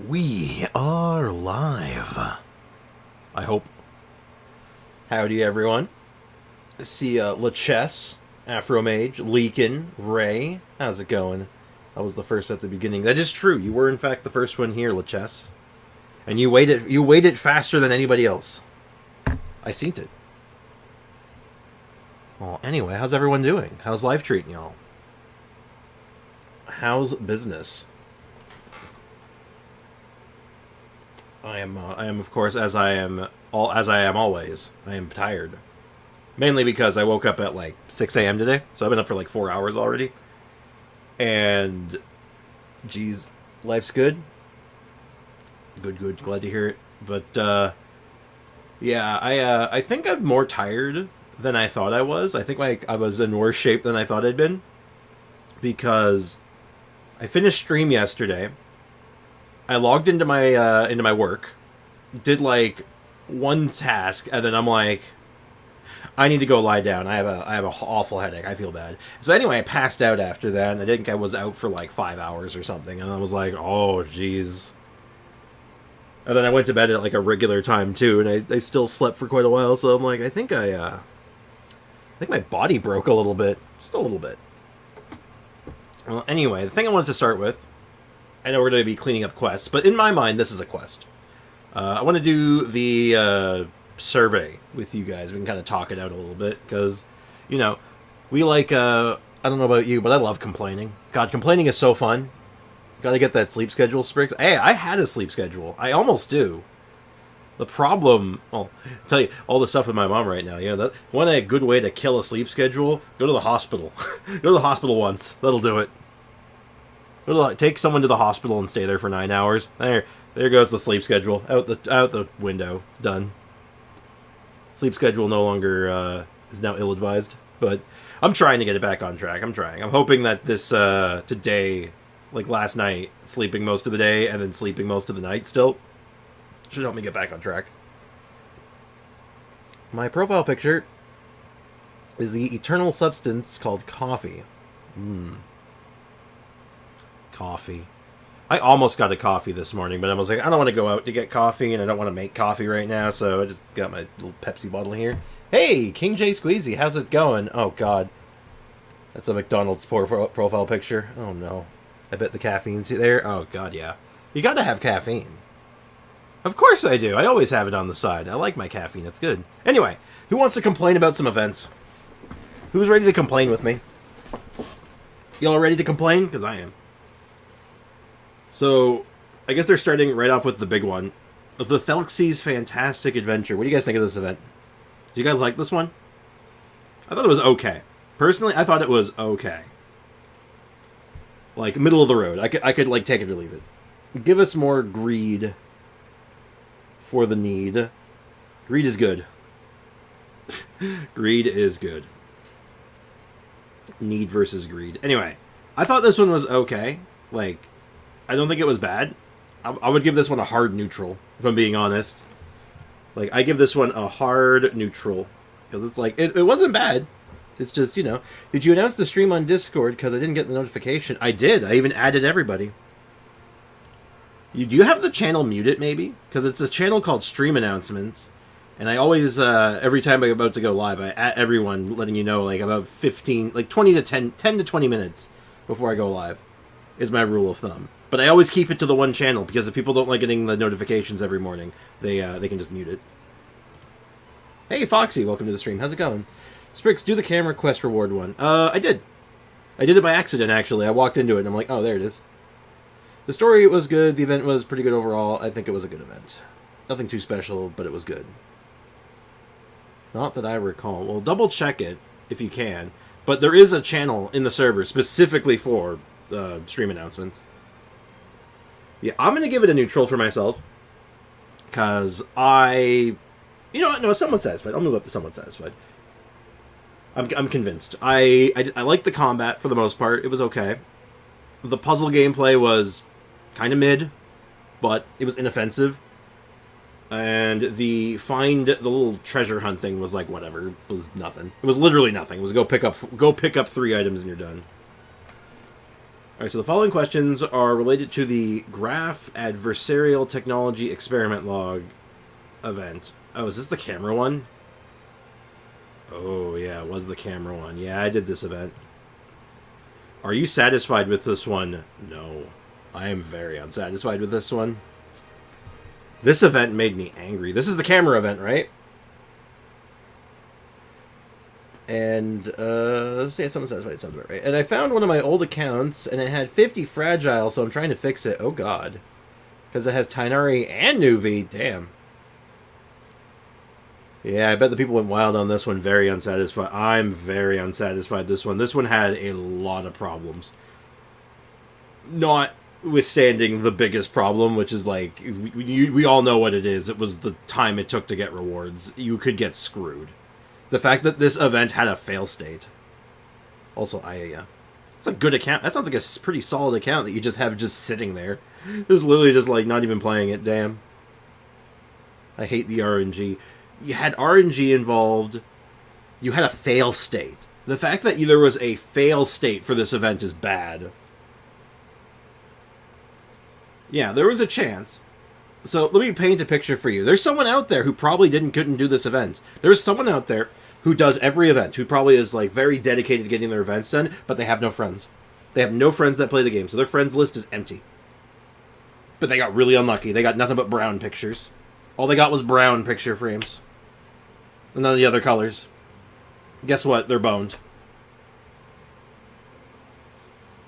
We are live. I hope. Howdy, everyone. See LaChess, Afromage, Leakin, Ray. How's it going? I was the first at the beginning. That is true. You were, in fact, the first one here, LaChess. And you waited faster than anybody else. I seen it. Well, anyway, how's everyone doing? How's life treating y'all? How's business? I am, of course, as I am always. I am tired, mainly because I woke up at like 6 a.m. today, so I've been up for like 4 hours already. And, geez, life's good. Good. Glad to hear it. But yeah, I think I'm more tired than I thought I was. I think like I was in worse shape than I thought I'd been, because I finished stream yesterday. I logged into my work, did like one task, and then I'm like, I need to go lie down. I have a awful headache. I feel bad. So anyway, I passed out after that, and I think I was out for like 5 hours or something, and I was like, oh jeez. And then I went to bed at like a regular time too, and I still slept for quite a while. So I'm like, I think my body broke a little bit, just a little bit. Well, anyway, the thing I wanted to start with. I know we're going to be cleaning up quests, but in my mind, this is a quest. I want to do the survey with you guys. We can kind of talk it out a little bit, because, you know, we like, I don't know about you, but I love complaining. God, complaining is so fun. Gotta get that sleep schedule, Spriggs. Hey, I had a sleep schedule. I almost do. The problem, I'll tell you, all the stuff with my mom right now, you know, that one a good way to kill a sleep schedule, go to the hospital. Go to the hospital once. That'll do it. Take someone to the hospital and stay there for 9 hours. There goes the sleep schedule out the window. It's done. Sleep schedule no longer is now ill-advised. But I'm trying to get it back on track. I'm trying. I'm hoping that this today, like last night, sleeping most of the day and then sleeping most of the night still should help me get back on track. My profile picture is the eternal substance called coffee. Coffee. I almost got a coffee this morning, but I was like, I don't want to go out to get coffee, and I don't want to make coffee right now, so I just got my little Pepsi bottle here. Hey, King J Squeezy, how's it going? Oh, God. That's a McDonald's profile picture. Oh, no. I bet the caffeine's there. Oh, God, yeah. You gotta have caffeine. Of course I do. I always have it on the side. I like my caffeine. It's good. Anyway, who wants to complain about some events? Who's ready to complain with me? Y'all ready to complain? Because I am. So, I guess they're starting right off with the big one. The Thelxie's Fantastic Adventure. What do you guys think of this event? Do you guys like this one? I thought it was okay. Personally, I thought it was okay. Like, middle of the road. I could like, take it or leave it. Give us more greed for the need. Greed is good. Greed is good. Need versus greed. Anyway, I thought this one was okay. Like, I don't think it was bad. I would give this one a hard neutral, if I'm being honest. Like, I give this one a hard neutral. Because it's like, it wasn't bad. It's just, you know. Did you announce the stream on Discord? Because I didn't get the notification. I did. I even added everybody. Do you have the channel muted, maybe? Because it's a channel called Stream Announcements. And I always, every time I'm about to go live, I at everyone letting you know, like, about 15, like 20 to 10 to 20 minutes before I go live. Is my rule of thumb. But I always keep it to the one channel, because if people don't like getting the notifications every morning, they can just mute it. Hey, Foxy, welcome to the stream. How's it going? Sprix, do the camera quest reward one. I did. I did it by accident, actually. I walked into it, and I'm like, oh, there it is. The story was good. The event was pretty good overall. I think it was a good event. Nothing too special, but it was good. Not that I recall. Well, double check it, if you can. But there is a channel in the server specifically for stream announcements. Yeah, I'm going to give it a neutral for myself. Because you know what? No, somewhat satisfied. I'll move up to somewhat satisfied. I'm convinced. I like the combat for the most part. It was okay. The puzzle gameplay was kind of mid, but it was inoffensive. And the little treasure hunt thing was like whatever. It was nothing. It was literally nothing. It was go pick up 3 items and you're done. All right, so the following questions are related to the Graph Adversarial Technology Experiment Log event. Oh, is this the camera one? Oh, yeah, it was the camera one. Yeah, I did this event. Are you satisfied with this one? No. I am very unsatisfied with this one. This event made me angry. This is the camera event, right? And, let's say something satisfied. It sounds about right. And I found one of my old accounts, and it had 50 fragile, so I'm trying to fix it. Oh, God. Because it has Tighnari and Nuvi. Damn. Yeah, I bet the people went wild on this one. Very unsatisfied. I'm very unsatisfied this one. This one had a lot of problems. Notwithstanding the biggest problem, which is like, we all know what it is. It was the time it took to get rewards. You could get screwed. The fact that this event had a fail state. Also, it's a good account. That sounds like a pretty solid account that you just have just sitting there. It's literally just like not even playing it. Damn. I hate the RNG. You had RNG involved. You had a fail state. The fact that there was a fail state for this event is bad. Yeah, there was a chance. So let me paint a picture for you. There's someone out there who probably couldn't do this event. There's someone out there who does every event, who probably is like very dedicated to getting their events done, but they have no friends. They have no friends that play the game, so their friends list is empty. But they got really unlucky. They got nothing but brown pictures. All they got was brown picture frames. And none of the other colors. Guess what? They're boned.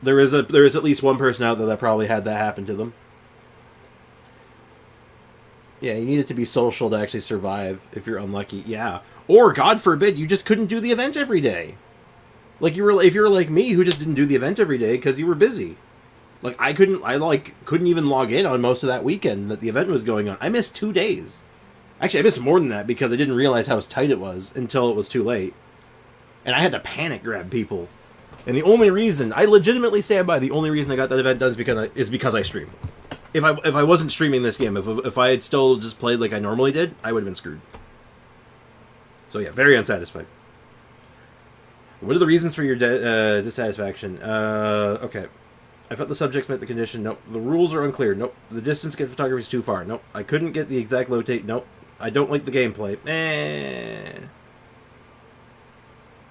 There is at least one person out there that probably had that happen to them. Yeah, you need it to be social to actually survive if you're unlucky. Yeah. Or, God forbid, you just couldn't do the event every day. Like, if you were like me, who just didn't do the event every day because you were busy. Like, I couldn't even log in on most of that weekend that the event was going on. I missed 2 days. Actually, I missed more than that because I didn't realize how tight it was until it was too late. And I had to panic grab people. And the only reason, I legitimately stand by, the only reason I got that event done is because I stream. If I wasn't streaming this game, if I had still just played like I normally did, I would have been screwed. So yeah, very unsatisfied. What are the reasons for your dissatisfaction? Okay. I felt the subjects met the condition. Nope. The rules are unclear. Nope. The distance to get photography is too far. Nope. I couldn't get the exact lotate. Nope. I don't like the gameplay.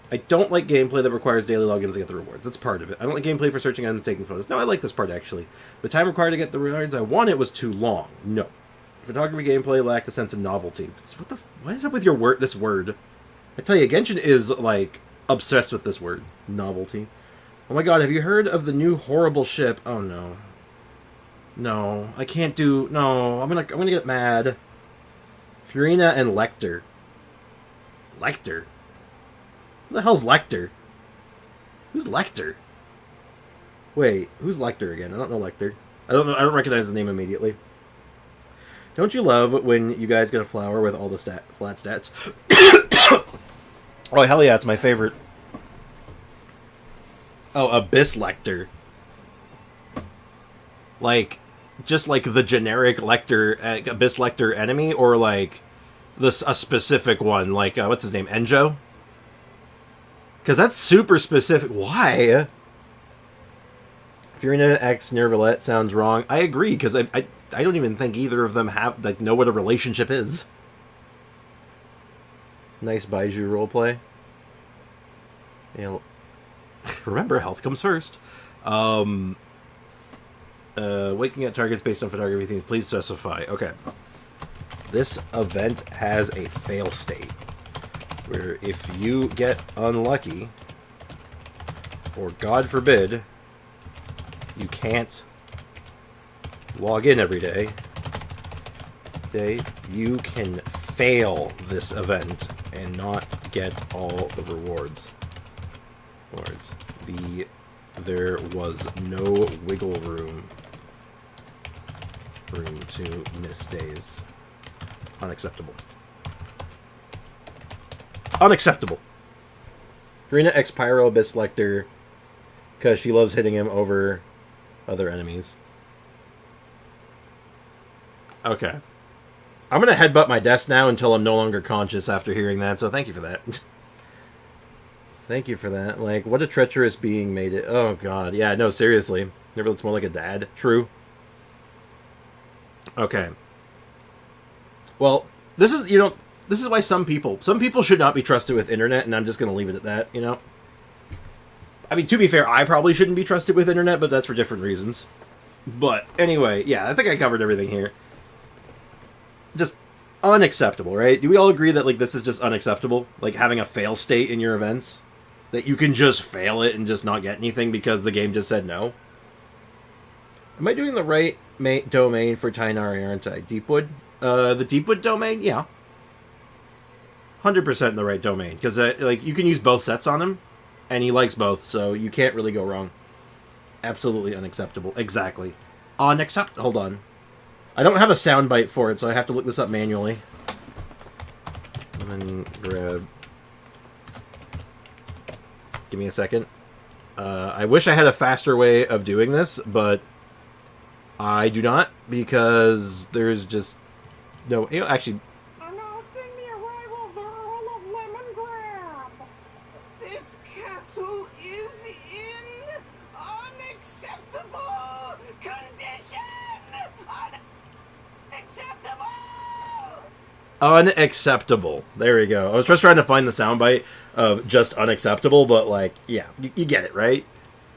I don't like gameplay that requires daily logins to get the rewards. That's part of it. I don't like gameplay for searching items and taking photos. No, I like this part, actually. The time required to get the rewards I wanted was too long. No. Photography gameplay lacked a sense of novelty. What is up with this word? I tell you, Genshin is, like, obsessed with this word. Novelty. Oh my god, have you heard of the new horrible ship? Oh, no. No. I can't do... No. I'm gonna get mad. Furina and Lecter. Lecter? Who the hell's Lecter? Who's Lecter? Wait, who's Lecter again? I don't know Lecter. I don't recognize the name immediately. Don't you love when you guys get a flower with all the flat stats? Oh, hell yeah, it's my favorite. Oh, Abyss Lecter. Like, just like the generic Lecter, Abyss Lecter enemy, or like a specific one, like, what's his name, Enjo? Because that's super specific. Why? Furina X Nervalette sounds wrong. I agree, because I don't even think either of them know what a relationship is. Nice Baiju roleplay. Yeah. Remember, health comes first. Waking at targets based on photography things. Please specify. Okay. This event has a fail state, where if you get unlucky, or God forbid, you can't log in every day, you can fail this event and not get all the rewards. There was no wiggle room to miss days. Unacceptable. Unacceptable. Furina X Pyro Abyss Lecter, because she loves hitting him over other enemies. Okay. I'm going to headbutt my desk now until I'm no longer conscious after hearing that, so thank you for that. Thank you for that. Like, what a treacherous being made it. Oh, God. Yeah, no, seriously. Never looks more like a dad. True. Okay. Well, this is, this is why some people should not be trusted with internet, and I'm just going to leave it at that, I mean, to be fair, I probably shouldn't be trusted with internet, but that's for different reasons. But anyway, yeah, I think I covered everything here. Just unacceptable, right? Do we all agree that, like, this is just unacceptable? Like, having a fail state in your events? That you can just fail it and just not get anything because the game just said no? Am I doing the right domain for Tainari, aren't I? Deepwood? The Deepwood domain? Yeah. 100% in the right domain. Because, like, you can use both sets on him, and he likes both, so you can't really go wrong. Absolutely unacceptable. Exactly. Unacceptable. Hold on. I don't have a soundbite for it, so I have to look this up manually. And then grab... Give me a second. I wish I had a faster way of doing this, but I do not, because there's just no... Actually... Announcing the arrival of the Earl of Lemongrab! This castle is in unacceptable condition! Unacceptable! Unacceptable. There we go. I was just trying to find the soundbite of just unacceptable, but, like, yeah, you get it, right?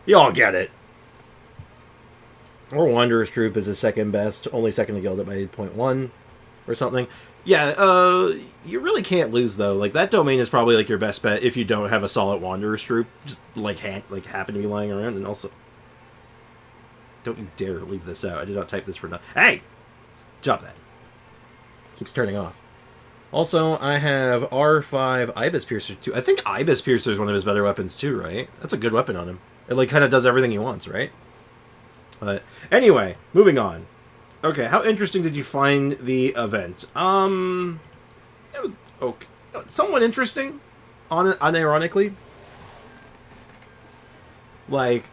You all get it. Or Wanderer's Troop is his second best, only second to Guild at by 8.1 or something. Yeah, you really can't lose, though. Like, that domain is probably, like, your best bet if you don't have a solid Wanderer's Troop. Just, like, happen to be lying around. And also, don't you dare leave this out. I did not type this for nothing. Hey! Stop that. Keeps turning off. Also, I have R5 Ibis Piercer, too. I think Ibis Piercer is one of his better weapons, too, right? That's a good weapon on him. It, like, kind of does everything he wants, right? But anyway, moving on. Okay, how interesting did you find the event? It was okay, somewhat interesting, unironically. Like,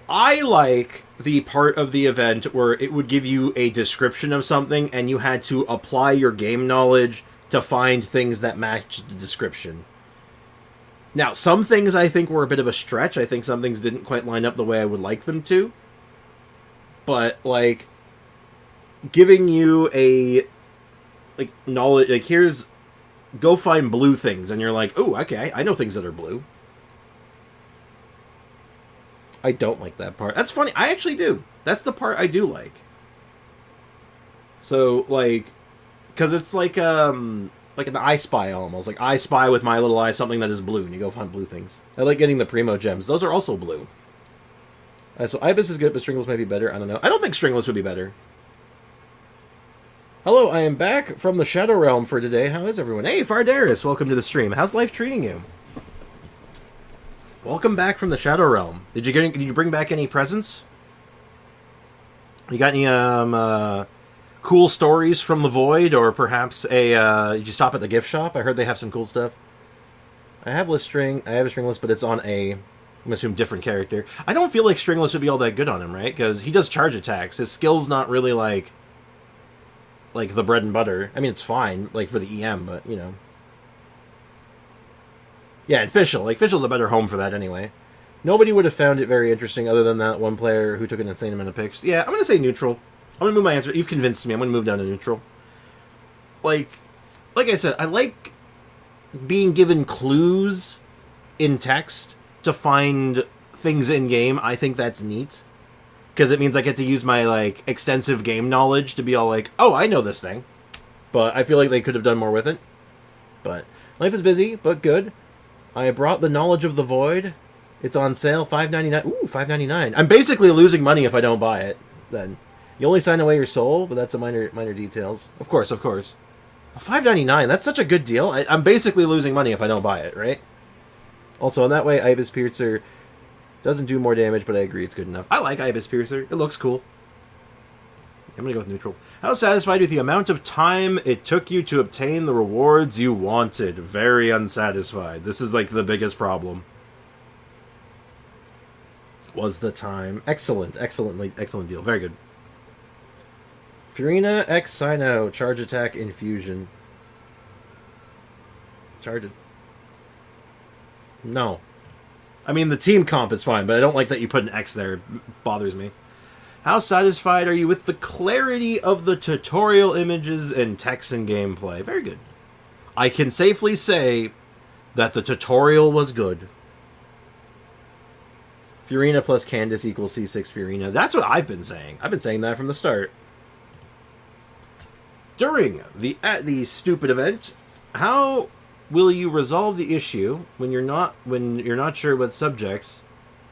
I like the part of the event where it would give you a description of something and you had to apply your game knowledge to find things that matched the description. Now, some things I think were a bit of a stretch. I think some things didn't quite line up the way I would like them to. But, like, giving you a, like, knowledge, like, here's, go find blue things, and you're like, oh, okay, I know things that are blue. I don't like that part. That's funny. I actually do. That's the part I do like. So, like, because it's like an I Spy almost. Like, I spy with my little eye something that is blue, and you go find blue things. I like getting the Primo Gems. Those are also blue. So Ibis is good, but Stringless might be better. I don't know. I don't think Stringless would be better. Hello, I am back from the Shadow Realm for today. How is everyone? Hey, Fardaris, welcome to the stream. How's life treating you? Welcome back from the Shadow Realm. Did you bring back any presents? You got any cool stories from the Void, or perhaps did you stop at the gift shop? I heard they have some cool stuff. I have a Stringless, but it's on a, I'm gonna assume, different character. I don't feel like Stringless would be all that good on him, right? Because he does charge attacks. His skill's not really like the bread and butter. I mean, it's fine, like, for the EM, but, you know. Yeah, and Fischl. Like, Fischl's a better home for that anyway. Nobody would have found it very interesting other than that one player who took an insane amount of pics. Yeah, I'm going to say neutral. I'm going to move my answer. You've convinced me. I'm going to move down to neutral. Like I said, I like being given clues in text to find things in-game. I think that's neat. Because it means I get to use my, like, extensive game knowledge to be all like, oh, I know this thing. But I feel like they could have done more with it. But life is busy, but good. I brought the Knowledge of the Void. It's on sale, $5.99. Ooh, $5.99. I'm basically losing money if I don't buy it. Then you only sign away your soul, but that's a minor details. Of course. $5.99. That's such a good deal. I'm basically losing money if I don't buy it, right? Also, in that way, Ibis Piercer doesn't do more damage, but I agree it's good enough. I like Ibis Piercer. It looks cool. I'm going to go with neutral. How satisfied with the amount of time it took you to obtain the rewards you wanted? Very unsatisfied. This is, like, the biggest problem. Was the time. Excellent deal. Very good. Furina X Sino. Charge attack infusion. Charge it. No. I mean, the team comp is fine, but I don't like that you put an X there. It bothers me. How satisfied are you with the clarity of the tutorial images and text and gameplay? Very good. I can safely say that the tutorial was good. Furina plus Candace equals C6 Furina. That's what I've been saying. I've been saying that from the start. During the stupid event, how will you resolve the issue when you're not sure what subjects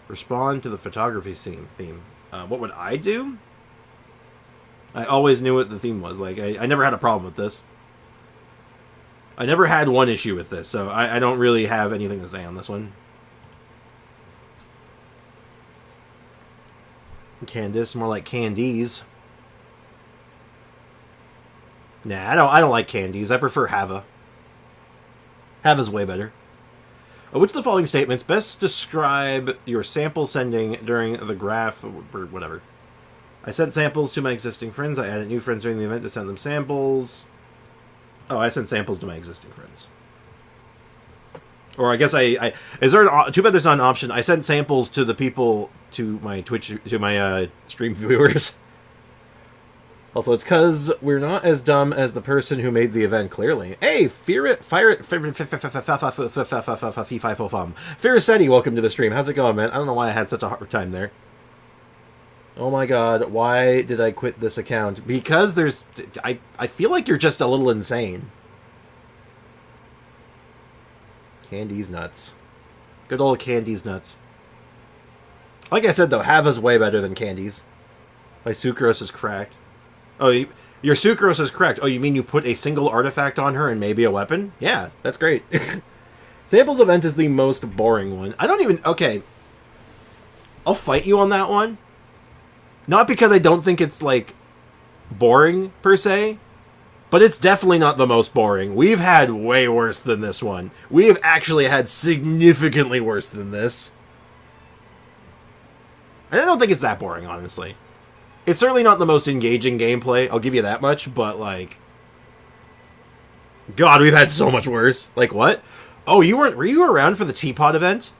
respond to the photography theme? What would I do? I always knew what the theme was. Like I never had a problem with this. I never had one issue with this, so I don't really have anything to say on this one. Candice, more like Candies. Nah, I don't like Candies. I prefer Hava. Hava's way better. Which of the following statements best describe your sample sending during the graph or whatever? I sent samples to my existing friends. I added new friends during the event to send them samples. Oh, I sent samples to my existing friends. Or I guess is there too bad there's not an option. I sent samples to the people to my Twitch, to my stream viewers. Also, it's because we're not as dumb as the person who made the event, clearly. Hey, Firacetti, welcome to the stream. How's it going, man? I don't know why I had such a hard time there. Oh my god, why did I quit this account? Because there's... I feel like you're just a little insane. Candy's nuts. Good old Candy's nuts. Like I said, though, Hava's way better than Candy's. My Sucrose is cracked. Oh, your Sucrose is correct. Oh, you mean you put a single artifact on her and maybe a weapon? Yeah, that's great. Samples event is the most boring one. I don't even... Okay. I'll fight you on that one. Not because I don't think it's, like, boring, per se. But it's definitely not the most boring. We've had way worse than this one. We have actually had significantly worse than this. And I don't think it's that boring, honestly. It's certainly not the most engaging gameplay, I'll give you that much, but, like... God, we've had so much worse. Like, what? Oh, were you around for the Teapot event?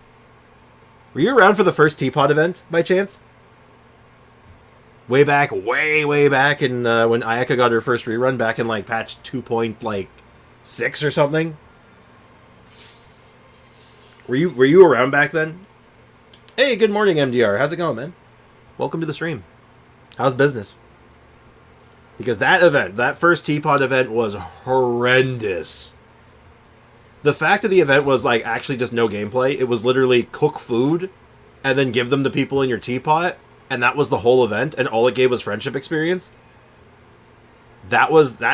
Were you around for the first Teapot event, by chance? Way back, way back in, when Ayaka got her first rerun, back in, like, patch 2.6 or something? Were you around back then? Hey, good morning, MDR. How's it going, man? Welcome to the stream. How's business? Because that event, that first Teapot event was horrendous. The fact of the event was, like, actually just no gameplay. It was literally cook food and then give them to people in your teapot, and that was the whole event, and all it gave was friendship experience. That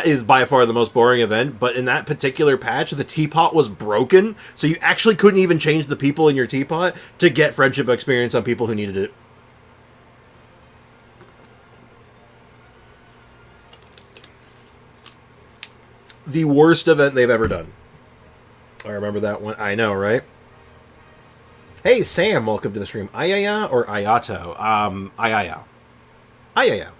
is by far the most boring event, but in that particular patch, the teapot was broken, so you actually couldn't even change the people in your teapot to get friendship experience on people who needed it. The worst event they've ever done. I remember that one. I know, right? Hey, Sam, welcome to the stream. Ayaya or Ayato? Ayaya. Ayaya.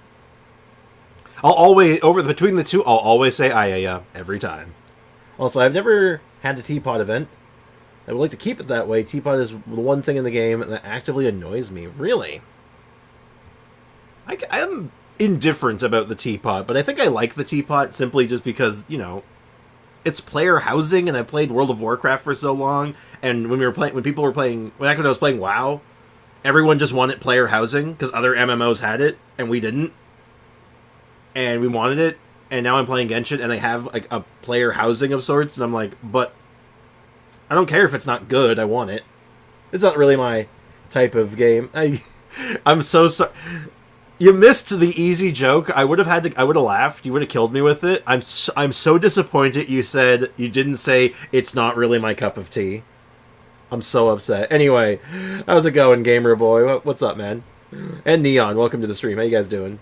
I'll always, between the two, I'll always say Ayaya every time. Also, I've never had a Teapot event. I would like to keep it that way. Teapot is the one thing in the game that actively annoys me. Really? I'm indifferent about the Teapot, but I think I like the Teapot simply just because, you know, it's player housing, and I played World of Warcraft for so long, and when I was playing WoW, everyone just wanted player housing, because other MMOs had it, and we didn't. And we wanted it, and now I'm playing Genshin, and they have, like, a player housing of sorts, and I'm like, but I don't care if it's not good, I want it. It's not really my type of game. I'm so sorry. You missed the easy joke. I would have laughed. You would have killed me with it. I'm so disappointed you didn't say it's not really my cup of tea. I'm so upset. Anyway, how's it going, gamer boy? What's up, man? And Neon, welcome to the stream. How you guys doing?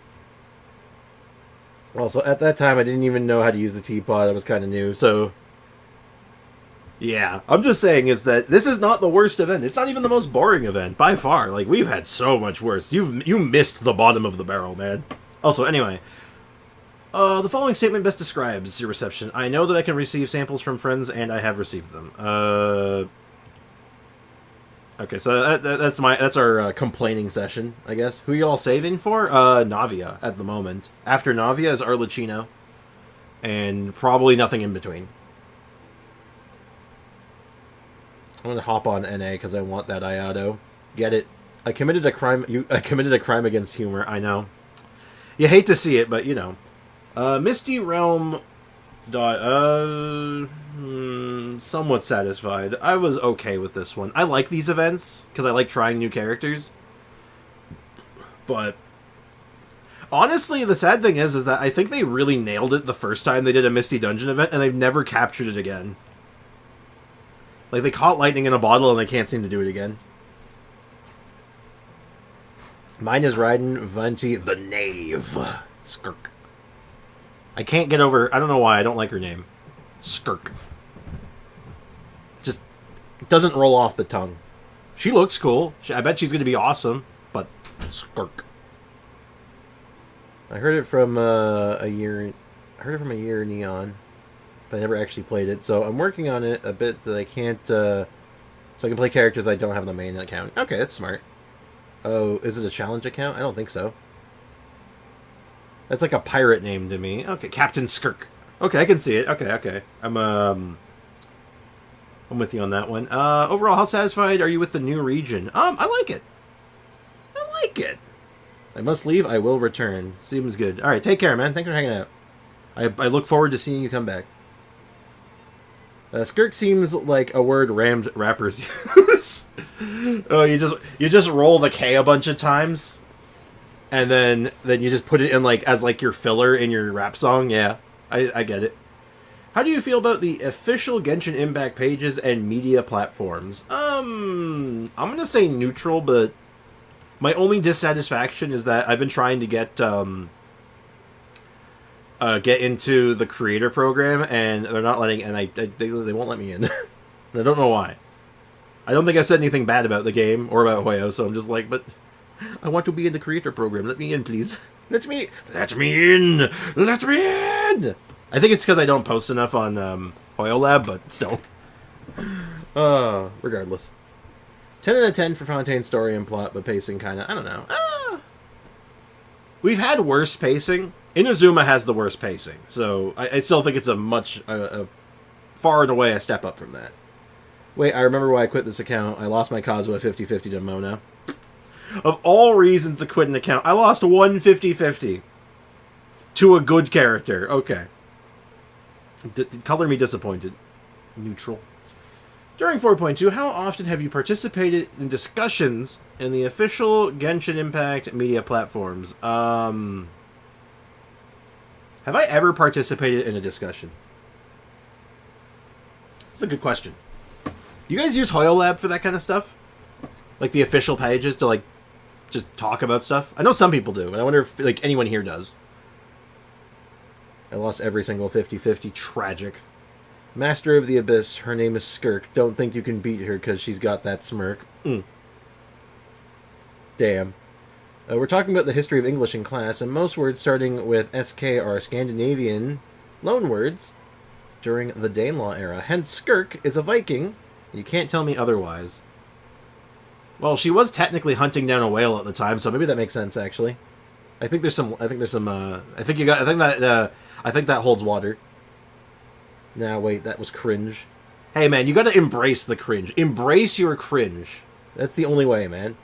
Also, at that time, I didn't even know how to use the teapot. I was kind of new, so... Yeah, I'm just saying is that this is not the worst event. It's not even the most boring event, by far. Like, we've had so much worse. You missed the bottom of the barrel, man. Also, anyway... the following statement best describes your reception. I know that I can receive samples from friends, and I have received them. Okay, so that's our complaining session, I guess. Who y'all saving for? Navia at the moment. After Navia is Arlecchino, and probably nothing in between. I'm gonna hop on NA because I want that Iato. Get it? I committed a crime. I committed a crime against humor. I know. You hate to see it, but you know. Misty Realm. Somewhat satisfied. I was okay with this one. I like these events because I like trying new characters. But honestly, the sad thing is that I think they really nailed it the first time they did a Misty Dungeon event, and they've never captured it again. Like, they caught lightning in a bottle, and they can't seem to do it again. Mine is Raiden Venti the Knave. Skirk. I can't get over... I don't know why I don't like her name. Skirk. Just doesn't roll off the tongue. She looks cool. I bet she's going to be awesome, but Skirk. I heard it from a year... I heard it from a year Neon, but I never actually played it, so I'm working on it a bit that I can't... so I can play characters I don't have the main account. Okay, that's smart. Oh, is it a challenge account? I don't think so. That's like a pirate name to me. Okay, Captain Skirk. Okay, I can see it. Okay. I'm with you on that one. Overall, how satisfied are you with the new region? I like it. I must leave. I will return. Seems good. All right, take care, man. Thanks for hanging out. I look forward to seeing you come back. Skirk seems like a word rappers use. Oh, you just roll the K a bunch of times, and then you just put it in as your filler in your rap song. Yeah, I get it. How do you feel about the official Genshin Impact pages and media platforms? I'm gonna say neutral, but my only dissatisfaction is that I've been trying to get into the creator program, and they're not letting, and they won't let me in. I don't know why. I don't think I've said anything bad about the game or about Hoyo, so I'm just like, but I want to be in the creator program. Let me in, please. Let me in. I think it's because I don't post enough on Hoyo Lab, but still. Regardless. 10 out of 10 for Fontaine's story and plot, but pacing kind of, I don't know. We've had worse pacing. Inazuma has the worst pacing, so I still think it's a far and away a step up from that. Wait, I remember why I quit this account. I lost my Kazuha 50-50 to Mona. Of all reasons to quit an account, I lost one 50-50 to a good character. Okay. Color me disappointed. Neutral. During 4.2, how often have you participated in discussions in the official Genshin Impact media platforms? Have I ever participated in a discussion? That's a good question. You guys use Hoyo Lab for that kind of stuff? Like the official pages to just talk about stuff? I know some people do, and I wonder if anyone here does. I lost every single 50-50. Tragic. Master of the Abyss. Her name is Skirk. Don't think you can beat her because she's got that smirk. Damn. We're talking about the history of English in class, and most words starting with SK are Scandinavian loanwords during the Danelaw era. Hence, Skirk is a Viking. You can't tell me otherwise. Well, she was technically hunting down a whale at the time, so maybe that makes sense. Actually, I think that holds water. Now, wait, that was cringe. Hey, man, you gotta embrace the cringe. Embrace your cringe. That's the only way, man.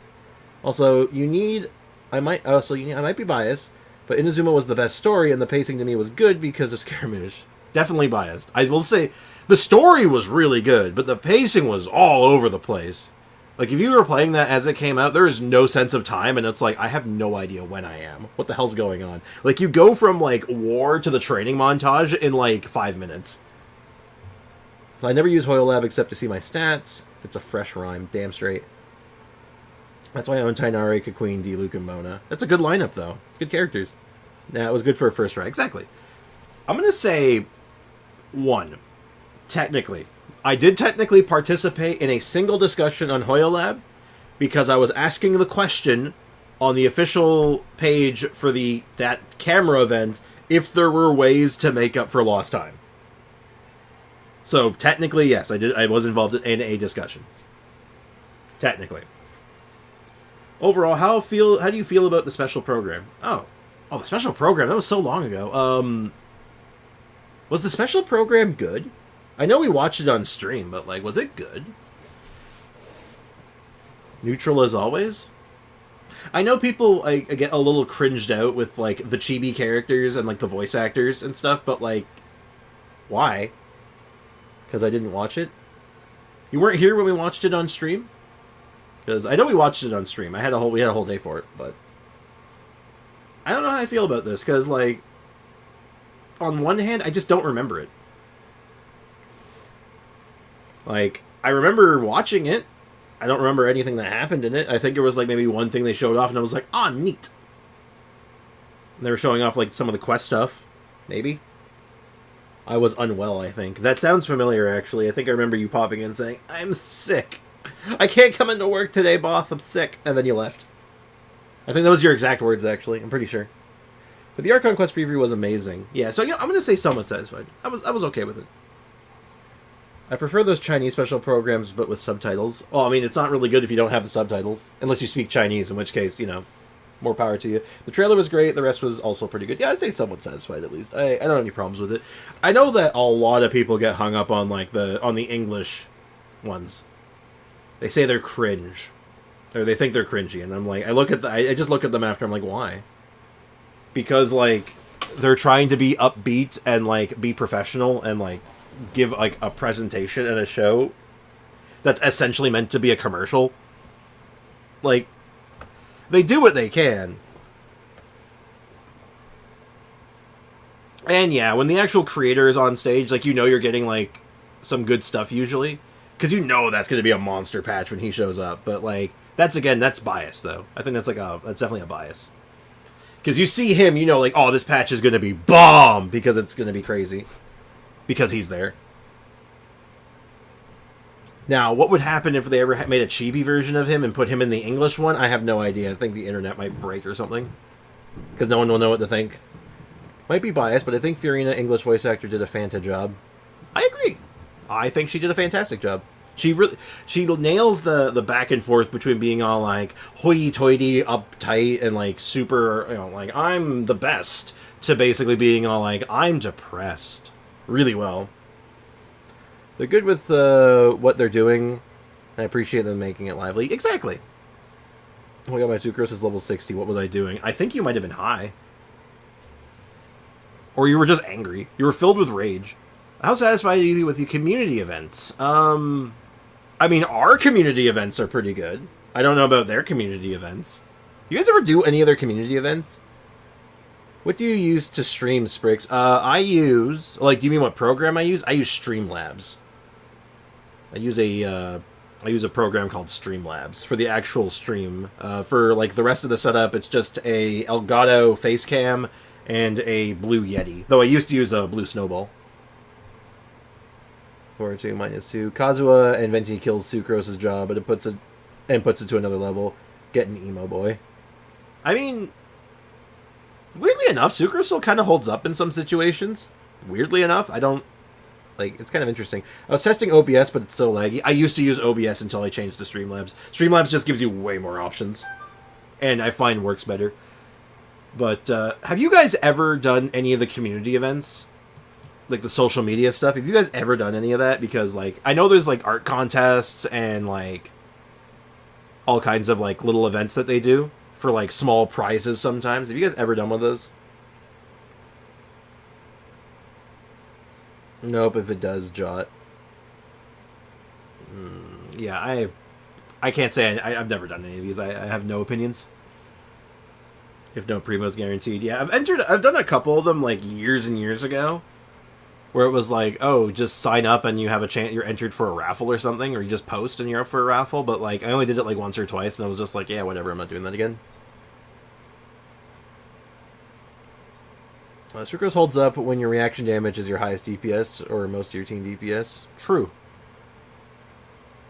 Also, I might be biased, but Inazuma was the best story, and the pacing to me was good because of Scaramouche. Definitely biased. I will say, the story was really good, but the pacing was all over the place. If you were playing that as it came out, there is no sense of time, and it's I have no idea when I am. What the hell's going on? You go from, war to the training montage in, 5 minutes. So I never use Hoyo Lab except to see my stats. It's a fresh rhyme, damn straight. That's why I own Tainari, Kakuin, Diluc, and Mona. That's a good lineup, though. It's good characters. Yeah, it was good for a first try. Exactly. I'm going to say 1. Technically. I did technically participate in a single discussion on Hoyo Lab because I was asking the question on the official page for that camera event if there were ways to make up for lost time. So technically, yes, I was involved in a discussion. Technically. Overall, how do you feel about the special program? Oh, the special program, that was so long ago. Was the special program good? I know we watched it on stream, but like, was it good? Neutral as always? I know people like get a little cringed out with like the chibi characters and like the voice actors and stuff, but like, why? Because I didn't watch it? You weren't here when we watched it on stream? Because I know we watched it on stream. We had a whole day for it, but I don't know how I feel about this. Because like, on one hand, I just don't remember it. Like, I remember watching it. I don't remember anything that happened in it. I think it was like maybe one thing they showed off, and I was like, "Ah, neat." And they were showing off like some of the quest stuff, maybe. I was unwell, I think. That sounds familiar, actually. I think I remember you popping in saying, "I'm sick. I can't come into work today, boss. I'm sick." And then you left. I think that was your exact words, actually. I'm pretty sure. But the Archon Quest preview was amazing. Yeah, so yeah, I'm going to say somewhat satisfied. I was okay with it. I prefer those Chinese special programs, but with subtitles. Well, I mean, it's not really good if you don't have the subtitles. Unless you speak Chinese, in which case, you know, more power to you. The trailer was great. The rest was also pretty good. Yeah, I'd say somewhat satisfied, at least. I don't have any problems with it. I know that a lot of people get hung up on, like, on the English ones. They say they're cringe. Or they think they're cringy. And I'm like, I just look at them after, I'm like, why? Because, like, they're trying to be upbeat and, like, be professional and, like, give, like, a presentation and a show that's essentially meant to be a commercial. Like, they do what they can. And, yeah, when the actual creator is on stage, like, you know you're getting, like, some good stuff usually. Because you know that's going to be a monster patch when he shows up. But, like, that's bias, though. I think that's definitely a bias. Because you see him, you know, like, oh, this patch is going to be bomb because it's going to be crazy. Because he's there. Now, what would happen if they ever made a chibi version of him and put him in the English one? I have no idea. I think the internet might break or something. Because no one will know what to think. Might be biased, but I think Fiorina, English voice actor, did a fanta job. I agree. I think she did a fantastic job. She nails the back and forth between being all like hoity-toity, uptight, and like super, you know, like I'm the best, to basically being all like I'm depressed. Really well. They're good with what they're doing. I appreciate them making it lively. Exactly. Oh my god, my sucrose is level 60. What was I doing? I think you might have been high. Or you were just angry. You were filled with rage. How satisfied are you with the community events? I mean, our community events are pretty good. I don't know about their community events. You guys ever do any other community events? What do you use to stream, Sprix? I use... Like, do you mean what program I use? I use Streamlabs. I use a program called Streamlabs for the actual stream. For, like, the rest of the setup, it's just a Elgato Facecam and a Blue Yeti. Though I used to use a Blue Snowball. 4-2, -2. Kazuha and Venti kills Sucrose's job, but it puts it to another level. Getting emo boy. I mean, weirdly enough, Sucrose still kind of holds up in some situations. Weirdly enough, I don't... Like, it's kind of interesting. I was testing OBS, but it's so laggy. I used to use OBS until I changed to Streamlabs. Streamlabs just gives you way more options. And I find works better. But, have you guys ever done any of the community events? Like, the social media stuff? Have you guys ever done any of that? Because, like, I know there's, like, art contests and, like, all kinds of, like, little events that they do for, like, small prizes sometimes. Have you guys ever done one of those? Nope, if it does, Jot. Yeah, I can't say I've never done any of these. I have no opinions. If no Primo's guaranteed. Yeah, I've done a couple of them, like, years and years ago. Where it was like, oh, just sign up and you have a chance, you're entered for a raffle or something, or you just post and you're up for a raffle. But, like, I only did it, like, once or twice, and I was just like, yeah, whatever, I'm not doing that again. Sucrose holds up when your reaction damage is your highest DPS, or most of your team DPS. True.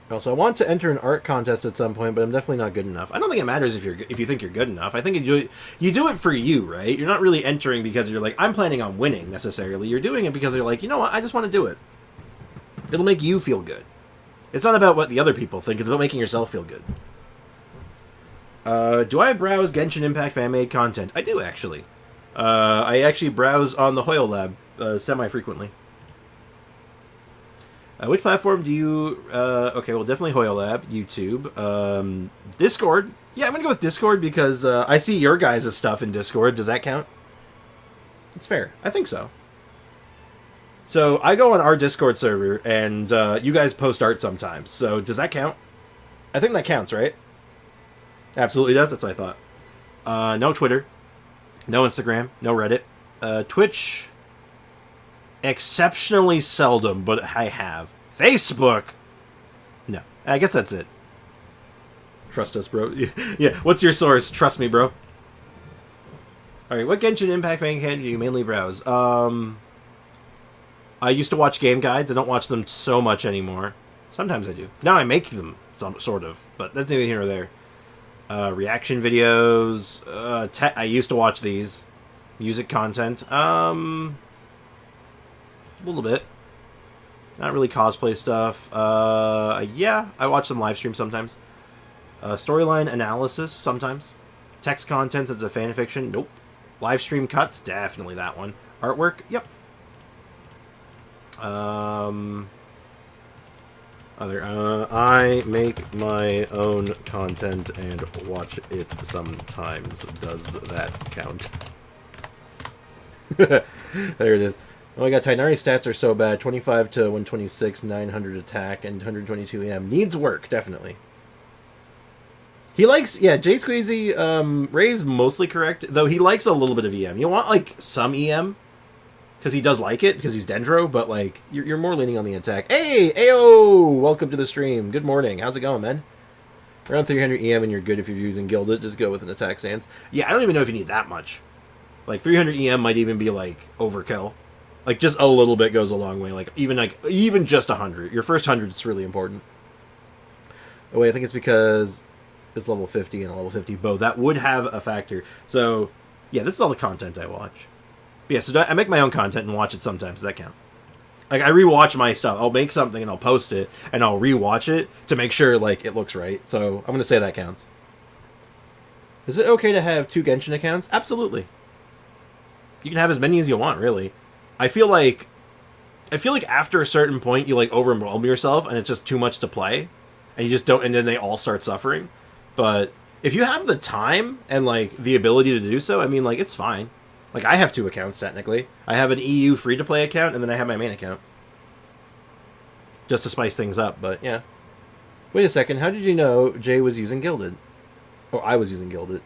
Also, I want to enter an art contest at some point, but I'm definitely not good enough. I don't think it matters if you think you're good enough. I think you do it for you, right? You're not really entering because you're like, I'm planning on winning, necessarily. You're doing it because you're like, you know what, I just want to do it. It'll make you feel good. It's not about what the other people think. It's about making yourself feel good. Do I browse Genshin Impact fan-made content? I do, actually. I actually browse on the Hoyo Lab semi-frequently. Which platform do you... okay, well, definitely Hoyo Lab, YouTube. Discord. Yeah, I'm going to go with Discord because I see your guys' stuff in Discord. Does that count? It's fair. I think so. So, I go on our Discord server, and you guys post art sometimes. So, does that count? I think that counts, right? Absolutely does. That's what I thought. No Twitter. No Instagram. No Reddit. Twitch... exceptionally seldom, but I have. Facebook? No. I guess that's it. Trust us, bro. Yeah, what's your source? Trust me, bro. Alright, what Genshin Impact fan can do you mainly browse? I used to watch game guides. I don't watch them so much anymore. Sometimes I do. Now I make them, sort of, but that's neither here nor there. Reaction videos. I used to watch these. Music content. A little bit. Not really cosplay stuff. Yeah, I watch some live streams sometimes. Storyline analysis sometimes. Text content as a fan fiction. Nope. Live stream cuts. Definitely that one. Artwork. Yep. Other. I make my own content and watch it sometimes. Does that count? There it is. Oh my god, Tighnari stats are so bad. 25 to 126, 900 attack, and 122 EM. Needs work, definitely. He likes... Yeah, Jay Squeezy, Ray's mostly correct, though he likes a little bit of EM. You want, like, some EM, because he does like it, because he's Dendro, but, like, you're more leaning on the attack. Hey! Ayo! Welcome to the stream. Good morning. How's it going, man? Around 300 EM and you're good if you're using Gilded. Just go with an attack stance. Yeah, I don't even know if you need that much. Like, 300 EM might even be, like, overkill. Like, just a little bit goes a long way. Like, even just 100. Your first 100 is really important. Oh, wait, I think it's because it's level 50 and a level 50 bow. That would have a factor. So, yeah, this is all the content I watch. But yeah, so I make my own content and watch it sometimes. Does that count? Like, I rewatch my stuff. I'll make something and I'll post it, and I'll rewatch it to make sure, like, it looks right. So, I'm going to say that counts. Is it okay to have 2 Genshin accounts? Absolutely. You can have as many as you want, really. I feel like after a certain point, you, like, overwhelm yourself, and it's just too much to play, and you just don't, and then they all start suffering. But if you have the time and, like, the ability to do so, I mean, like, it's fine. Like, I have 2 accounts, technically. I have an EU free-to-play account, and then I have my main account. Just to spice things up, but, yeah. Wait a second, how did you know Jay was using Gilded? Or I was using Gilded?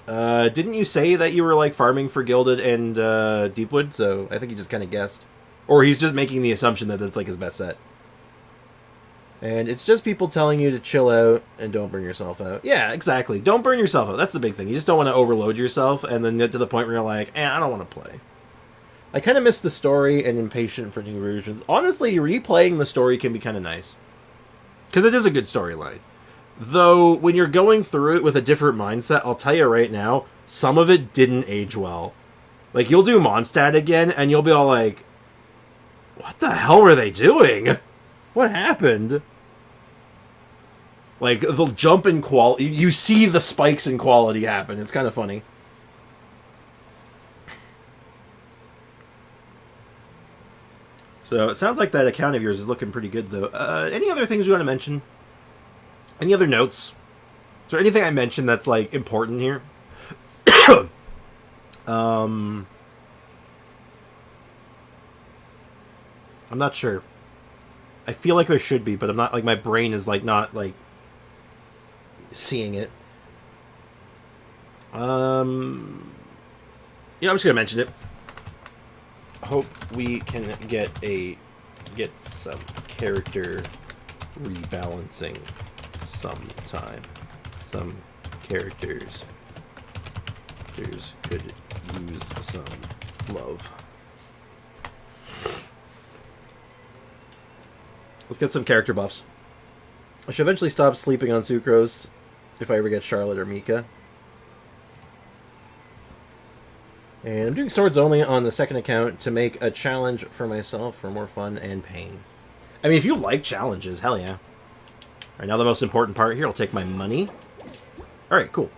Didn't you say that you were, like, farming for Gilded and, Deepwood? So, I think you just kind of guessed. Or he's just making the assumption that that's, like, his best set. And it's just people telling you to chill out and don't burn yourself out. Yeah, exactly. Don't burn yourself out. That's the big thing. You just don't want to overload yourself and then get to the point where you're like, I don't want to play. I kind of miss the story and impatient for new versions. Honestly, replaying the story can be kind of nice. Because it is a good storyline. Though, when you're going through it with a different mindset, I'll tell you right now, some of it didn't age well. Like, you'll do Mondstadt again, and you'll be all like, what the hell were they doing? What happened? Like, the jump in quality... You see the spikes in quality happen. It's kind of funny. So, it sounds like that account of yours is looking pretty good, though. Any other things you want to mention? Any other notes? Is there anything I mentioned that's, like, important here? I'm not sure. I feel like there should be, but I'm not, like, my brain is, like, not, like, seeing it. Yeah, I'm just gonna mention it. Hope we can get some character rebalancing sometime. Some characters could use some love. Let's get some character buffs. I should eventually stop sleeping on Sucrose if I ever get Charlotte or Mika. And I'm doing swords only on the second account to make a challenge for myself for more fun and pain. I mean, if you like challenges, hell yeah. All right, now the most important part here. I'll take my money. All right, cool.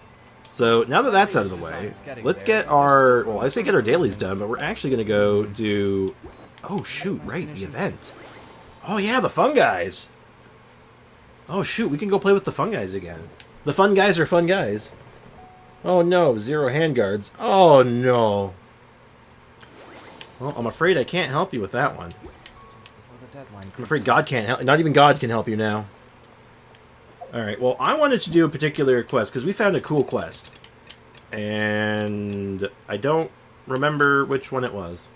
So now that that's out of the way, let's get our... Well, I say get our dailies done, but we're actually going to go do... Oh, shoot, right, the event. Oh, yeah, the fun guys. Oh, shoot, we can go play with the fun guys again. The fun guys are fun guys. Oh, no, 0 handguards. Oh, no. Well, I'm afraid I can't help you with that one. I'm afraid God can't help. Not even God can help you now. Alright, well, I wanted to do a particular quest, because we found a cool quest. And I don't remember which one it was.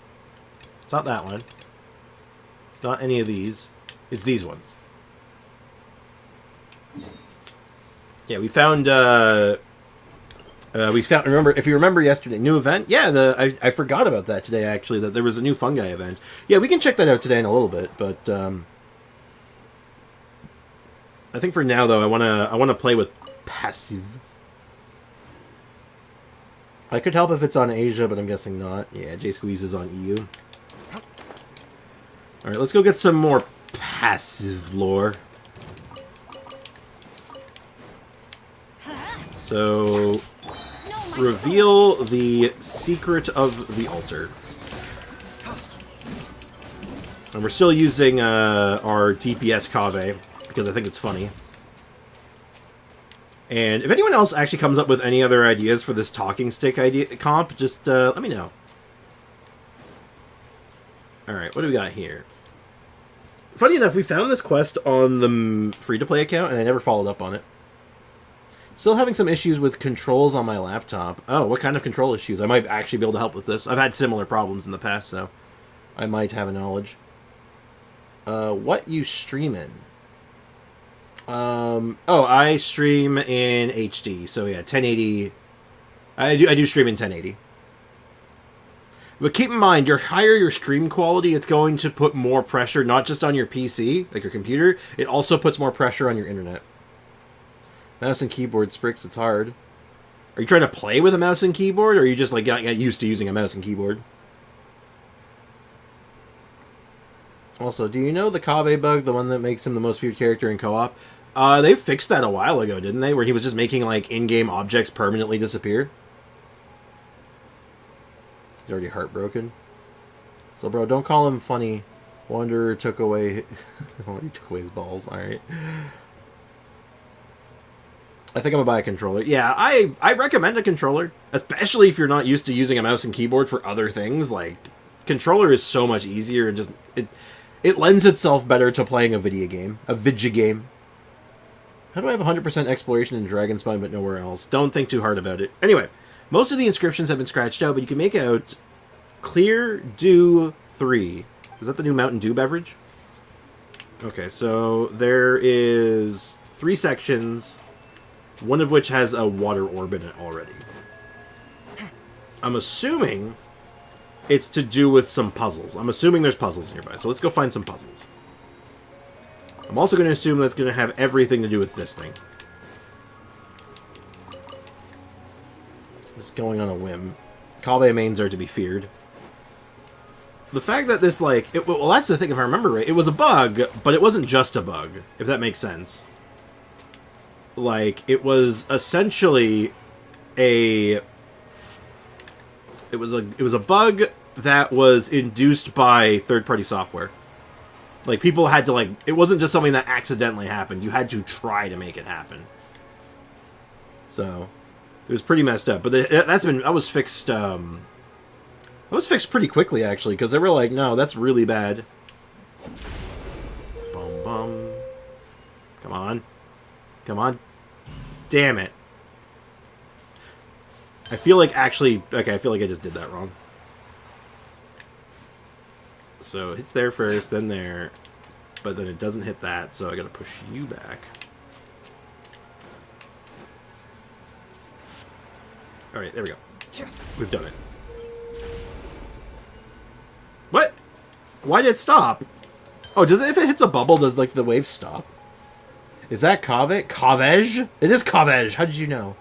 It's not that one. It's not any of these. It's these ones. Yeah, we found, remember, if you remember yesterday, new event? Yeah, I forgot about that today, actually, that there was a new fungi event. Yeah, we can check that out today in a little bit, but, I think for now, though, I wanna play with passive. I could help if it's on Asia, but I'm guessing not. Yeah, J-Squeeze is on EU. Alright, let's go get some more passive lore. So, reveal the secret of the altar. And we're still using our DPS Kaveh, because I think it's funny. And if anyone else actually comes up with any other ideas for this talking stick idea comp, just let me know. Alright, what do we got here? Funny enough, we found this quest on the free-to-play account, and I never followed up on it. Still having some issues with controls on my laptop. Oh, what kind of control issues? I might actually be able to help with this. I've had similar problems in the past, so I might have a knowledge. What you stream in? Oh, I stream in HD, so yeah, 1080. I do stream in 1080. But keep in mind, your higher your stream quality, it's going to put more pressure, not just on your PC, like your computer, it also puts more pressure on your internet. Mouse and keyboard, Sprix, it's hard. Are you trying to play with a mouse and keyboard, or are you just like got used to using a mouse and keyboard? Also, do you know the Kaveh bug, the one that makes him the most viewed character in co-op? They fixed that a while ago, didn't they? Where he was just making, like, in-game objects permanently disappear. He's already heartbroken. So, bro, don't call him funny. Wanderer took away... oh, he took away his balls. Alright. I think I'm gonna buy a controller. Yeah, I recommend a controller. Especially if you're not used to using a mouse and keyboard for other things. Like, controller is so much easier and just... It lends itself better to playing a video game. A video game. How do I have 100% exploration in Dragonspine but nowhere else? Don't think too hard about it. Anyway, most of the inscriptions have been scratched out, but you can make out Clear Dew 3. Is that the new Mountain Dew beverage? Okay, so there is 3 sections, one of which has a water orb in it already. I'm assuming it's to do with some puzzles. I'm assuming there's puzzles nearby, so let's go find some puzzles. I'm also going to assume that's going to have everything to do with this thing. Just going on a whim. Kaveh mains are to be feared. The fact that this, like... well, that's the thing, if I remember right. It was a bug, but it wasn't just a bug, if that makes sense. Like, it was essentially a... It was a bug that was induced by third-party software. Like, people had to, like... It wasn't just something that accidentally happened. You had to try to make it happen. So, it was pretty messed up. But that was fixed, That was fixed pretty quickly, actually, because they were like, no, that's really bad. Bum, bum. Come on. Come on. Damn it. I feel like actually... Okay, I feel like I just did that wrong. So, it hits there first, then there. But then it doesn't hit that, so I gotta push you back. Alright, there we go. We've done it. What? Why did it stop? Oh, does it, if it hits a bubble, does, like, the wave stop? Is that Kaveh? Kavej? It is Kavej! How did you know?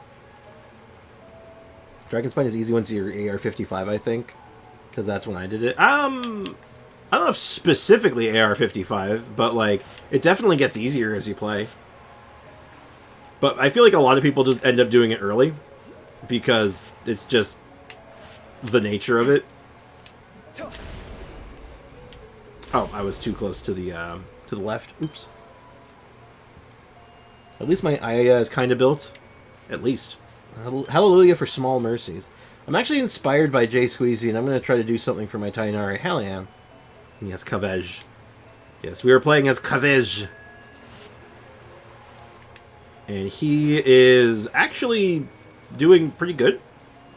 Dragonspine is easy once you're AR-55, I think. Because that's when I did it. I don't know if specifically AR-55, but like it definitely gets easier as you play. But I feel like a lot of people just end up doing it early because it's just the nature of it. Oh, I was too close to the left. Oops. At least my Aya is kind of built. At least. Hallelujah for small mercies. I'm actually inspired by Jay Squeezy, and I'm going to try to do something for my Tighnari. Hell yeah. Yes, Kavej. Yes, we were playing as Kavej. And he is actually doing pretty good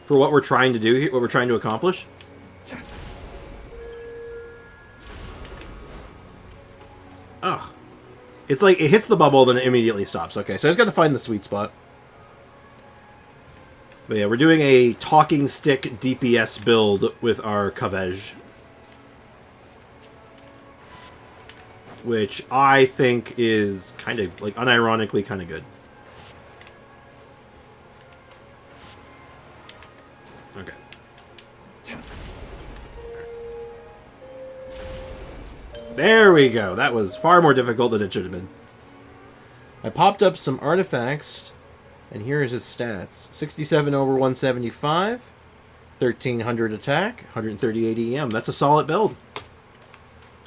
for what we're trying to do here, what we're trying to accomplish. Ugh. It's like, it hits the bubble, then it immediately stops. Okay, so I just got to find the sweet spot. But yeah, we're doing a talking stick DPS build with our Kavej. Which I think is kind of, like, unironically kind of good. Okay. There we go. That was far more difficult than it should have been. I popped up some artifacts, and here is his stats. 67 over 175, 1300 attack, 138 EM. That's a solid build.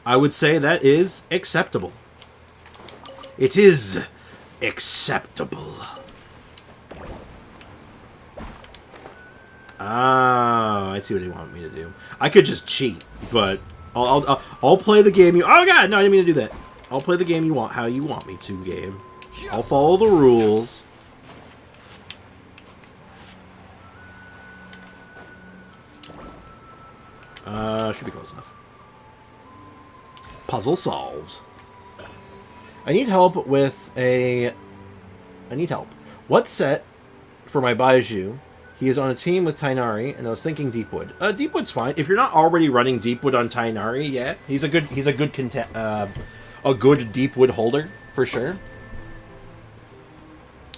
I would say that is acceptable. It is acceptable. Ah, I see what he wanted me to do. I could just cheat, but I'll play the game you... Oh god, no, I didn't mean to do that. I'll play the game you want, how you want me to, game. I'll follow the rules. Should be close enough. Puzzle solved. I need help with a... I need help. What set for my Baiju? He is on a team with Tighnari, and I was thinking Deepwood. Deepwood's fine. If you're not already running Deepwood on Tighnari, yeah, he's a good Deepwood holder for sure.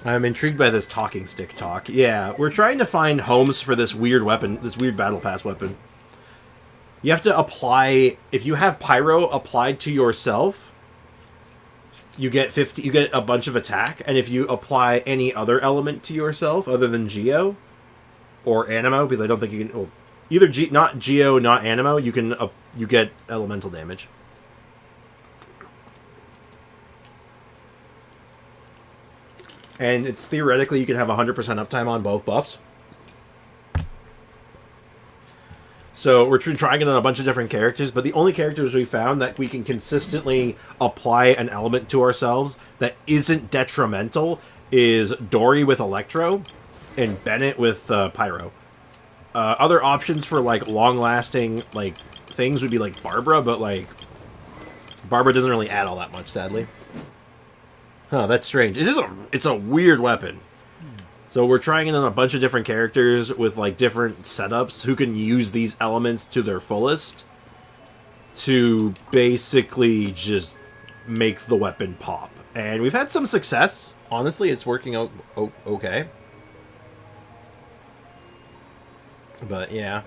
I'm intrigued by this talking stick talk. Yeah, we're trying to find homes for this weird weapon, this weird battle pass weapon. You have to apply, if you have Pyro applied to yourself, you get 50. You get a bunch of attack, and if you apply any other element to yourself other than Geo or Animo, because I don't think you can. Well, either not Geo, not Animo, you can you get elemental damage. And it's theoretically you can have 100% uptime on both buffs. So we're trying it on a bunch of different characters, but the only characters we found that we can consistently apply an element to ourselves that isn't detrimental is Dory with Electro and Bennett with Pyro. Other options for like long-lasting like things would be like Barbara, but like Barbara doesn't really add all that much, sadly. Huh, that's strange. It's a weird weapon. So we're trying it on a bunch of different characters with like different setups who can use these elements to their fullest to basically just make the weapon pop. And we've had some success. Honestly, it's working out okay. But yeah.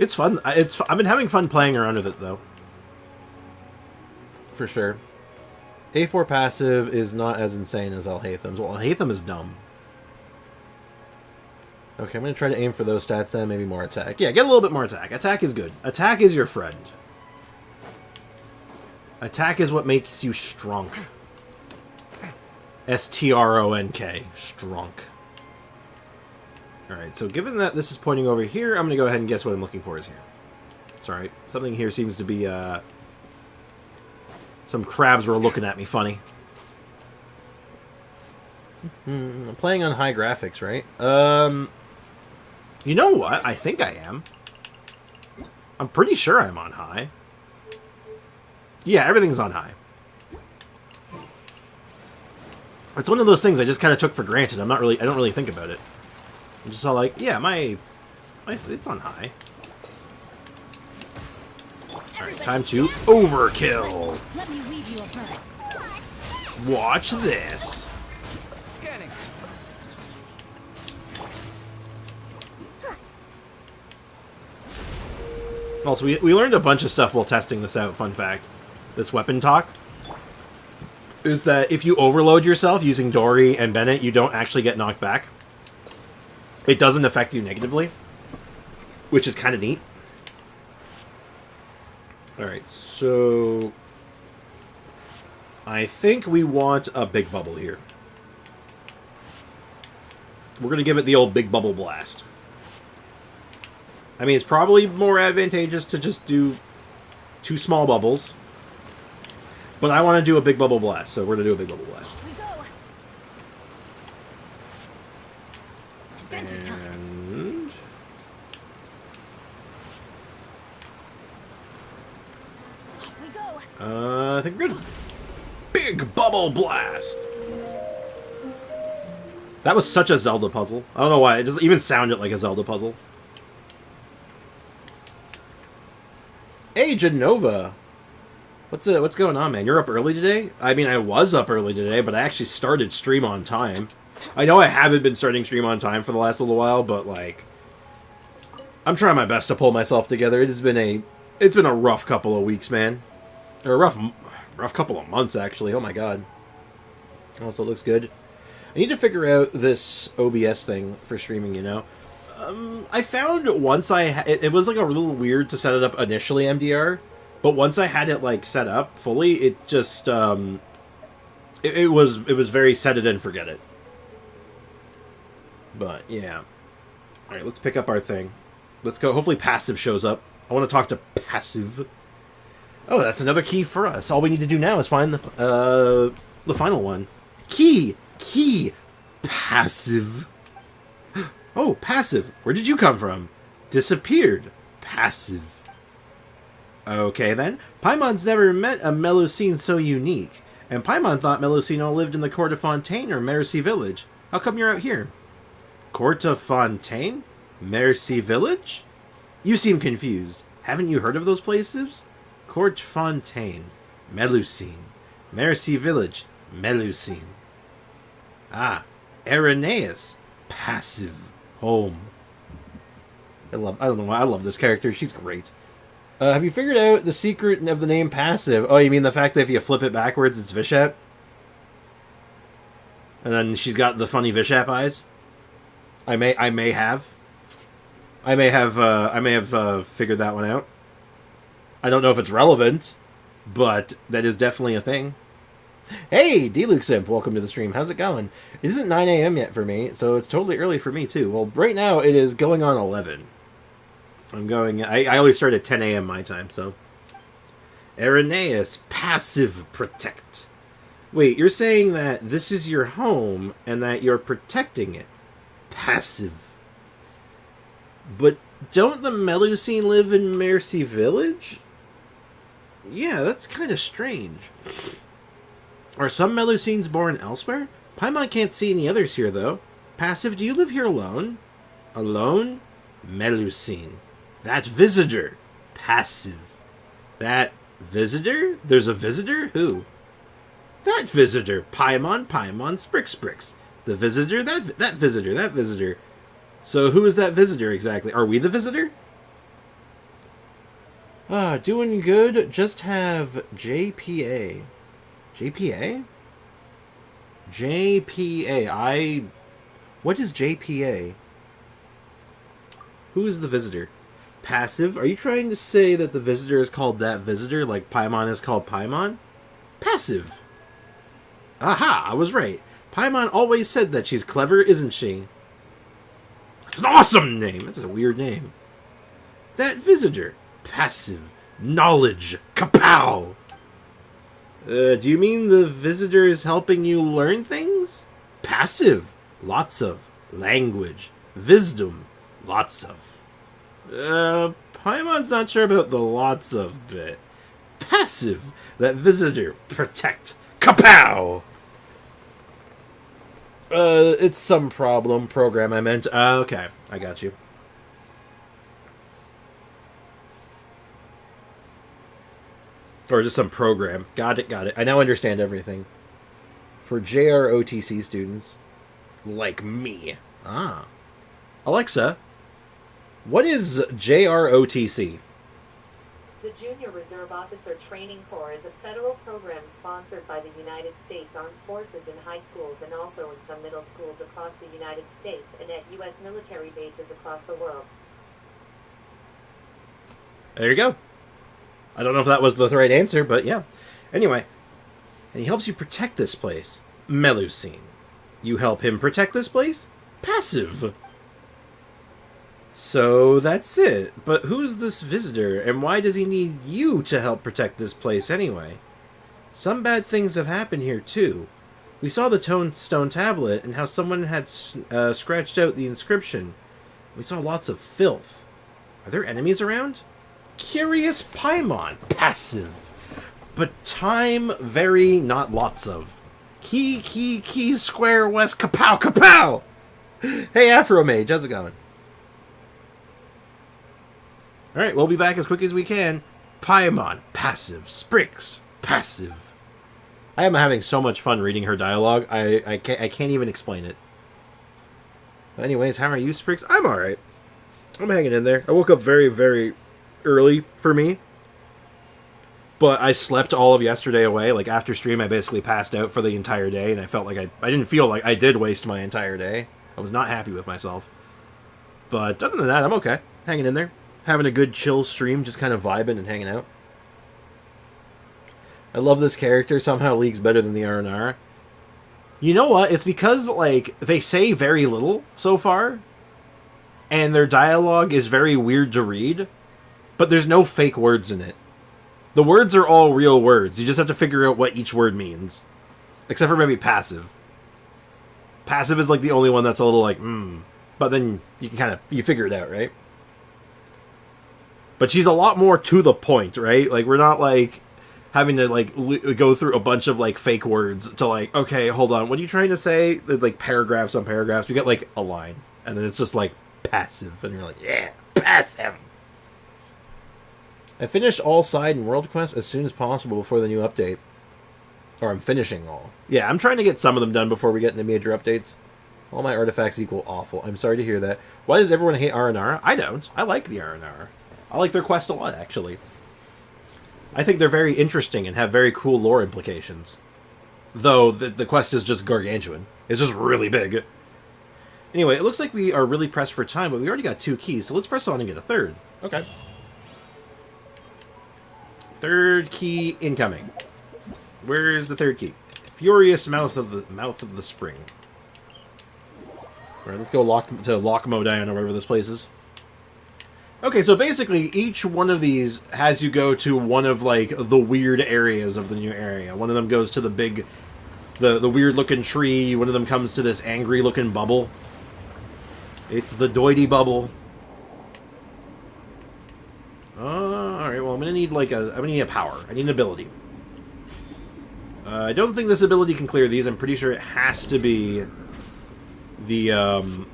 It's fun. I've been having fun playing around with it though. For sure. A4 passive is not as insane as Alhatham's. Well, Alhatham is dumb. Okay, I'm going to try to aim for those stats then, maybe more attack. Yeah, get a little bit more attack. Attack is good. Attack is your friend. Attack is what makes you strong. S-T-R-O-N-K. Strong. Alright, so given that this is pointing over here, I'm going to go ahead and guess what I'm looking for is here. Sorry, something here seems to be, some crabs were looking at me funny. I'm playing on high graphics, right? You know what? I think I am. I'm pretty sure I'm on high. Yeah, everything's on high. It's one of those things I just kind of took for granted. I don't really think about it. I'm just all like, yeah, it's on high. Alright, time to overkill. Let me weave you a bird. Watch this. Scanning. Also, we learned a bunch of stuff while testing this out, fun fact. This weapon talk is that if you overload yourself using Dory and Bennett, you don't actually get knocked back. It doesn't affect you negatively, which is kind of neat. Alright, so I think we want a big bubble here. We're going to give it the old big bubble blast. I mean, it's probably more advantageous to just do 2 small bubbles. But I want to do a big bubble blast, so we're going to do a big bubble blast. We go. Adventure time. And... Off we go. I think we're good. Big bubble blast! That was such a Zelda puzzle. I don't know why, it just even sounded like a Zelda puzzle. Hey, Genova! What's going on, man? You're up early today? I mean, I was up early today, but I actually started stream on time. I know I haven't been starting stream on time for the last little while, but, like... I'm trying my best to pull myself together. It's been a rough couple of weeks, man. Or a rough couple of months, actually. Oh my god. Also, it looks good. I need to figure out this OBS thing for streaming, you know? I found once it was like a little weird to set it up initially, MDR, but once I had it like set up fully, it just it was very set it and forget it. But yeah, all right, let's pick up our thing. Let's go. Hopefully, Passive shows up. I want to talk to Passive. Oh, that's another key for us. All we need to do now is find the final one. Key, Passive. Oh, Passive. Where did you come from? Disappeared. Passive. Okay, then. Paimon's never met a Melusine so unique. And Paimon thought Melusine all lived in the Court of Fontaine or Mercy Village. How come you're out here? Court of Fontaine? Mercy Village? You seem confused. Haven't you heard of those places? Court Fontaine. Melusine. Mercy Village. Melusine. Ah, Irenaeus. Passive. Home. I don't know why I love this character. She's great. Have you figured out the secret of the name Passive? Oh, you mean the fact that if you flip it backwards, it's Vishap? And then she's got the funny Vishap eyes? I may have figured that one out. I don't know if it's relevant, but that is definitely a thing. Hey, D-Luke welcome to the stream. How's it going? It isn't 9 a.m. yet for me, so it's totally early for me too. Well, right now it is going on 11. I always start at 10 a.m. my time, so. Irenaeus, Passive Protect. Wait, you're saying that this is your home and that you're protecting it. Passive. But don't the Melusine live in Mercy Village? Yeah, that's kind of strange. Are some Melusines born elsewhere? Paimon can't see any others here, though. Passive, do you live here alone? Alone? Melusine. That visitor. Passive. That visitor? There's a visitor? Who? That visitor. Paimon, Sprix. The visitor? That visitor. So who is that visitor exactly? Are we the visitor? Doing good. Just have JPA. JPA? JPA. What is JPA? Who is the visitor? Passive? Are you trying to say that the visitor is called that visitor, like Paimon is called Paimon? Passive. Aha, I was right. Paimon always said that she's clever, isn't she? That's an awesome name. That's a weird name. That visitor. Passive. Knowledge. Kapow! Do you mean the visitor is helping you learn things? Passive. Lots of. Language. Wisdom. Lots of. Paimon's not sure about the lots of bit. Passive. That visitor. Protect. Kapow! It's some program I meant. Okay, I got you. Or just some program. Got it. I now understand everything. For JROTC students. Like me. Ah. Alexa, what is JROTC? The Junior Reserve Officer Training Corps is a federal program sponsored by the United States Armed Forces in high schools and also in some middle schools across the United States and at U.S. military bases across the world. There you go. I don't know if that was the right answer, but yeah. Anyway, and he helps you protect this place. Melusine. You help him protect this place? Passive. So that's it. But who's this visitor, and why does he need you to help protect this place anyway? Some bad things have happened here too. We saw the stone tablet and how someone had scratched out the inscription. We saw lots of filth. Are there enemies around? Curious Paimon. Passive. But time very not lots of. Key, square, west, kapow, kapow! Hey, Afro Mage, how's it going? Alright, we'll be back as quick as we can. Paimon, passive. Sprix, passive. I am having so much fun reading her dialogue, I can't even explain it. But anyways, how are you, Sprix? I'm alright. I'm hanging in there. I woke up very, very early for me. But I slept all of yesterday away. Like, after stream, I basically passed out for the entire day, and I felt like I didn't feel like I did waste my entire day. I was not happy with myself. But other than that, I'm okay. Hanging in there. Having a good chill stream, just kind of vibing and hanging out. I love this character. Somehow League's better than the R&R. You know what? It's because, like, they say very little so far. And their dialogue is very weird to read. But there's no fake words in it. The words are all real words. You just have to figure out what each word means. Except for maybe passive. Passive is like the only one that's a little like, But then you can you figure it out, right? But she's a lot more to the point, right? Like, we're not like having to like go through a bunch of like fake words to like, okay, hold on, what are you trying to say? Like paragraphs on paragraphs. We get like a line. And then it's just like passive. And you're like, yeah, passive. I finished all side and world quests as soon as possible before the new update. Or I'm finishing all. Yeah, I'm trying to get some of them done before we get into major updates. All my artifacts equal awful. I'm sorry to hear that. Why does everyone hate R&R? I don't. I like the R&R. I like their quest a lot, actually. I think they're very interesting and have very cool lore implications. Though, the quest is just gargantuan. It's just really big. Anyway, it looks like we are really pressed for time, but we already got 2 keys, so let's press on and get a third. Okay. Third key incoming. Where's the third key? Furious mouth of the spring. Alright, let's go to Lockmo Diana, wherever this place is. Okay, so basically each one of these has you go to one of like the weird areas of the new area. One of them goes to the big, the weird looking tree. One of them comes to this angry looking bubble. It's the Doity bubble. Alright, well I'm gonna need like I'm gonna need a power. I need an ability. I don't think this ability can clear these. I'm pretty sure it has to be the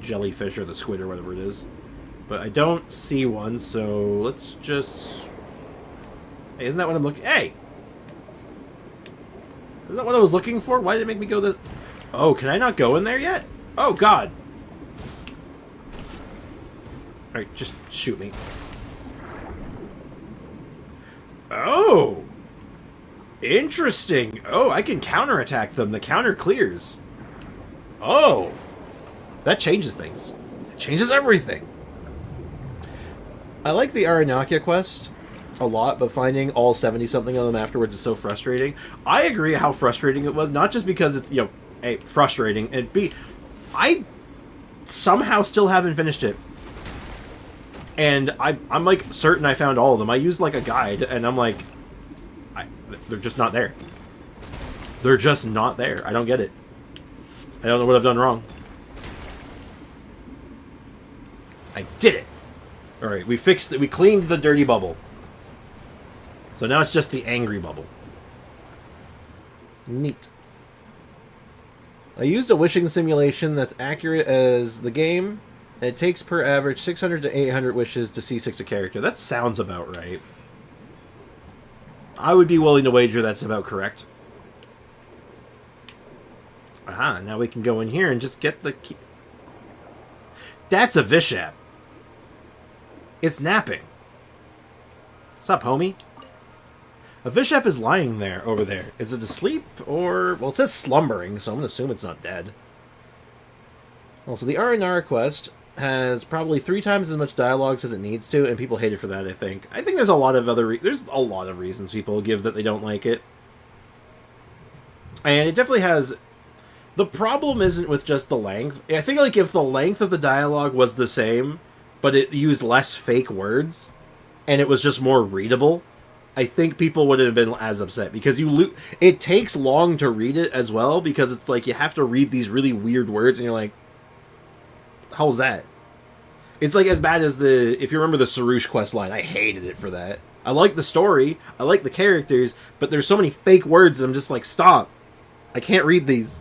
jellyfish or the squid or whatever it is. But I don't see one, so let's just... Hey, isn't that what I'm looking... Hey! Isn't that what I was looking for? Why did it make me go the... Oh, can I not go in there yet? Oh, God! Alright, just shoot me. Oh! Interesting! Oh, I can counterattack them. The counter clears. Oh! That changes things. It changes everything. I like the Aranakia quest a lot, but finding all 70-something of them afterwards is so frustrating. I agree how frustrating it was, not just because it's, you know, A, frustrating, and B, I somehow still haven't finished it. And I'm like certain I found all of them. I used like a guide, and I'm like, they're just not there. They're just not there. I don't get it. I don't know what I've done wrong. I did it! Alright, we fixed it. We cleaned the dirty bubble. So now it's just the angry bubble. Neat. I used a wishing simulation that's accurate as the game, and it takes per average 600 to 800 wishes to see 6 a character. That sounds about right. I would be willing to wager that's about correct. Aha, now we can go in here and just get the key. That's a Vishap. It's napping. What's up, homie? A Vishap is lying there, over there. Is it asleep, or... Well, it says slumbering, so I'm gonna assume it's not dead. Also, the Aranara quest has probably 3 times as much dialogue as it needs to, and people hate it for that, I think. I think there's a lot of there's a lot of reasons people give that they don't like it. And it definitely has... The problem isn't with just the length. I think, like, if the length of the dialogue was the same, but it used less fake words, and it was just more readable, I think people wouldn't have been as upset. Because it takes long to read it as well, because it's like you have to read these really weird words, and you're like, how's that? It's like as bad as if you remember the Sarush quest line, I hated it for that. I like the story, I like the characters, but there's so many fake words, and I'm just like, stop. I can't read these.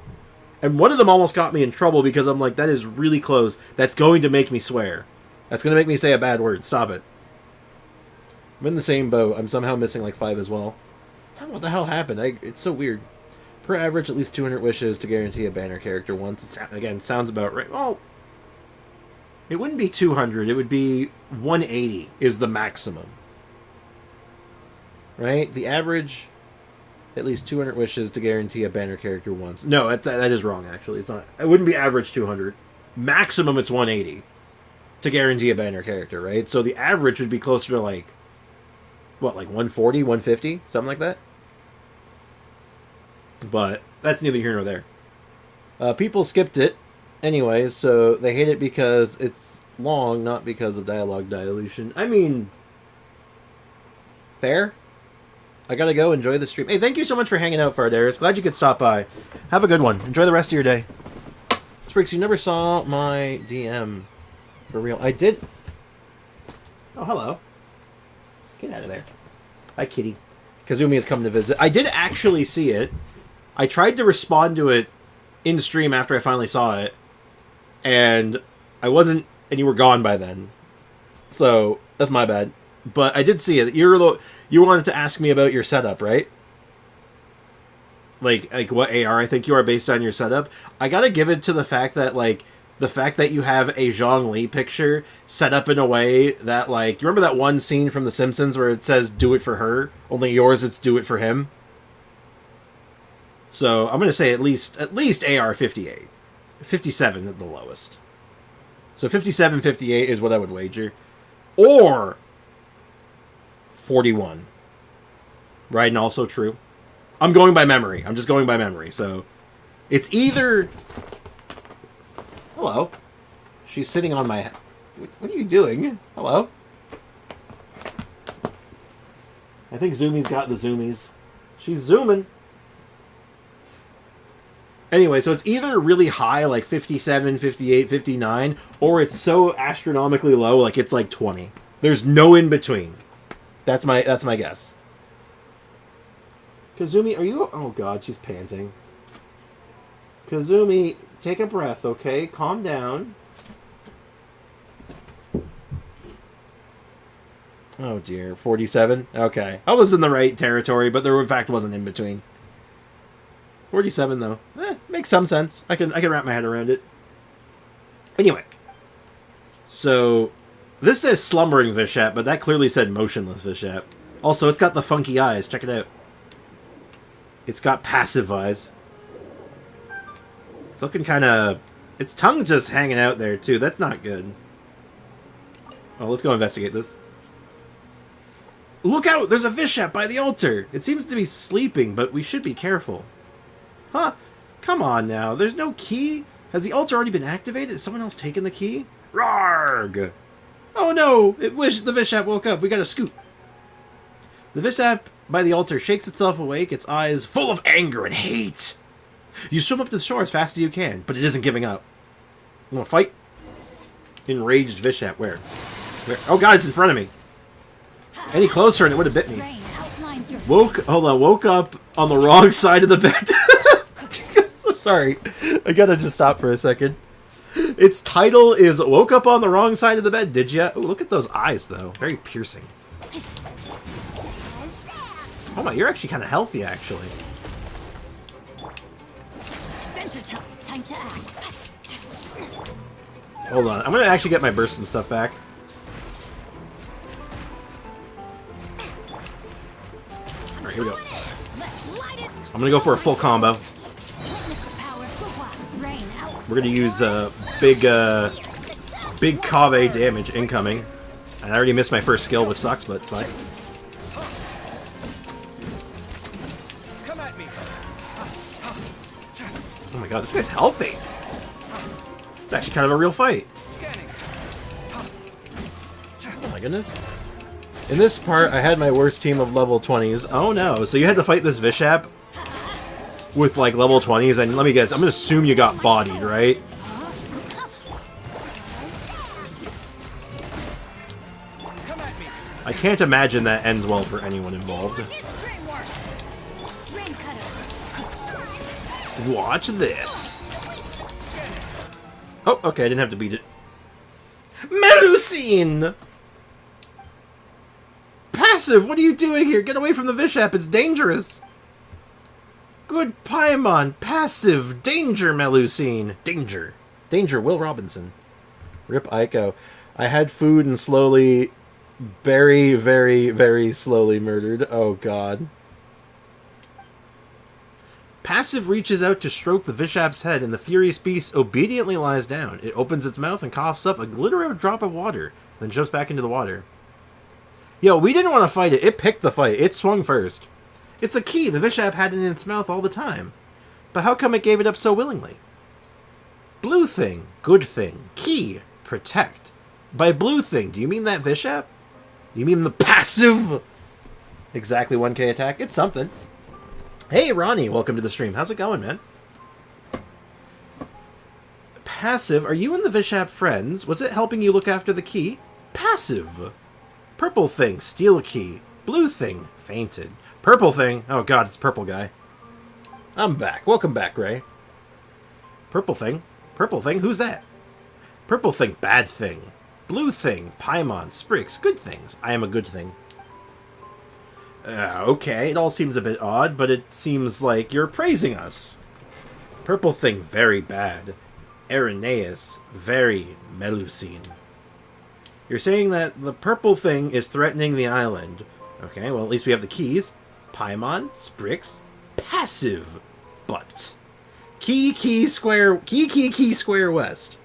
And one of them almost got me in trouble because I'm like, that is really close. That's going to make me swear. That's going to make me say a bad word. Stop it. I'm in the same boat. I'm somehow missing like 5 as well. I don't know what the hell happened. It's so weird. Per average, at least 200 wishes to guarantee a banner character once. Again, sounds about right. Oh, it wouldn't be 200. It would be 180 is the maximum. Right? The average... At least 200 wishes to guarantee a banner character once. No, that is wrong, actually. It's not. It wouldn't be average 200. Maximum, it's 180 to guarantee a banner character, right? So the average would be closer to, like, what, like 140, 150? Something like that? But that's neither here nor there. People skipped it anyways, so they hate it because it's long, not because of dialogue dilution. I mean, fair? I gotta go. Enjoy the stream. Hey, thank you so much for hanging out, Fardaris. Glad you could stop by. Have a good one. Enjoy the rest of your day. Spriggs, you never saw my DM. For real. I did. Oh, hello. Get out of there. Hi, kitty. Kazumi has come to visit. I did actually see it. I tried to respond to it in stream after I finally saw it. And I wasn't... And you were gone by then. So, that's my bad. But I did see it. You wanted to ask me about your setup, right? Like what AR I think you are based on your setup. I gotta give it to the fact that, like, the fact that you have a Zhongli picture set up in a way that, like, you remember that one scene from The Simpsons where it says, do it for her, only yours it's do it for him? So, I'm gonna say at least AR 58. 57 at the lowest. So 57, 58 is what I would wager. Or... 41. Right, and also true. I'm going by memory. I'm just going by memory. So, it's either... Hello. She's sitting on my... What are you doing? Hello. I think Zumi's got the zoomies. She's zooming. Anyway, so it's either really high, like 57, 58, 59, or it's so astronomically low, like it's like 20. There's no in between. That's my guess. Kazumi, are you... Oh, God, she's panting. Kazumi, take a breath, okay? Calm down. Oh, dear. 47? Okay. I was in the right territory, but there, in fact, wasn't in between. 47, though. Makes some sense. I can wrap my head around it. Anyway. So... This says slumbering Vishap, but that clearly said motionless Vishap. Also, it's got the funky eyes. Check it out. It's got passive eyes. It's looking kind of... Its tongue's just hanging out there, too. That's not good. Oh, let's go investigate this. Look out! There's a Vishap by the altar! It seems to be sleeping, but we should be careful. Huh? Come on now. There's no key? Has the altar already been activated? Has someone else taken the key? Rarg! Oh no! The Vishap woke up. We gotta scoot. The Vishap by the altar shakes itself awake, its eyes full of anger and hate. You swim up to the shore as fast as you can, but it isn't giving up. You wanna fight? Enraged Vishap. Where? Oh god, it's in front of me. Any closer and it would have bit me. Woke up on the wrong side of the bed. I'm sorry. I gotta just stop for a second. Its title is Woke Up on the Wrong Side of the Bed, Did Ya? Ooh, look at those eyes, though. Very piercing. Oh my, you're actually kind of healthy, actually. Time to act. Hold on, I'm gonna actually get my burst and stuff back. here we go. Let's light it. I'm gonna go for a full combo. Witness the power. Rain out. We're gonna use big Kave damage incoming. And I already missed my first skill, which sucks, but it's fine. Come at me. Oh my god, this guy's healthy. It's actually kind of a real fight. Scanning. Oh my goodness. In this part, I had my worst team of level 20s. Oh no, so you had to fight this Vishap with like level 20s, and let me guess, I'm gonna assume you got bodied, right? Come at me. I can't imagine that ends well for anyone involved. It's train work. Rain cutter. Watch this. Oh, okay, I didn't have to beat it. Melusine! Passive, what are you doing here? Get away from the Vishap, it's dangerous! Good Paimon, passive, danger, Melusine. Danger. Danger, Will Robinson. Rip Aiko. I had food and slowly, very, very, very slowly murdered. Oh god. Passive reaches out to stroke the Vishap's head, and the furious beast obediently lies down. It opens its mouth and coughs up a glittering drop of water, then jumps back into the water. Yo, we didn't want to fight it. It picked the fight. It swung first. It's a key the Vishap had in its mouth all the time. But how come it gave it up so willingly? Blue thing, good thing, key, protect. By blue thing, do you mean that Vishap? You mean the passive? Exactly 1k attack? It's something. Hey, Ronnie, welcome to the stream. How's it going, man? Passive, are you and the Vishap friends? Was it helping you look after the key? Passive. Purple thing, steal a key. Blue thing, fainted. Purple thing, oh god, it's purple guy. I'm back. Welcome back, Ray. Purple thing, who's that? Purple thing, bad thing. Blue thing, Paimon, Sprix, good things. I am a good thing. Okay, it all seems a bit odd, but it seems like you're praising us. Purple thing, very bad. Irenaeus, very Melusine. You're saying that the purple thing is threatening the island. Okay, well at least we have the keys. Paimon, Sprix, passive, but. Key square west.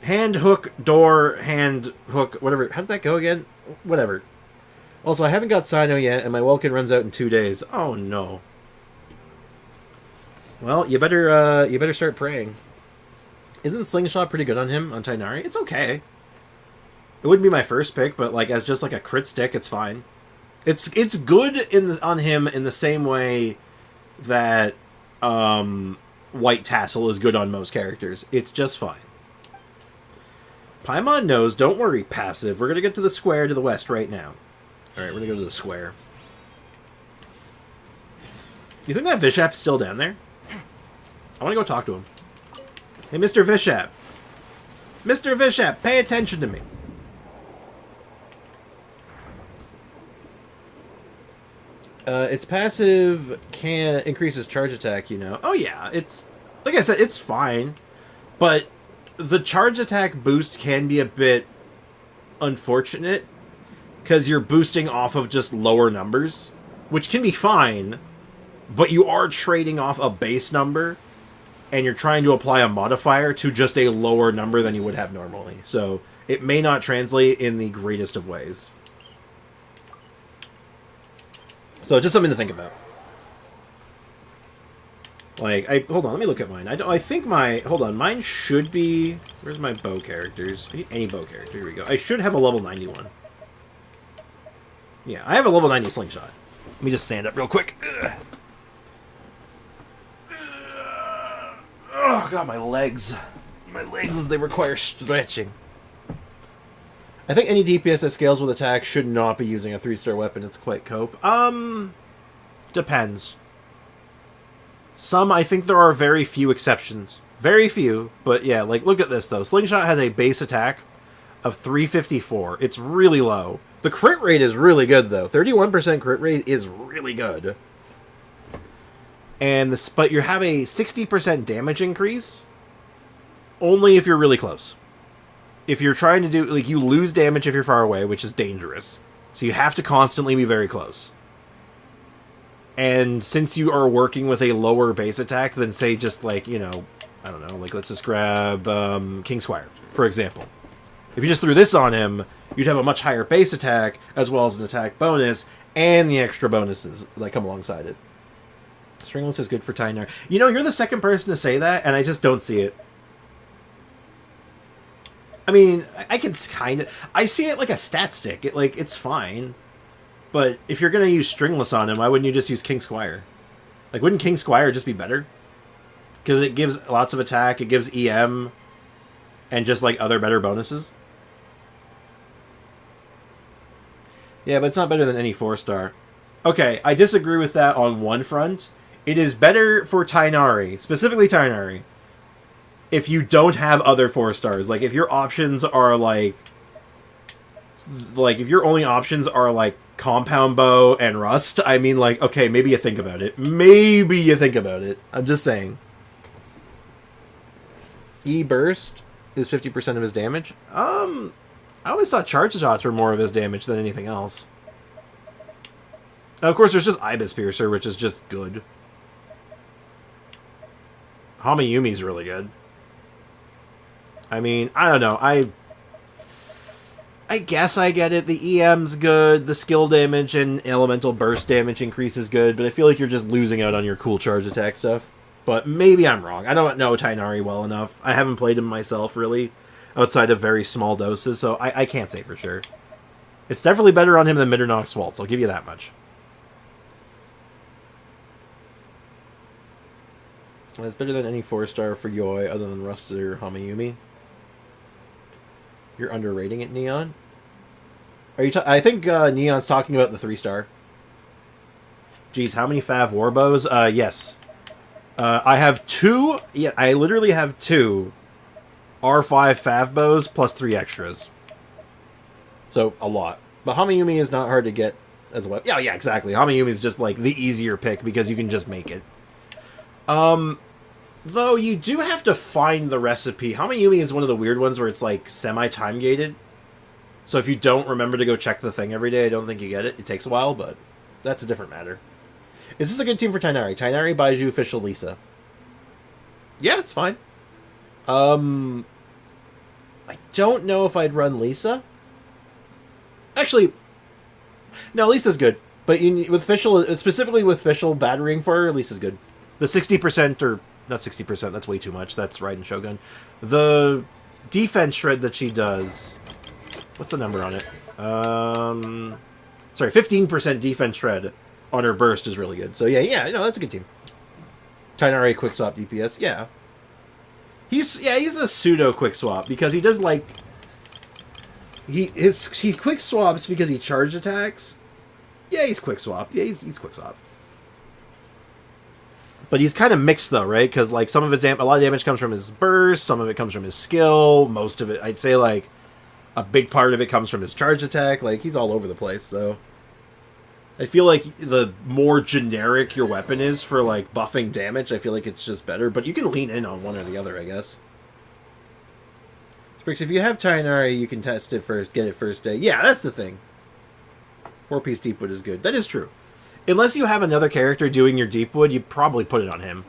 Hand hook, door, hand hook, whatever. How did that go again? Whatever. Also, I haven't got Sino yet, and my Welkin runs out in 2 days. Oh no. Well, you better start praying. Isn't Slingshot pretty good on him, on Tighnari? It's okay. It wouldn't be my first pick, but like as just like a crit stick, it's fine. It's good on him in the same way that White Tassel is good on most characters. It's just fine. Paimon knows, don't worry, passive. We're gonna get to the square to the west right now. Alright, we're gonna go to the square. You think that Vishap's still down there? I wanna go talk to him. Hey, Mr. Vishap. Mr. Vishap, pay attention to me. Its passive can increases charge attack, you know. Oh yeah, it's... Like I said, it's fine. But the charge attack boost can be a bit unfortunate. Because you're boosting off of just lower numbers. Which can be fine. But you are trading off a base number. And you're trying to apply a modifier to just a lower number than you would have normally. So it may not translate in the greatest of ways. So just something to think about. Like, hold on, let me look at mine. I think hold on, mine should be, where's my bow characters? I need any bow character, here we go. I should have a level 91. Yeah, I have a level 90 slingshot. Let me just stand up real quick. Oh god, my legs. My legs, they require stretching. I think any DPS that scales with attack should not be using a 3-star weapon. It's quite cope. Depends. I think there are very few exceptions. Very few, but yeah, like, look at this, though. Slingshot has a base attack of 354. It's really low. The crit rate is really good, though. 31% crit rate is really good. But you have a 60% damage increase only if you're really close. If you're trying to do, like, you lose damage if you're far away, which is dangerous. So you have to constantly be very close. And since you are working with a lower base attack than, say, just like, you know, I don't know, like let's just grab King Squire, for example. If you just threw this on him, you'd have a much higher base attack, as well as an attack bonus, and the extra bonuses that come alongside it. Stringless is good for Tynari. You know, you're the second person to say that, and I just don't see it. I mean, I can kind of... I see it like a stat stick. It's fine. But if you're going to use Stringless on him, why wouldn't you just use King Squire? Like, wouldn't King Squire just be better? Because it gives lots of attack, it gives EM, and just, like, other better bonuses. Yeah, but it's not better than any 4-star. Okay, I disagree with that on one front. It is better for Tynari, specifically Tynari, if you don't have other 4-stars. Like, if your options are, like, if your only options are, like, Compound Bow and Rust, I mean, like, okay, maybe you think about it. Maybe you think about it. I'm just saying. E-Burst is 50% of his damage. I always thought Charge Shots were more of his damage than anything else. And of course, there's just Ibis Piercer, which is just good. Hamayumi's really good. I mean, I don't know. I guess I get it. The EM's good. The skill damage and elemental burst damage increase is good, but I feel like you're just losing out on your cool charge attack stuff. But maybe I'm wrong. I don't know Tynari well enough. I haven't played him myself, really, outside of very small doses, so I can't say for sure. It's definitely better on him than Mitternox Waltz, I'll give you that much. It's better than any 4-star for Yoi other than Rust or Hamayumi. You're underrating it, Neon? Are you? I think Neon's talking about the 3-star. Geez, how many Fav Warbows? Yes. I have 2. Yeah, I literally have 2 R5 Fav bows plus 3 extras. So a lot. But Hamayumi is not hard to get as well. Yeah, exactly. Hamayumi is just like the easier pick because you can just make it. Though you do have to find the recipe. Hamayumi is one of the weird ones where it's like semi-time gated. So if you don't remember to go check the thing every day, I don't think you get it. It takes a while, but that's a different matter. Is this a good team for Tynari? Tynari, Baiju, Official, Lisa. Yeah, it's fine. I don't know if I'd run Lisa. Actually, no, Lisa's good. But with Official, specifically with Official battering for her, Lisa's good. The 60% or... Not 60%, that's way too much. That's Raiden Shogun. The defense shred that she does... What's the number on it? Sorry, 15% defense shred on her burst is really good. So yeah, no, that's a good team. Tynari quick swap DPS, yeah. He's a pseudo quick swap because he does like... He quick swaps because he charge attacks. Yeah, he's quick swap. Yeah, he's quick swap. But he's kind of mixed, though, right? Because, like, some of a lot of damage comes from his burst, some of it comes from his skill, most of it, I'd say, like, a big part of it comes from his charge attack. Like, he's all over the place, so... I feel like the more generic your weapon is for, like, buffing damage, I feel like it's just better. But you can lean in on one or the other, I guess. Sprix, if you have Tynari, you can test it first, get it first day. Yeah, that's the thing. 4-piece Deepwood is good. That is true. Unless you have another character doing your Deepwood, you probably put it on him.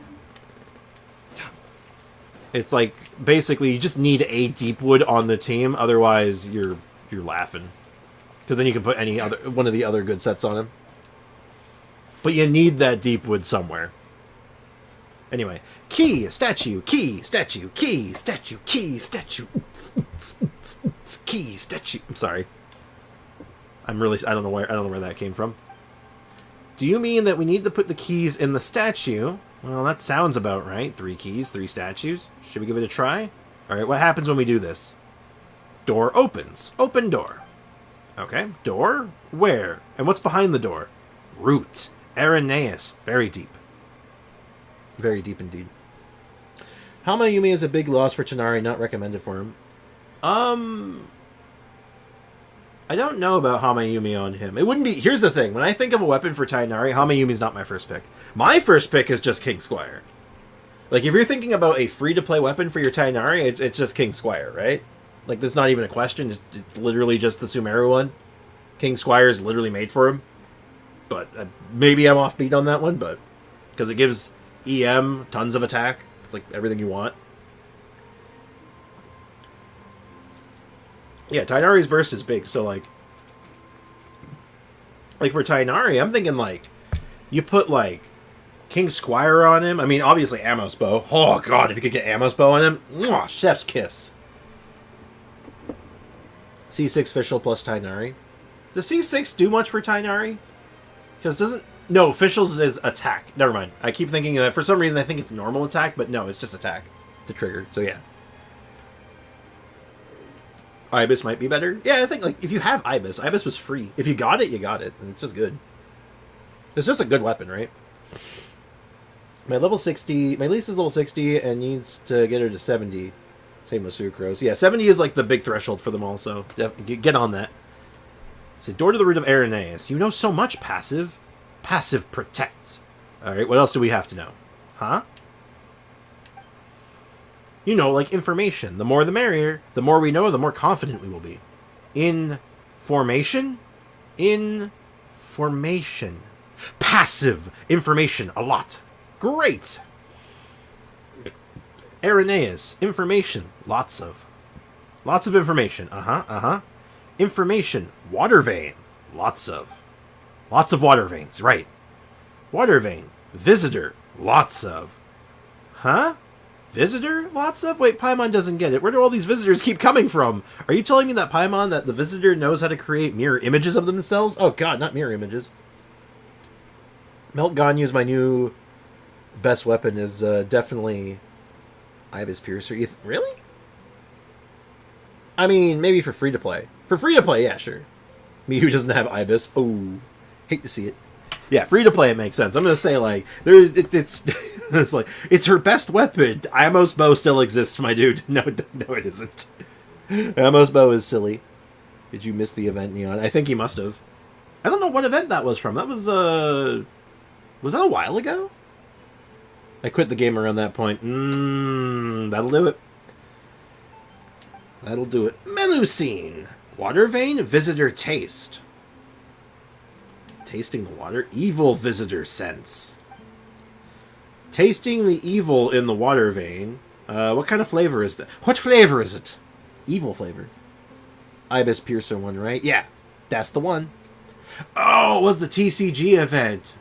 It's like, basically, you just need a Deepwood on the team, otherwise you're laughing. Because then you can put one of the other good sets on him. But you need that Deepwood somewhere. Anyway, key, statue, key, statue, key, statue, key, statue, key, statue. I'm sorry. I don't know where that came from. Do you mean that we need to put the keys in the statue? Well, that sounds about right. 3 keys, 3 statues. Should we give it a try? Alright, what happens when we do this? Door opens. Open door. Okay, door? Where? And what's behind the door? Root. Irenaeus. Very deep. Very deep indeed. Hamayumi is a big loss for Tynari, not recommended for him. I don't know about Hamayumi on him. It wouldn't be... Here's the thing. When I think of a weapon for Tynari, Hamayumi's not my first pick. My first pick is just King Squire. Like, if you're thinking about a free-to-play weapon for your Tynari, it's just King Squire, right? Like, there's not even a question. It's literally just the Sumeru one. King Squire is literally made for him. But maybe I'm offbeat on that one, but because it gives EM tons of attack. It's like everything you want. Yeah, Tighnari's burst is big, so like for Tighnari, I'm thinking like you put like King Squire on him. I mean, obviously Amos Bow. Oh god, if you could get Amos Bow on him, mwah, chef's kiss. C6 Fischl plus Tighnari. Does C6 do much for Tighnari? Because doesn't... No, Fischl's is attack. Never mind. I keep thinking that for some reason I think it's normal attack, but no, it's just attack to trigger. So yeah. Ibis might be better. Yeah, I think like if you have Ibis was free. If you got it, you got it. And it's just good. It's just a good weapon, right? My level 60... My lease is level 60 and needs to get her to 70. Same with Sucrose. Yeah, 70 is like the big threshold for them all, so get on that. So, Door to the Root of Irenaeus. You know so much, Passive. Passive Protect. Alright, what else do we have to know? Huh? You know, like information. The more the merrier. The more we know, the more confident we will be. Information? Information. Passive information. A lot. Great! Irenaeus. Information. Lots of. Lots of information. Information. Water vein. Lots of. Lots of water veins. Right. Water vein. Visitor. Lots of. Huh? Visitor? Lots of? Wait, Paimon doesn't get it. Where do all these visitors keep coming from? Are you telling me that Paimon, that the visitor knows how to create mirror images of themselves? Oh god, not mirror images. Melt Ganyu is my new best weapon. Is definitely Ibis Piercer. Really? I mean, maybe for free to play. For free to play, yeah, sure. Me who doesn't have Ibis. Oh, hate to see it. Yeah, free to play, it makes sense. I'm gonna say like it's it's like it's her best weapon. Amos Bow still exists, my dude. No, it isn't. Amos Bow is silly. Did you miss the event, Neon? I think he must have. I don't know what event that was from. That was that a while ago? I quit the game around that point. That'll do it. That'll do it. Melusine. Water vein, visitor taste. Tasting the water. Evil visitor sense. Tasting the evil in the water vein. What kind of flavor is that? What flavor is it? Evil flavor. Ibis Piercer one, right? Yeah, that's the one. Oh, it was the TCG event.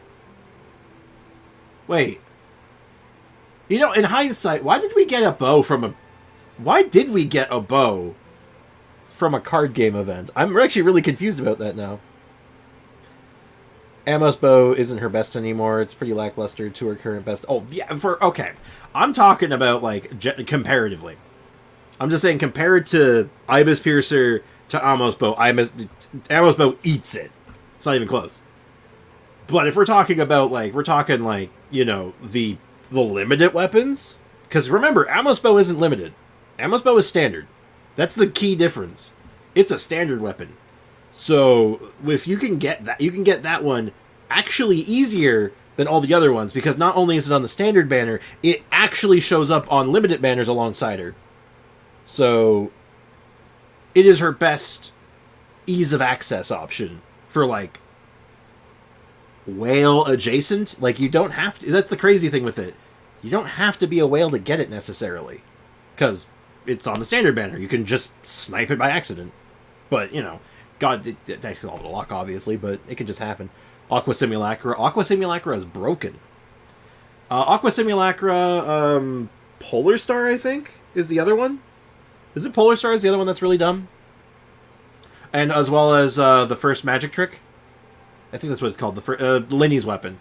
Wait. You know, in hindsight, why did we get a bow from a... Why did we get a bow from a card game event? I'm actually really confused about that now. Amos Bow isn't her best anymore. It's pretty lackluster to her current best. Oh, yeah, okay. I'm talking about, like, comparatively. I'm just saying, compared to Ibis Piercer to Amos Bow, Amos Bow eats it. It's not even close. But if we're talking about, like, you know, the limited weapons, because remember, Amos Bow isn't limited. Amos Bow is standard. That's the key difference. It's a standard weapon. So if you can get that one actually easier than all the other ones, because not only is it on the standard banner, it actually shows up on limited banners alongside her. So it is her best ease of access option for, like, whale adjacent. Like, you don't have to... That's the crazy thing with it. You don't have to be a whale to get it necessarily, because it's on the standard banner. You can just snipe it by accident. But, you know, God, it takes all the luck, obviously, but it can just happen. Aqua Simulacra. Aqua Simulacra is broken. Aqua Simulacra, Polar Star, I think, is the other one. Is it Polar Star is the other one that's really dumb? And as well as the first magic trick. I think that's what it's called. Linny's weapon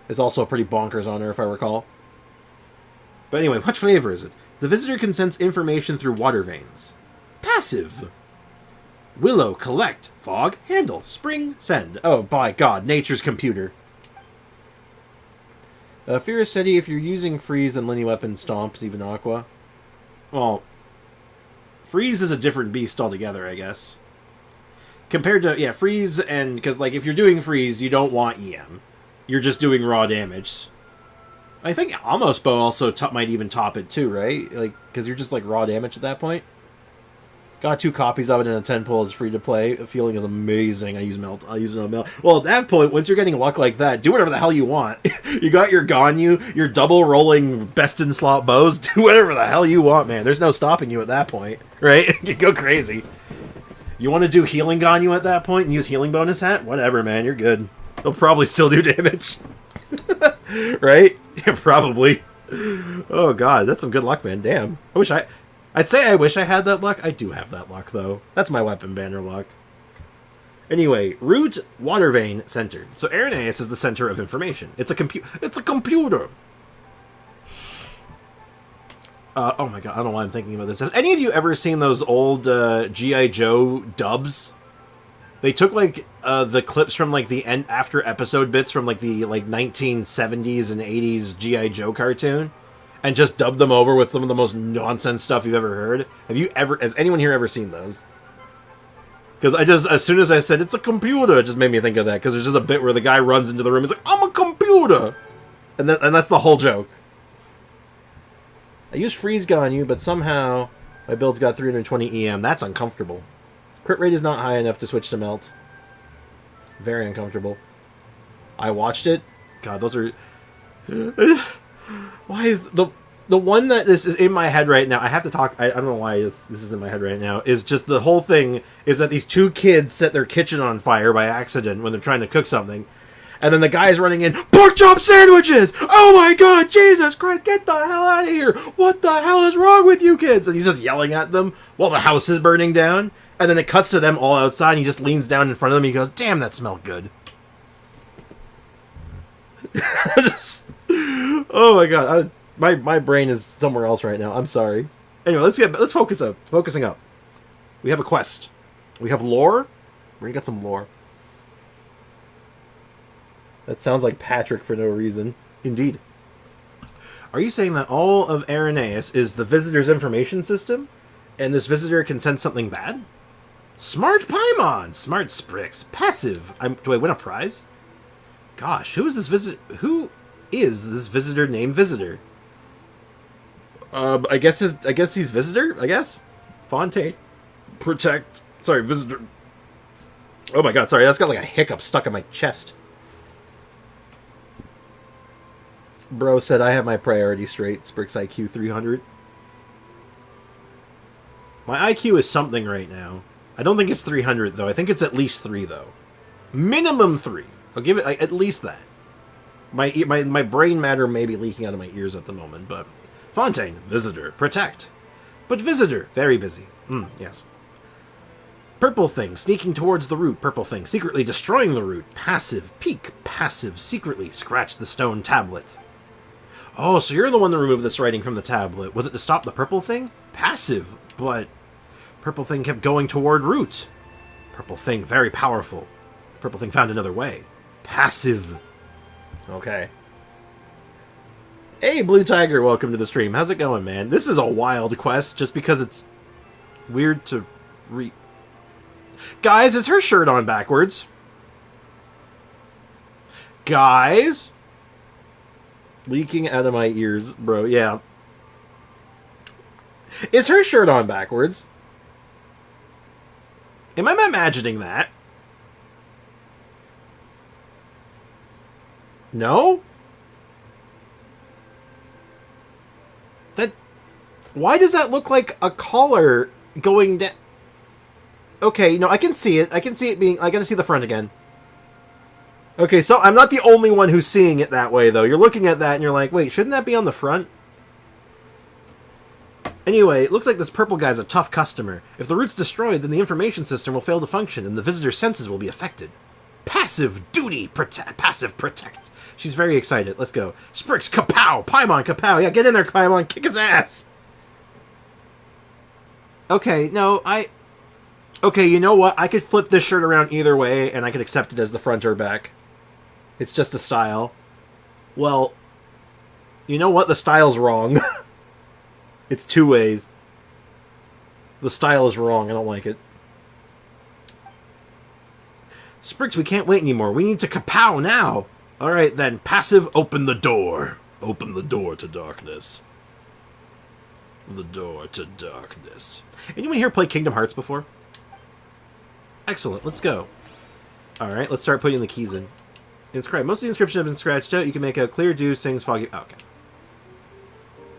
is also pretty bonkers on her, if I recall. But anyway, what flavor is it? The visitor can sense information through water veins. Passive. Willow, collect. Fog, handle. Spring, send. Oh, by God, nature's computer. Firaceti, if you're using Freeze, then Linny Weapon stomps even Aqua. Well, Freeze is a different beast altogether, I guess. Compared to, yeah, Freeze and... Because, like, if you're doing Freeze, you don't want EM. You're just doing raw damage. I think Amos Bow also might even top it too, right? Like, because you're just, like, raw damage at that point. Got 2 copies of it, and a 10 pull is free to play. The feeling is amazing. I use Melt. I use it on Melt. Well, at that point, once you're getting luck like that, do whatever the hell you want. You got your Ganyu, your double rolling best in slot bows. Do whatever the hell you want, man. There's no stopping you at that point, right? You go crazy. You want to do healing Ganyu at that point and use healing bonus hat? Whatever, man. You're good. They'll probably still do damage. Right? Yeah, probably. Oh, God. That's some good luck, man. Damn. I'd say I wish I had that luck. I do have that luck, though. That's my weapon banner luck. Anyway, Root Water Vein Center. So Irenaeus is the center of information. It's a computer. Oh my god, I don't know why I'm thinking about this. Have any of you ever seen those old G.I. Joe dubs? They took like the clips from like the end after episode bits from like the 1970s and 80s G.I. Joe cartoon and just dubbed them over with some of the most nonsense stuff you've ever heard. Has anyone here ever seen those? Because as soon as I said it's a computer, it just made me think of that. Because there's just a bit where the guy runs into the room, he's like, I'm a computer! And that's the whole joke. I used Freeze Ganyu, but somehow my build's got 320 EM. That's uncomfortable. Crit rate is not high enough to switch to Melt. Very uncomfortable. I watched it. God, those are... Why is the one that this is in my head right now? I have to talk. I don't know why this is in my head right now. Is just the whole thing is that these 2 kids set their kitchen on fire by accident when they're trying to cook something, and then the guy's running in, pork chop sandwiches. Oh my God, Jesus Christ! Get the hell out of here! What the hell is wrong with you kids? And he's just yelling at them while the house is burning down. And then it cuts to them all outside. And he just leans down in front of them. And he goes, "Damn, that smelled good." Oh my god, my brain is somewhere else right now. I'm sorry. Anyway, let's focusing up. We have a quest. We have lore. We're gonna get some lore. That sounds like Patrick for no reason. Indeed. Are you saying that all of Irenaeus is the visitor's information system, and this visitor can send something bad? Smart Paimon, smart Sprix, passive. Do I win a prize? Gosh, who is this visitor named Visitor? I guess he's Visitor. I guess Fontaine, protect. Sorry, Visitor. Oh my god, sorry, that's got like a hiccup stuck in my chest. Bro said I have my priorities straight. Sprix IQ 300. My IQ is something right now. I don't think it's 300 though. I think it's at least 3 though. Minimum 3. I'll give it like, at least that. My brain matter may be leaking out of my ears at the moment, but... Fontaine, Visitor, protect. But Visitor, very busy. Yes. Purple Thing, sneaking towards the root. Purple Thing, secretly destroying the root. Passive, peek. Passive, secretly scratch the stone tablet. Oh, so you're the one that removed this writing from the tablet. Was it to stop the Purple Thing? Passive, but... Purple Thing kept going toward root. Purple Thing, very powerful. Purple Thing found another way. Passive. Okay. Hey, Blue Tiger, welcome to the stream. How's it going, man? This is a wild quest, just because it's weird to read. Guys, is her shirt on backwards? Guys? Leaking out of my ears, bro. Yeah. Is her shirt on backwards? Am I imagining that? No? Why does that look like a collar going down? Okay, no, I can see it. I can see it being... I gotta see the front again. Okay, so I'm not the only one who's seeing it that way, though. You're looking at that and you're like, wait, shouldn't that be on the front? Anyway, it looks like this purple guy's a tough customer. If the root's destroyed, then the information system will fail to function and the visitor's senses will be affected. Passive duty, passive protect. She's very excited. Let's go. Sprix, kapow! Paimon, kapow! Yeah, get in there, Paimon. Kick his ass! Okay, no, Okay, you know what? I could flip this shirt around either way, and I could accept it as the front or back. It's just a style. Well, you know what? The style's wrong. It's 2 ways. The style is wrong. I don't like it. Sprix, we can't wait anymore. We need to kapow now! Alright then, passive, open the door. Open the door to darkness. The door to darkness. Anyone here play Kingdom Hearts before? Excellent, let's go. Alright, let's start putting the keys in. Inscribe. Most of the inscriptions have been scratched out. You can make a clear dew sings foggy... Oh, okay.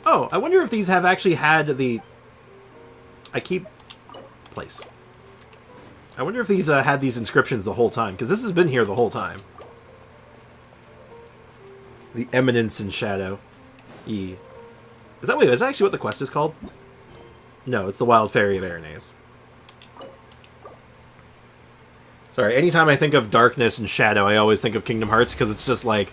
Oh, I wonder if these have actually had the... I keep... Place. I wonder if these had these inscriptions the whole time, because this has been here the whole time. The Eminence in Shadow. E. Is that actually what the quest is called? No, it's the Wild Fairy of Aranese. Sorry, anytime I think of darkness and shadow, I always think of Kingdom Hearts, because it's just like...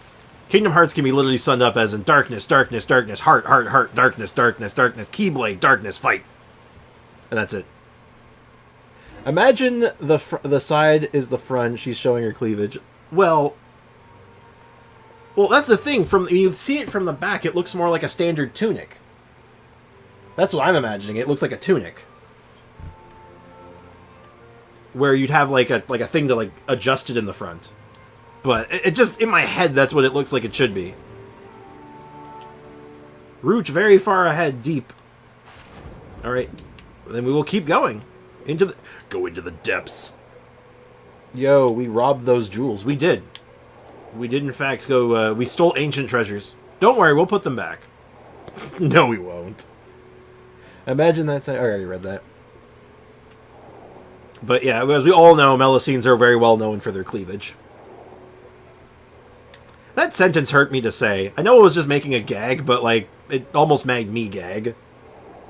Kingdom Hearts can be literally summed up as in darkness, darkness, darkness, heart, heart, heart, darkness, darkness, darkness, keyblade, darkness, fight. And that's it. Imagine the side is the front, she's showing her cleavage. Well, that's the thing. From you see it from the back, it looks more like a standard tunic. That's what I'm imagining. It looks like a tunic. Where you'd have like a thing to like adjust it in the front. But it just, in my head, that's what it looks like it should be. Root very far ahead, deep. Alright. Then we will keep going. Go into the depths. Yo, we robbed those jewels. We did. We did, in fact, go... we stole ancient treasures. Don't worry, we'll put them back. No, we won't. Imagine that's... I already read that. But yeah, as we all know, Melusines are very well known for their cleavage. That sentence hurt me to say. I know it was just making a gag, but, like, it almost made me gag.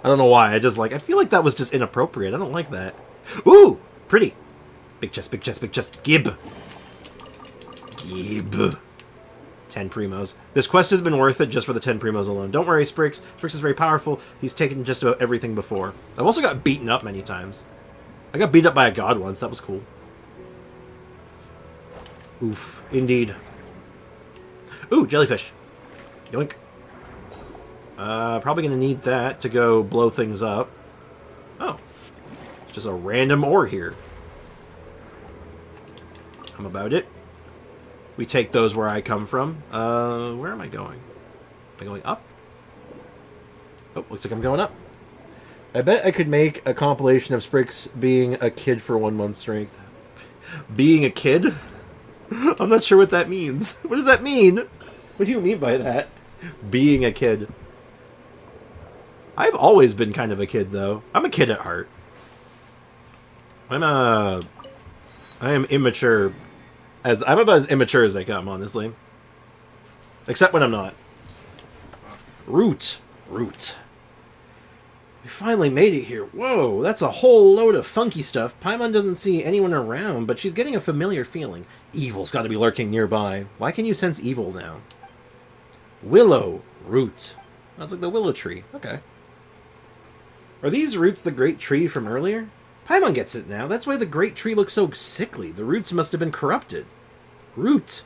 I don't know why. I feel like that was just inappropriate. I don't like that. Ooh! Pretty. Big chest, big chest, big chest. Gib. Gib. 10 primos. This quest has been worth it just for the 10 primos alone. Don't worry, Sprix. Sprix is very powerful. He's taken just about everything before. I've also got beaten up many times. I got beat up by a god once. That was cool. Oof. Indeed. Ooh, jellyfish. Yoink. Probably gonna need that to go blow things up. Oh. Just a random ore here. I'm about it. We take those where I come from. Where am I going? Am I going up? Oh, looks like I'm going up. I bet I could make a compilation of Sprix being a kid for 1 month strength. Being a kid? I'm not sure what that means. What does that mean? What do you mean by that? Being a kid. I've always been kind of a kid, though. I'm a kid at heart. I am immature. I'm about as immature as I come, honestly. Except when I'm not. Root. Root. We finally made it here. Whoa, that's a whole load of funky stuff. Paimon doesn't see anyone around, but she's getting a familiar feeling. Evil's got to be lurking nearby. Why can you sense evil now? Willow. Root. That's like the willow tree. Okay. Are these roots the great tree from earlier? Paimon gets it now. That's why the great tree looks so sickly. The roots must have been corrupted. Root.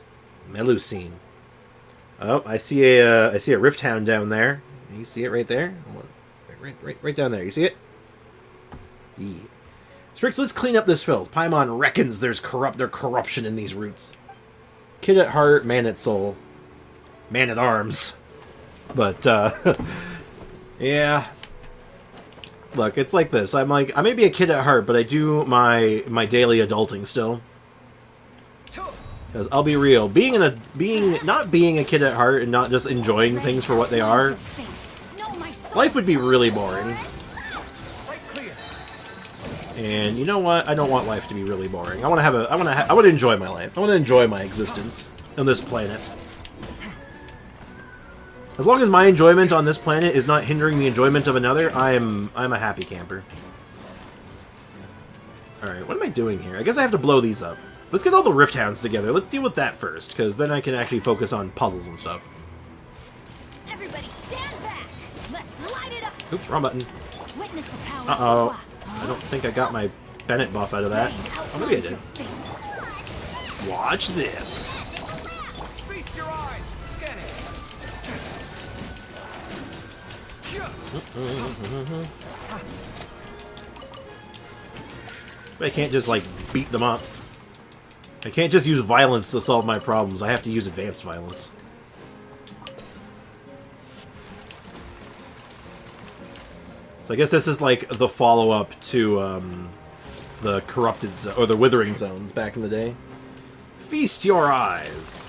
Melusine. Oh, I see a Rift Hound down there. You see it right there? Right down there. You see it? Yeah. Sprix, let's clean up this filth. Paimon reckons there's corruption in these roots. Kid at heart, man at soul. Man at arms. But, yeah. Look, it's like this. I may be a kid at heart, but I do my daily adulting still. Because I'll be real, not being a kid at heart and not just enjoying things for what they are, life would be really boring. And you know what? I don't want life to be really boring. I want to enjoy my life. I want to enjoy my existence on this planet. As long as my enjoyment on this planet is not hindering the enjoyment of another, I'm a happy camper. Alright, what am I doing here? I guess I have to blow these up. Let's get all the Rift Hounds together. Let's deal with that first, because then I can actually focus on puzzles and stuff. Everybody stand back. Let's light it up. Oops, wrong button. Witness the power. Uh-oh. I don't think I got my Bennett buff out of that. Oh, maybe I did. Watch this. Feast your eyes. Scan it. I can't just, like, beat them up. I can't just use violence to solve my problems. I have to use advanced violence. So I guess this is like the follow-up to the corrupted or the withering zones back in the day. Feast your eyes.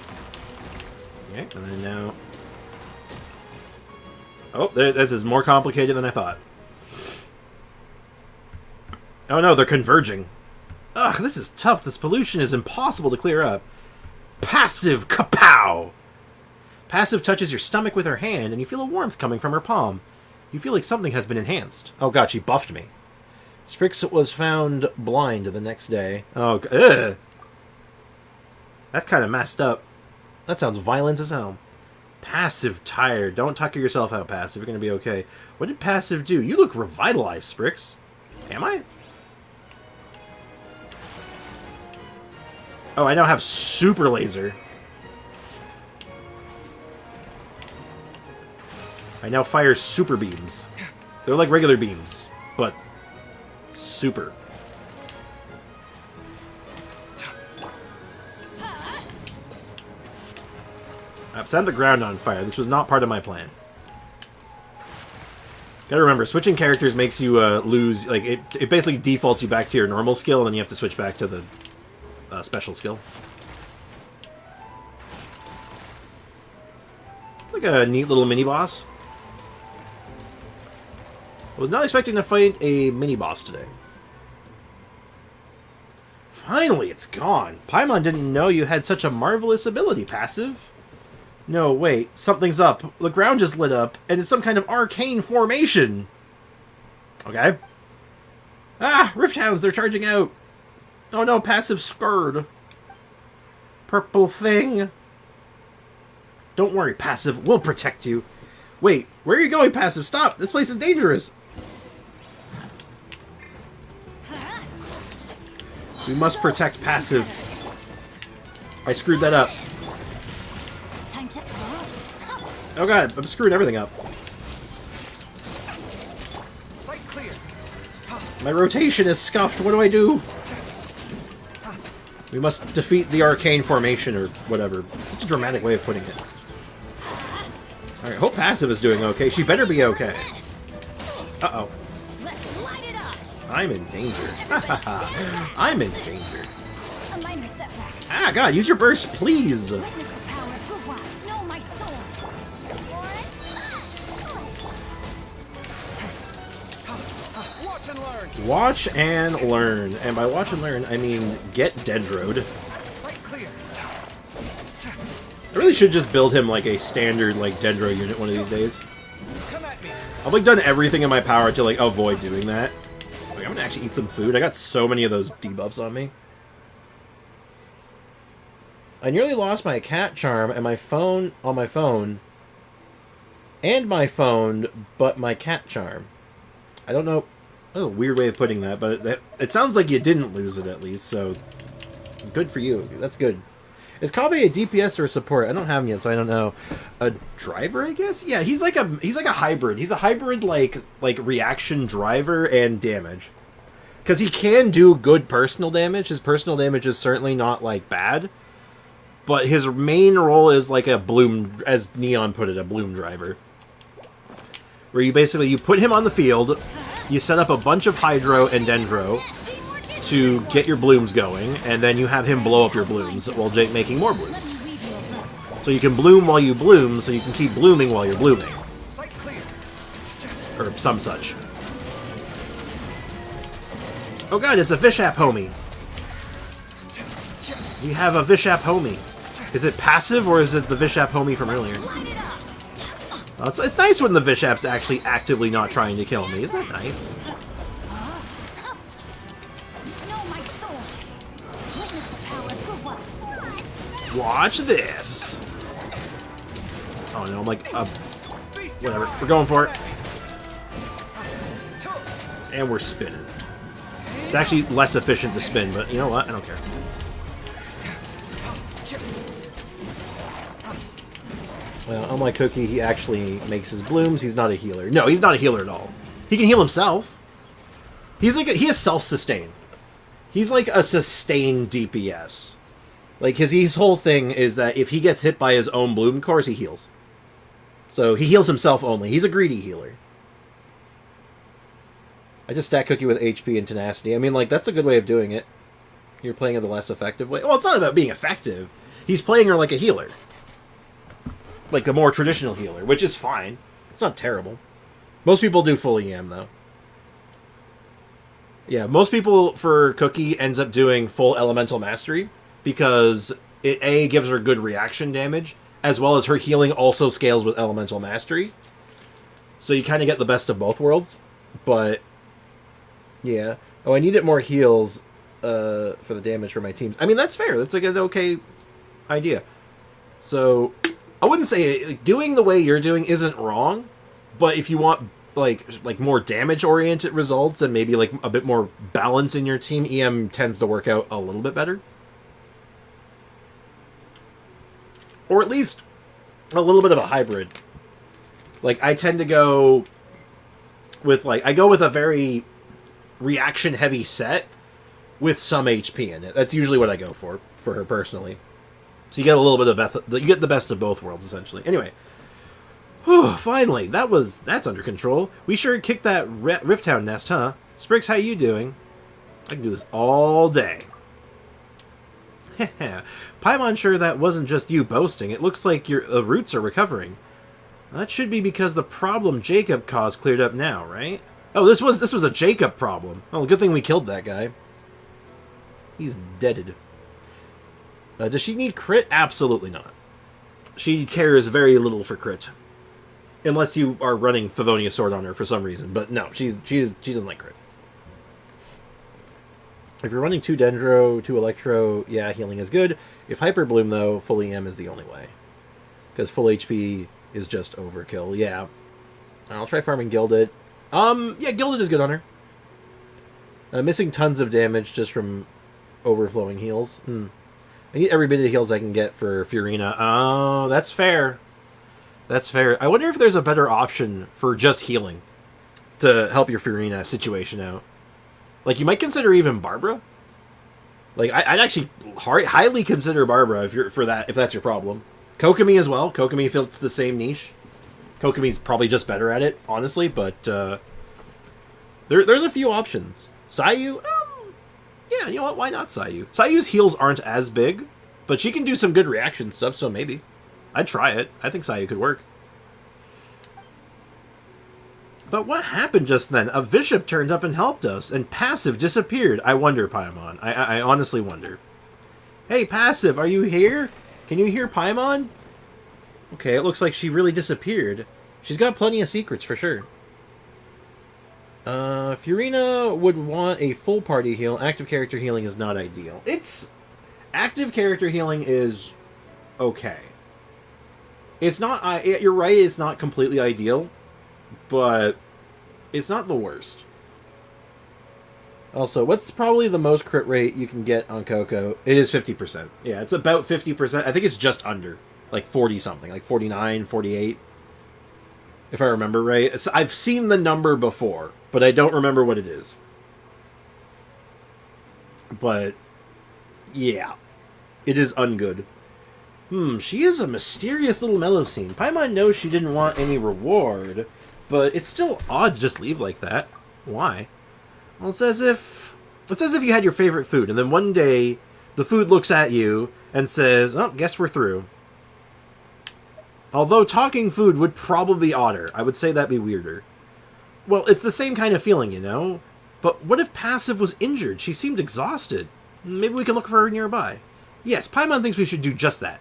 Okay, and then now. Oh, this is more complicated than I thought. Oh no, they're converging. Ugh, this is tough. This pollution is impossible to clear up. Passive kapow! Passive touches your stomach with her hand, and you feel a warmth coming from her palm. You feel like something has been enhanced. Oh god, she buffed me. Sprix was found blind the next day. Oh, ugh. That's kind of messed up. That sounds violent as hell. Passive tired. Don't tucker yourself out, Passive. You're going to be okay. What did Passive do? You look revitalized, Sprix. Am I? Oh, I now have super laser. I now fire super beams. They're like regular beams, but super. I've set the ground on fire. This was not part of my plan. Gotta remember, switching characters makes you lose... Like, it basically defaults you back to your normal skill, and then you have to switch back to the special skill. It's like a neat little mini-boss. I was not expecting to fight a mini-boss today. Finally, it's gone. Paimon didn't know you had such a marvelous ability, Passive. No, wait. Something's up. The ground just lit up, and it's some kind of arcane formation. Okay. Ah! Rift Hounds, they're charging out. Oh no, Passive scared. Purple thing. Don't worry, Passive. We'll protect you. Wait, where are you going, Passive? Stop! This place is dangerous. We must protect Passive. I screwed that up. Time to... Oh god, I'm screwing everything up. Sight clear. My rotation is scuffed. What do I do? We must defeat the arcane formation or whatever. Such a dramatic way of putting it. Alright, hope Passive is doing okay. She better be okay. Uh-oh. Let's light it up. I'm in danger. I'm in danger. A minor setback. Ah, God, use your burst, please. Witness the power of Guhua. Know my soul. Watch and learn. Watch and learn. And by watch and learn, I mean get Dendroed. Sight clear. I really should just build him like a standard like Dendro unit one of these days. Come at me. I've like done everything in my power to like avoid doing that. Like, I'm gonna actually eat some food. I got so many of those debuffs on me. I nearly lost my cat charm and my phone on my phone. And my phone, but my cat charm. I don't know. Oh, weird way of putting that, but it sounds like you didn't lose it at least, so good for you. That's good. Is Kaveh a DPS or a support? I don't have him yet, so I don't know. A driver, I guess? Yeah, he's like a hybrid. He's a hybrid like reaction driver and damage. Because he can do good personal damage. His personal damage is certainly not like bad. But his main role is like a bloom, as Neon put it, a bloom driver. Where you basically, you put him on the field, you set up a bunch of Hydro and Dendro to get your blooms going, and then you have him blow up your blooms while making more blooms. So you can bloom while you bloom, so you can keep blooming while you're blooming. Sight clear. Or some such. Oh god, it's a Vishap homie. You have a Vishap homie. Is it passive, or is it the Vishap homie from earlier? Well, it's nice when the Vishap's actually actively not trying to kill me. Isn't that nice? Know my soul. Witness the power of Guhua. Watch this! Oh no, I'm like, Feast your whatever. eyes. We're going for it. And we're spinning. It's actually less efficient to spin, but you know what? I don't care. Well, unlike Cookie, he actually makes his blooms. He's not a healer. No, he's not a healer at all. He can heal himself. He's like he is self-sustained. He's like a sustained DPS. Like his whole thing is that if he gets hit by his own bloom cores, he heals. So he heals himself only. He's a greedy healer. I just stack Cookie with HP and Tenacity. I mean, like, that's a good way of doing it. You're playing it the less effective way. Well, it's not about being effective. He's playing her like a healer. Like a more traditional healer, which is fine. It's not terrible. Most people do full EM, though. Yeah, most people for Cookie ends up doing full Elemental Mastery because it, A, gives her good reaction damage, as well as her healing also scales with Elemental Mastery. So you kind of get the best of both worlds. But, yeah. Oh, I needed more heals for the damage for my teams. I mean, that's fair. That's like an okay idea. So, I wouldn't say like, doing the way you're doing isn't wrong, but if you want like more damage-oriented results and maybe like a bit more balance in your team, EM tends to work out a little bit better. Or at least a little bit of a hybrid. Like, I tend to go with, like, I go with a very reaction-heavy set with some HP in it. That's usually what I go for her personally. So you get a little bit of you get the best of both worlds, essentially. Anyway. Whew, finally, that's under control. We sure kicked that Rifthound nest, huh? Spriggs, how you doing? I can do this all day. Heh. Paimon, sure that wasn't just you boasting. It looks like your roots are recovering. That should be because the problem Jacob caused cleared up now, right? Oh, this was a Jacob problem. Oh, good thing we killed that guy. He's deaded. Does she need crit? Absolutely not. She cares very little for crit. Unless you are running Favonius Sword on her for some reason. But no, she doesn't like crit. If you're running 2 Dendro, 2 Electro, yeah, healing is good. If Hyper Bloom, though, full EM is the only way. Because full HP is just overkill. Yeah. I'll try farming Gilded. Yeah, Gilded is good on her. Missing tons of damage just from overflowing heals. I need every bit of heals I can get for Furina. Oh, that's fair. That's fair. I wonder if there's a better option for just healing to help your Furina situation out. Like, you might consider even Barbara. Like, I'd actually highly consider Barbara if that's your problem. Kokomi as well. Kokomi fits the same niche. Kokomi's probably just better at it, honestly, but there's a few options. Sayu? Yeah, you know what? Why not Sayu? Sayu's heals aren't as big, but she can do some good reaction stuff, so maybe. I'd try it. I think Sayu could work. But what happened just then? A bishop turned up and helped us, and Passive disappeared. I wonder, Paimon. I honestly wonder. Hey, Passive, are you here? Can you hear Paimon? Okay, it looks like she really disappeared. She's got plenty of secrets, for sure. Furina would want a full party heal. Active character healing is not ideal. Active character healing is okay. It's not... You're right, it's not completely ideal, but it's not the worst. Also, what's probably the most crit rate you can get on Coco? It is 50%. Yeah, it's about 50%. I think it's just under. Like 40-something. Like 49, 48. If I remember right. I've seen the number before, but I don't remember what it is. But, yeah. It is ungood. She is a mysterious little Melusine. Paimon knows she didn't want any reward, but it's still odd to just leave like that. Why? Well, it's as if you had your favorite food, and then one day the food looks at you and says, "Oh, guess we're through." Although talking food would probably be odder. I would say that'd be weirder. Well, it's the same kind of feeling, you know? But what if Passive was injured? She seemed exhausted. Maybe we can look for her nearby. Yes, Paimon thinks we should do just that.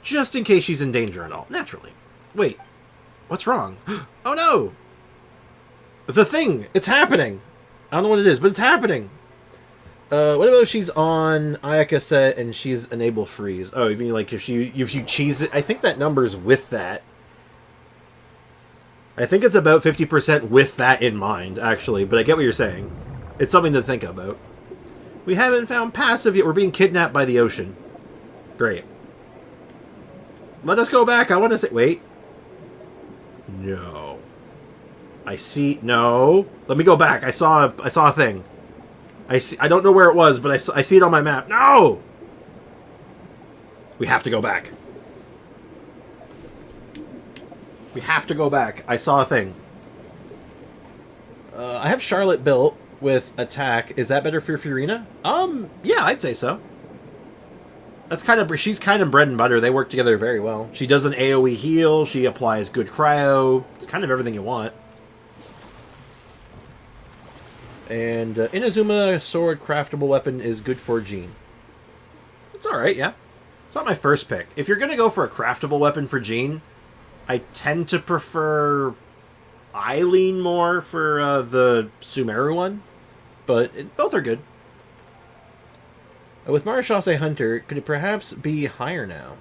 Just in case she's in danger and all. Naturally. Wait. What's wrong? Oh no! The thing! It's happening! I don't know what it is, but it's happening! What about if she's on Ayaka set and she's enable freeze? Oh, you mean like if you cheese it? I think that number's with that. I think it's about 50% with that in mind, actually, but I get what you're saying. It's something to think about. We haven't found Passive yet. We're being kidnapped by the ocean. Great. Let us go back. I want to say... Wait. No. I see... No. Let me go back. I saw a thing. I don't know where it was, but I see it on my map. No! We have to go back. We have to go back. I saw a thing. I have Charlotte built with attack. Is that better for Fiorina? Yeah, I'd say so. She's kind of bread and butter. They work together very well. She does an AoE heal. She applies good cryo. It's kind of everything you want. And Inazuma sword craftable weapon is good for Jean. It's alright, yeah. It's not my first pick. If you're going to go for a craftable weapon for Jean, I tend to prefer Eileen more for the Sumeru one. But both are good. With Marechaussee Hunter, could it perhaps be higher now?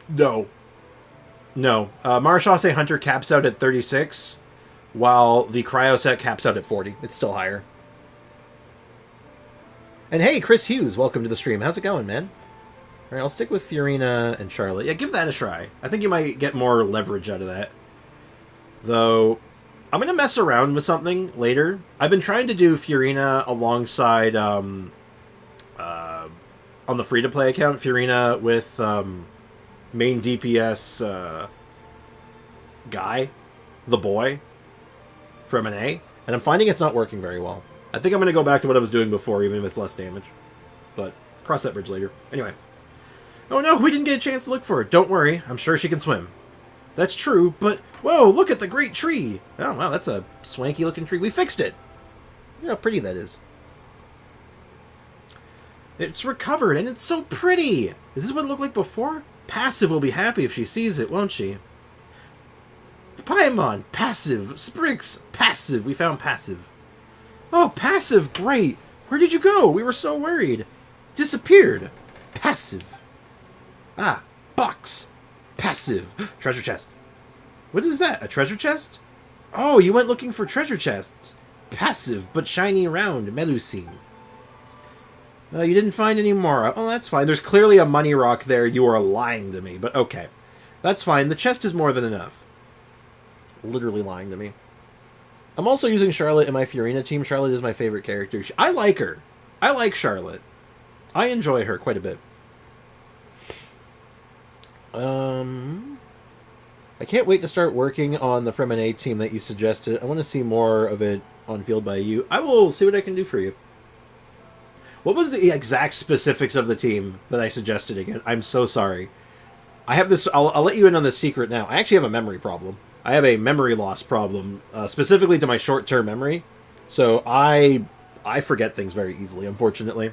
No. No. Marechaussee Hunter caps out at 36, while the Cryo set caps out at 40. It's still higher. And hey, Chris Hughes, welcome to the stream. How's it going, man? Alright, I'll stick with Fiorina and Charlotte. Yeah, give that a try. I think you might get more leverage out of that. Though, I'm going to mess around with something later. I've been trying to do Fiorina alongside, on the free-to-play account, Fiorina with main DPS Guy, the boy, from an A, and I'm finding it's not working very well. I think I'm going to go back to what I was doing before, even if it's less damage. But, cross that bridge later. Anyway. Oh no, we didn't get a chance to look for it. Don't worry, I'm sure she can swim. That's true, but... Whoa, look at the great tree! Oh, wow, that's a swanky-looking tree. We fixed it! Look how pretty that is. It's recovered, and it's so pretty! Is this what it looked like before? Passive will be happy if she sees it, won't she? Paimon, passive. Sprix, passive. We found passive. Oh, passive, great! Where did you go? We were so worried. Disappeared. Passive. Ah, box. Passive. Treasure chest. What is that? A treasure chest? Oh, you went looking for treasure chests. Passive, but shiny round. Melusine. You didn't find any more. Oh, that's fine. There's clearly a money rock there. You are lying to me, but okay. That's fine. The chest is more than enough. Literally lying to me. I'm also using Charlotte in my Fiorina team. Charlotte is my favorite character. I like her. I like Charlotte. I enjoy her quite a bit. I can't wait to start working on the Fremine team that you suggested. I want to see more of it on Field by You. I will see what I can do for you. What was the exact specifics of the team that I suggested again? I'm so sorry. I have this... I'll let you in on this secret now. I actually have a memory problem. I have a memory loss problem, specifically to my short-term memory. So I forget things very easily, unfortunately.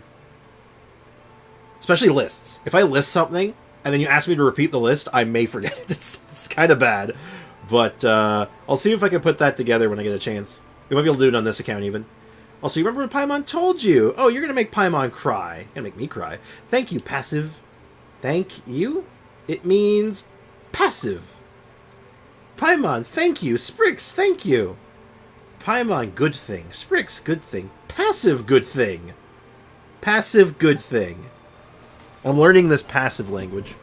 Especially lists. If I list something... and then you ask me to repeat the list, I may forget it. It's kind of bad. But I'll see if I can put that together when I get a chance. We might be able to do it on this account, even. Also, you remember what Paimon told you? Oh, you're going to make Paimon cry. You're going to make me cry. Thank you, passive. Thank you? It means passive. Paimon, thank you. Sprix, thank you. Paimon, good thing. Sprix, good thing. Passive, good thing. Passive, good thing. I'm learning this passive language.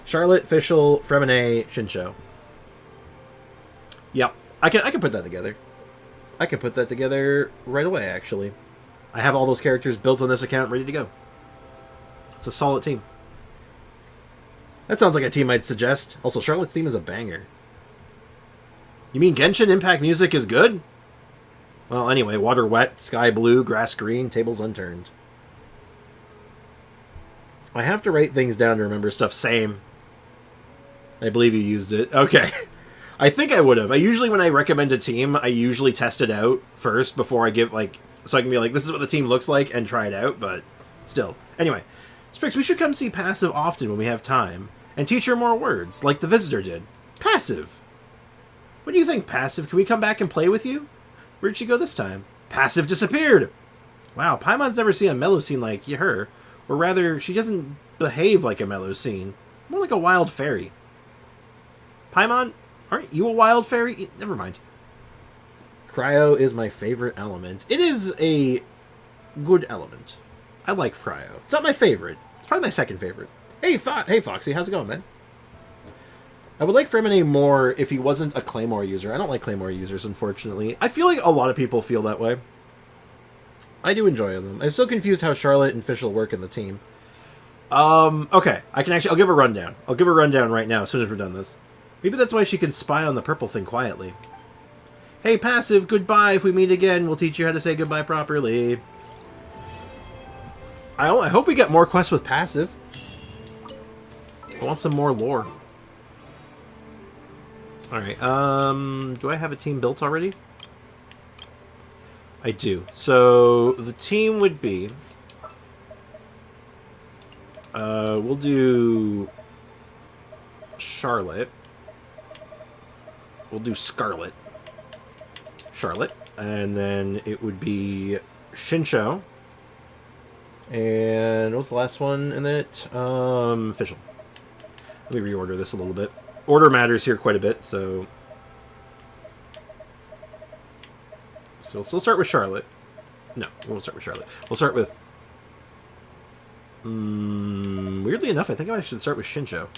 Charlotte, Fischl, Fremine, Shinsho. Yep. I can put that together. I can put that together right away, actually. I have all those characters built on this account ready to go. It's a solid team. That sounds like a team I'd suggest. Also, Charlotte's theme is a banger. You mean Genshin Impact music is good? Well, anyway, water wet, sky blue, grass green, tables unturned. I have to write things down to remember stuff. Same. I believe you used it. Okay. I think I would have. I usually, when I recommend a team, I usually test it out first before I give, like... so I can be like, this is what the team looks like, and try it out, but still. Anyway. Sprix, we should come see Passive often when we have time, and teach her more words, like the visitor did. Passive! What do you think, Passive? Can we come back and play with you? Where'd she go this time? Passive disappeared! Wow, Paimon's never seen a Melusine like her. Or rather, she doesn't behave like a Melusine. More like a wild fairy. Paimon, aren't you a wild fairy? Never mind. Cryo is my favorite element. It is a good element. I like Cryo. It's not my favorite. It's probably my second favorite. Hey, hey Foxy, how's it going, man? I would like Fremine more if he wasn't a Claymore user. I don't like Claymore users, unfortunately. I feel like a lot of people feel that way. I do enjoy them. I'm still confused how Charlotte and Fischl work in the team. Okay. I'll give a rundown. I'll give a rundown right now as soon as we're done this. Maybe that's why she can spy on the purple thing quietly. Hey, Passive, goodbye. If we meet again, we'll teach you how to say goodbye properly. I hope we get more quests with Passive. I want some more lore. Alright, do I have a team built already? I do. So, the team would be... we'll do... Charlotte. We'll do Scarlet. Charlotte. And then it would be Shincho. And what was the last one in it? Official. Let me reorder this a little bit. Order matters here quite a bit, so... So we'll still start with Charlotte. No, we won't start with Charlotte. We'll start with... weirdly enough, I think I should start with Shincho.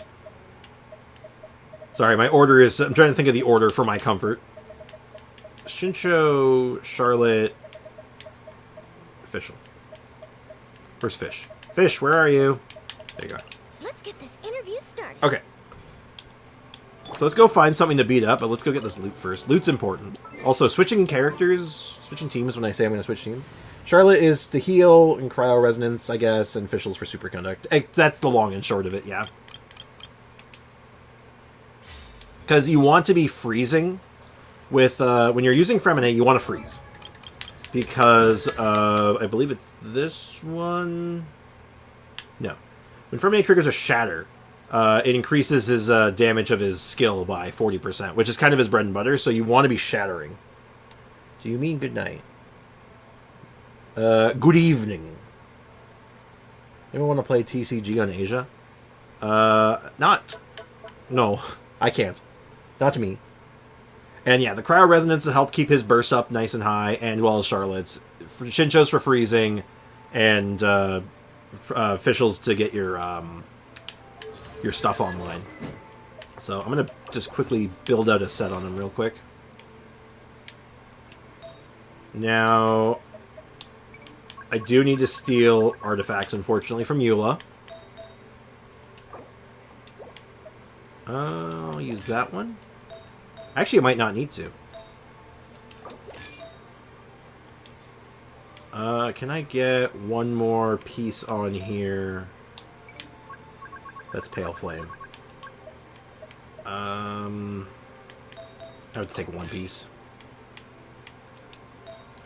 Sorry, my order is... I'm trying to think of the order for my comfort. Shincho, Charlotte... Official. Where's Fish? Fish, where are you? There you go. Let's get this interview started. Okay. So let's go find something to beat up, but let's go get this loot first. Loot's important. Also, switching characters, switching teams when I say I'm going to switch teams. Charlotte is to heal and cryo resonance, I guess, and Fischl's for superconduct. That's the long and short of it, yeah. Because you want to be freezing with, when you're using Fremine, you want to freeze. Because, I believe it's this one... No. When Fremine triggers a Shatter, it increases his damage of his skill by 40%, which is kind of his bread and butter, so you want to be shattering. Do you mean good night? Good evening. Anyone want to play TCG on Asia? Not. No, I can't. Not to me. And yeah, the Cryo Resonance to help keep his burst up nice and high, and well as Charlotte's. Shincho's for freezing, and Fischl's to get your stuff online. So I'm going to just quickly build out a set on him real quick. Now, I do need to steal artifacts, unfortunately, from Eula. I'll use that one. Actually, I might not need to. Can I get one more piece on here? That's Pale Flame. I have to take one piece.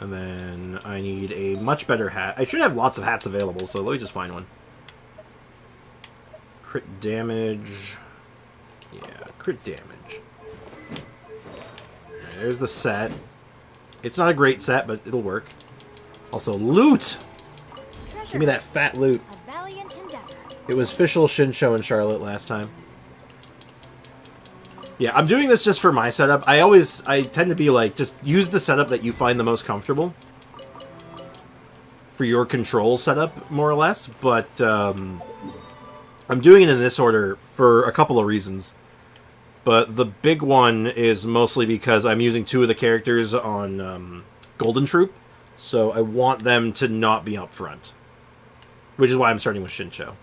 And then I need a much better hat. I should have lots of hats available, so let me just find one. Crit damage. Yeah, crit damage. There's the set. It's not a great set, but it'll work. Also, loot! Treasure. Give me that fat loot. A valiant endeavor. It was Fischl, Shincho, and Charlotte last time. Yeah, I'm doing this just for my setup. I tend to be like, just use the setup that you find the most comfortable. For your control setup, more or less. But, I'm doing it in this order for a couple of reasons. But the big one is mostly because I'm using two of the characters on Golden Troop, so I want them to not be up front. Which is why I'm starting with Shincho.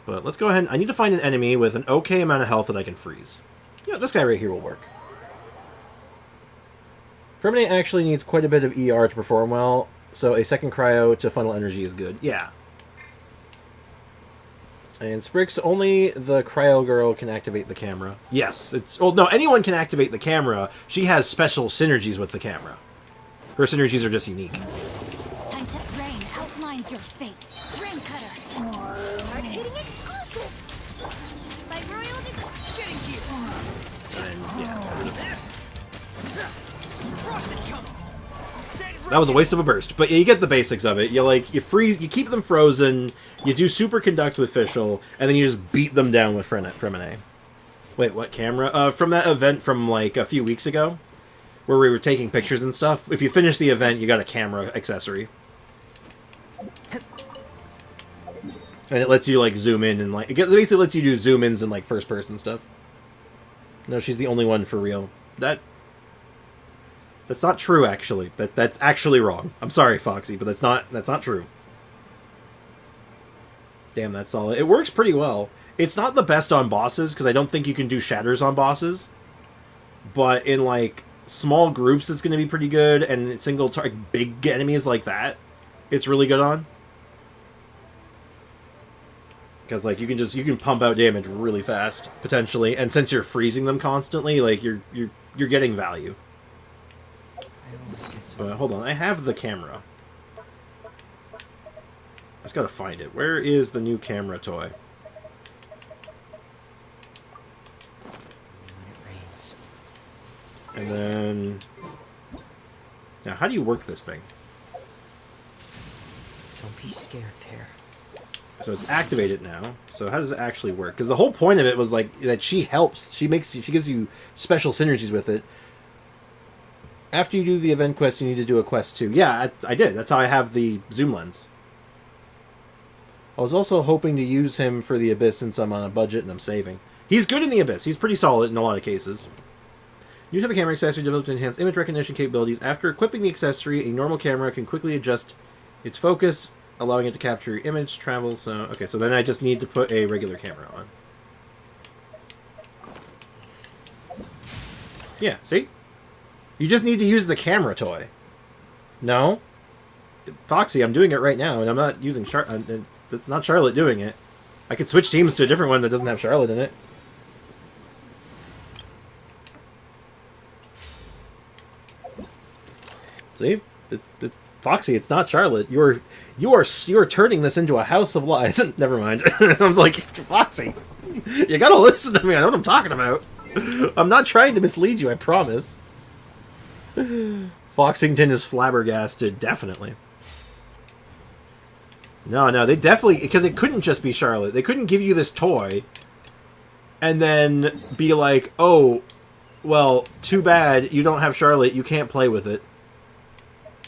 But let's go ahead. I need to find an enemy with an okay amount of health that I can freeze. Yeah, this guy right here will work. Fremine actually needs quite a bit of ER to perform well, so a second cryo to funnel energy is good. Yeah. And Sprix, only the cryo girl can activate the camera. Yes, it's... Well, no, anyone can activate the camera. She has special synergies with the camera. Her synergies are just unique. Time to rain outlines your fate. Rain cutter. Hard hitting exclusive. By royal decree. Getting here. And, yeah, we're just... Frost is coming. That was a waste of a burst, but yeah, you get the basics of it. You freeze, you keep them frozen, you do superconduct with Fischl, and then you just beat them down with Fremine. Wait, what camera? From that event from like a few weeks ago, where we were taking pictures and stuff. If you finish the event, you got a camera accessory, and it lets you like zoom in and like it basically lets you do zoom ins and like first person stuff. No, she's the only one for real. That's not true, actually. That's actually wrong. I'm sorry, Foxy, but that's not true. Damn, that's solid. It works pretty well. It's not the best on bosses, because I don't think you can do shatters on bosses. But in, like, small groups, it's going to be pretty good, and single target big enemies like that, it's really good on. Because like you can pump out damage really fast potentially, and since you're freezing them constantly, like you're getting value. But hold on, I have the camera. I just gotta find it. Where is the new camera toy? And then... Now, how do you work this thing? Don't be scared, Pear. So it's activated now. So how does it actually work? Because the whole point of it was like that she helps. She gives you special synergies with it. After you do the event quest, you need to do a quest too. Yeah, I did. That's how I have the zoom lens. I was also hoping to use him for the Abyss since I'm on a budget and I'm saving. He's good in the Abyss. He's pretty solid in a lot of cases. New type of camera accessory developed to enhance image recognition capabilities. After equipping the accessory, a normal camera can quickly adjust its focus, allowing it to capture image, travel. So, okay, so then I just need to put a regular camera on. Yeah, see? You just need to use the camera toy. No? Foxy, I'm doing it right now, and I'm not using it's not Charlotte doing it. I could switch teams to a different one that doesn't have Charlotte in it. See? Foxy, it's not Charlotte. You are turning this into a house of lies. Never mind. I'm like, Foxy, you gotta listen to me. I know what I'm talking about. I'm not trying to mislead you, I promise. Foxington is flabbergasted, definitely. No, they definitely... Because it couldn't just be Charlotte. They couldn't give you this toy and then be like, oh, well, too bad you don't have Charlotte. You can't play with it.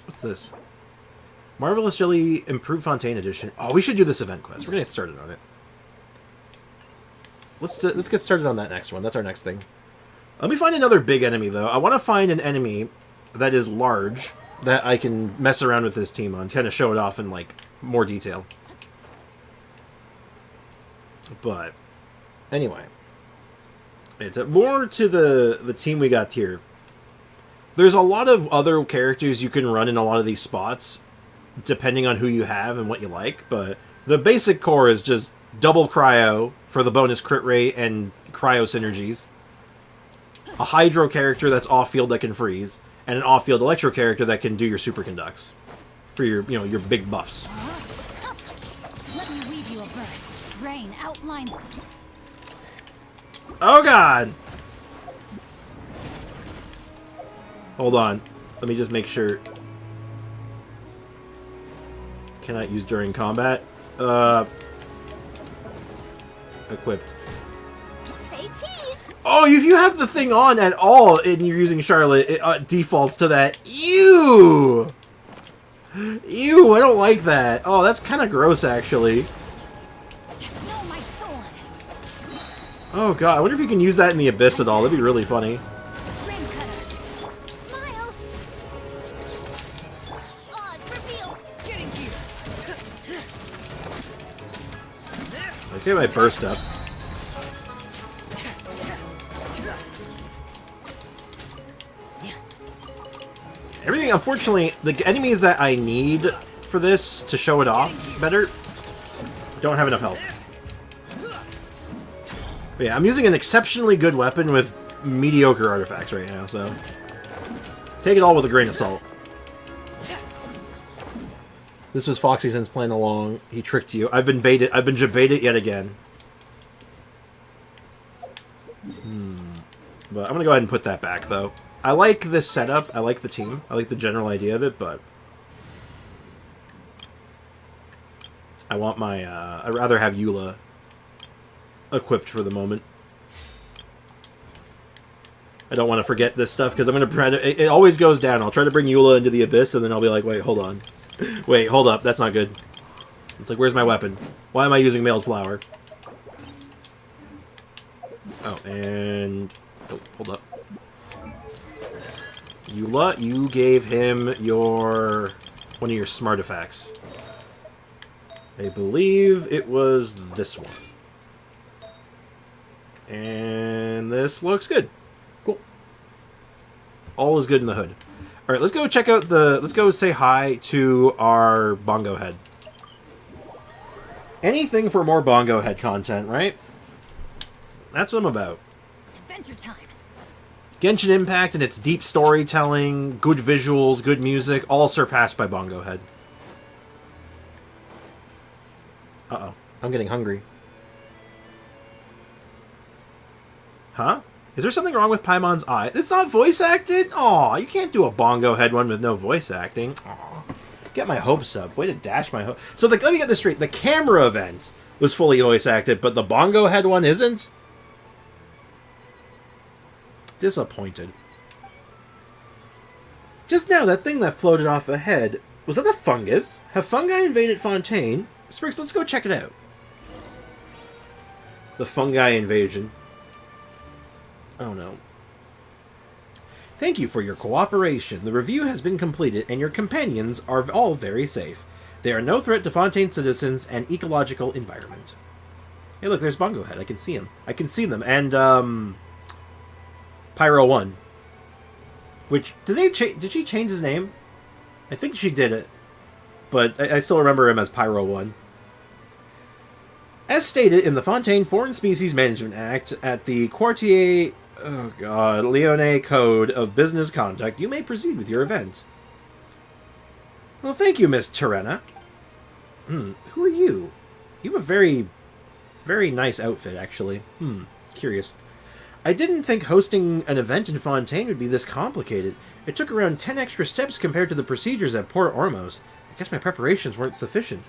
What's this? Marvelous Jelly Improved Fontaine Edition. Oh, we should do this event quest. We're going to get started on it. Let's get started on that next one. That's our next thing. Let me find another big enemy, though. I want to find an enemy that is large that I can mess around with this team on. Kind of show it off in, like, more detail. But, anyway. More to the team we got here. There's a lot of other characters you can run in a lot of these spots, depending on who you have and what you like, but the basic core is just double cryo for the bonus crit rate and cryo synergies, a hydro character that's off-field that can freeze, and an off-field electro character that can do your superconducts for your, your big buffs. Let me weave you a verse. Rain outlines. Oh god! Hold on. Let me just make sure. Cannot use during combat. Equipped. Say cheese. Oh, if you have the thing on at all and you're using Charlotte, it defaults to that. Ew! Ew, I don't like that. Oh, that's kind of gross, actually. No, my sword. Oh god, I wonder if you can use that in the Abyss at all. That'd be really funny. Rain cutter. Smile. Oz reveal. Getting here. Let's get my burst up. Everything, unfortunately, the enemies that I need for this to show it off better don't have enough health. But yeah, I'm using an exceptionally good weapon with mediocre artifacts right now, so take it all with a grain of salt. This was Foxy since playing along. He tricked you. I've been baited. I've been jebaited yet again. But I'm gonna go ahead and put that back, though. I like this setup. I like the team. I like the general idea of it, but I want my. I'd rather have Eula equipped for the moment. I don't want to forget this stuff because I'm gonna try to. It always goes down. I'll try to bring Eula into the Abyss, and then I'll be like, wait, hold on. Wait, hold up. That's not good. It's like, where's my weapon? Why am I using mailed flour? Oh, and... Oh, hold up. Eula, you gave him your... one of your smart effects. I believe it was this one. And this looks good. Cool. All is good in the hood. All right, let's go check out the... Let's go say hi to our Bongo Head. Anything for more Bongo Head content, right? That's what I'm about. Adventure time. Genshin Impact and its deep storytelling, good visuals, good music, all surpassed by Bongo Head. Uh-oh. I'm getting hungry. Huh? Is there something wrong with Paimon's eye? It's not voice acted? Aw, you can't do a Bongo Head one with no voice acting. Aw. Get my hopes up. Way to dash my hopes. So let me get this straight. The camera event was fully voice acted, but the Bongo Head one isn't? Disappointed. Just now, that thing that floated off ahead, was that a fungus? Have fungi invaded Fontaine? Spriggs, let's go check it out. The fungi invasion. Oh no. Thank you for your cooperation. The review has been completed and your companions are all very safe. They are no threat to Fontaine citizens and ecological environment. Hey look, there's Bongo Head. I can see him. I can see them. And, Pyro 1. Which, did she change his name? I think she did it. But I still remember him as Pyro 1. As stated in the Fontaine Foreign Species Management Act at the Quartier... Oh god, Lyonnais Code of Business Conduct, you may proceed with your event. Well, thank you, Miss Terena. Who are you? You have a very, very nice outfit, actually. Curious. I didn't think hosting an event in Fontaine would be this complicated. It took around 10 extra steps compared to the procedures at Port Ormos. I guess my preparations weren't sufficient.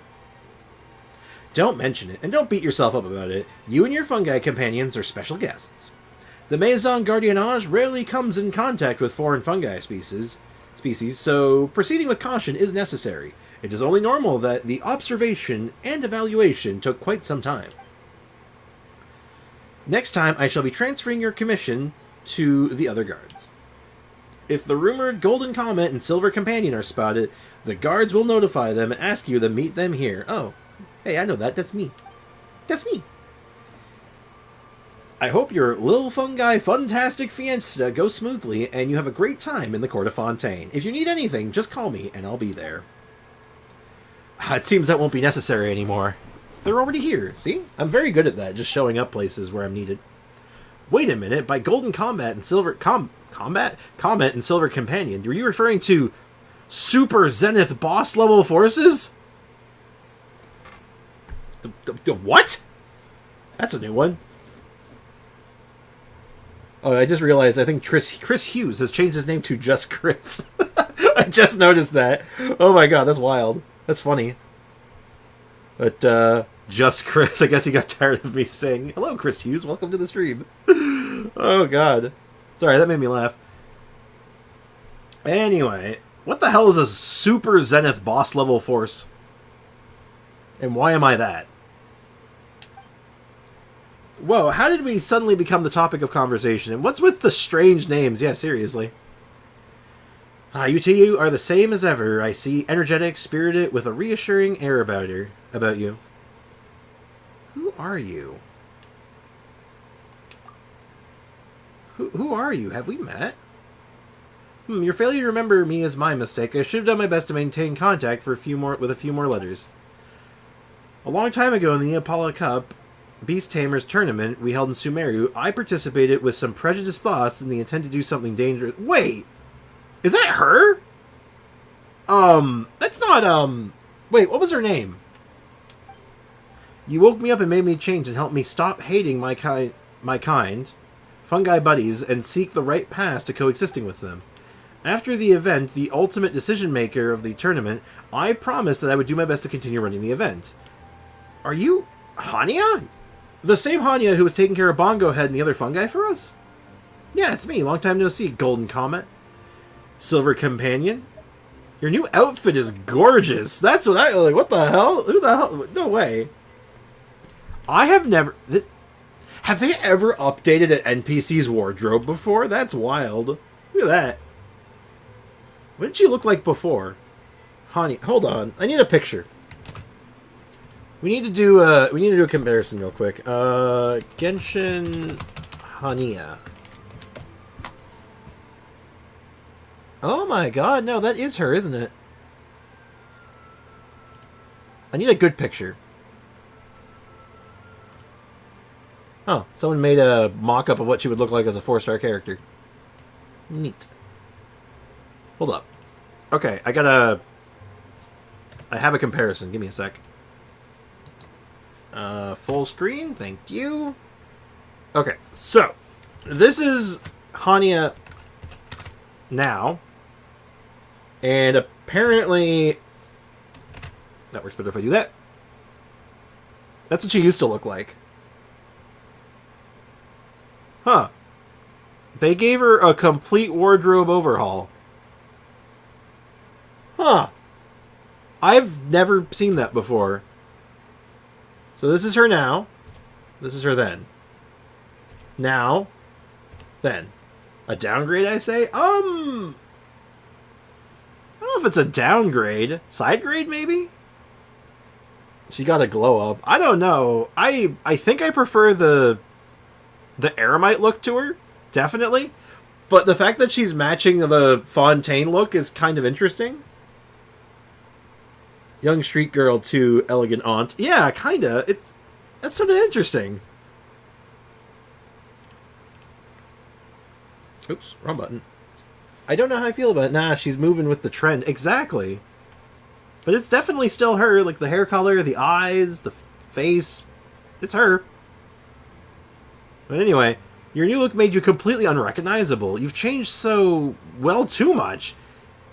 Don't mention it, and don't beat yourself up about it. You and your fungi companions are special guests. The Maison Gardiennage rarely comes in contact with foreign fungi species, so proceeding with caution is necessary. It is only normal that the observation and evaluation took quite some time. Next time, I shall be transferring your commission to the other guards. If the rumored Golden Comet and Silver Companion are spotted, the guards will notify them and ask you to meet them here. Oh, hey, I know that. That's me. That's me. I hope your Lil Fungi Funtastic Fiesta goes smoothly and you have a great time in the Court of Fontaine. If you need anything, just call me and I'll be there. It seems that won't be necessary anymore. They're already here, see? I'm very good at that, just showing up places where I'm needed. Wait a minute, by Golden Combat and Silver... Comet and Silver Companion, were you referring to Super Zenith boss level forces? The what? That's a new one. Oh, I just realized I think Chris Hughes has changed his name to Just Chris. I just noticed that. Oh my god, that's wild. That's funny. But, Just Chris, I guess he got tired of me saying, hello, Chris Hughes, welcome to the stream. Oh god. Sorry, that made me laugh. Anyway, what the hell is a Super Zenith boss level force? And why am I that? Whoa, how did we suddenly become the topic of conversation? And what's with the strange names? Yeah, seriously. You two are the same as ever. I see energetic, spirited, with a reassuring air about you. Who are you? Who are you? Have we met? Your failure to remember me is my mistake. I should have done my best to maintain contact with a few more letters. A long time ago in the Neapala Cup Beast Tamers tournament we held in Sumeru, I participated with some prejudiced thoughts in the intent to do something dangerous. Wait! Is that her? That's not, wait, what was her name? You woke me up and made me change and helped me stop hating my kind, fungi buddies, and seek the right path to coexisting with them. After the event, the ultimate decision maker of the tournament, I promised that I would do my best to continue running the event. Are you Hania? The same Hania who was taking care of Bongo Head and the other fungi for us? Yeah, it's me. Long time no see, Golden Comet. Silver Companion. Your new outfit is gorgeous. That's what I... Like, what the hell? Who the hell? No way. I have never... Have they ever updated an NPC's wardrobe before? That's wild. Look at that. What did she look like before? Hania. Hold on. I need a picture. We need to do a comparison real quick. Genshin Hania. Oh my god, no, that is her, isn't it? I need a good picture. Oh, someone made a mock-up of what she would look like as a 4-star character. Neat. Hold up. Okay, I have a comparison. Give me a sec. Full screen, thank you. Okay, so this is Hanya now, and apparently that works better if I do that. That's what she used to look like. Huh. They gave her a complete wardrobe overhaul. Huh. I've never seen that before. So this is her now. This is her then. Now. Then. A downgrade, I say? I don't know if it's a downgrade. Side grade, maybe? She got a glow up. I don't know. I think I prefer the Eremite look to her. Definitely. But the fact that she's matching the Fontaine look is kind of interesting. Young street girl to elegant aunt. Yeah, kinda. That's sort of interesting. Oops, wrong button. I don't know how I feel about it. Nah, she's moving with the trend. Exactly. But it's definitely still her. Like, the hair color, the eyes, the face. It's her. But anyway, your new look made you completely unrecognizable. You've changed so, well, too much.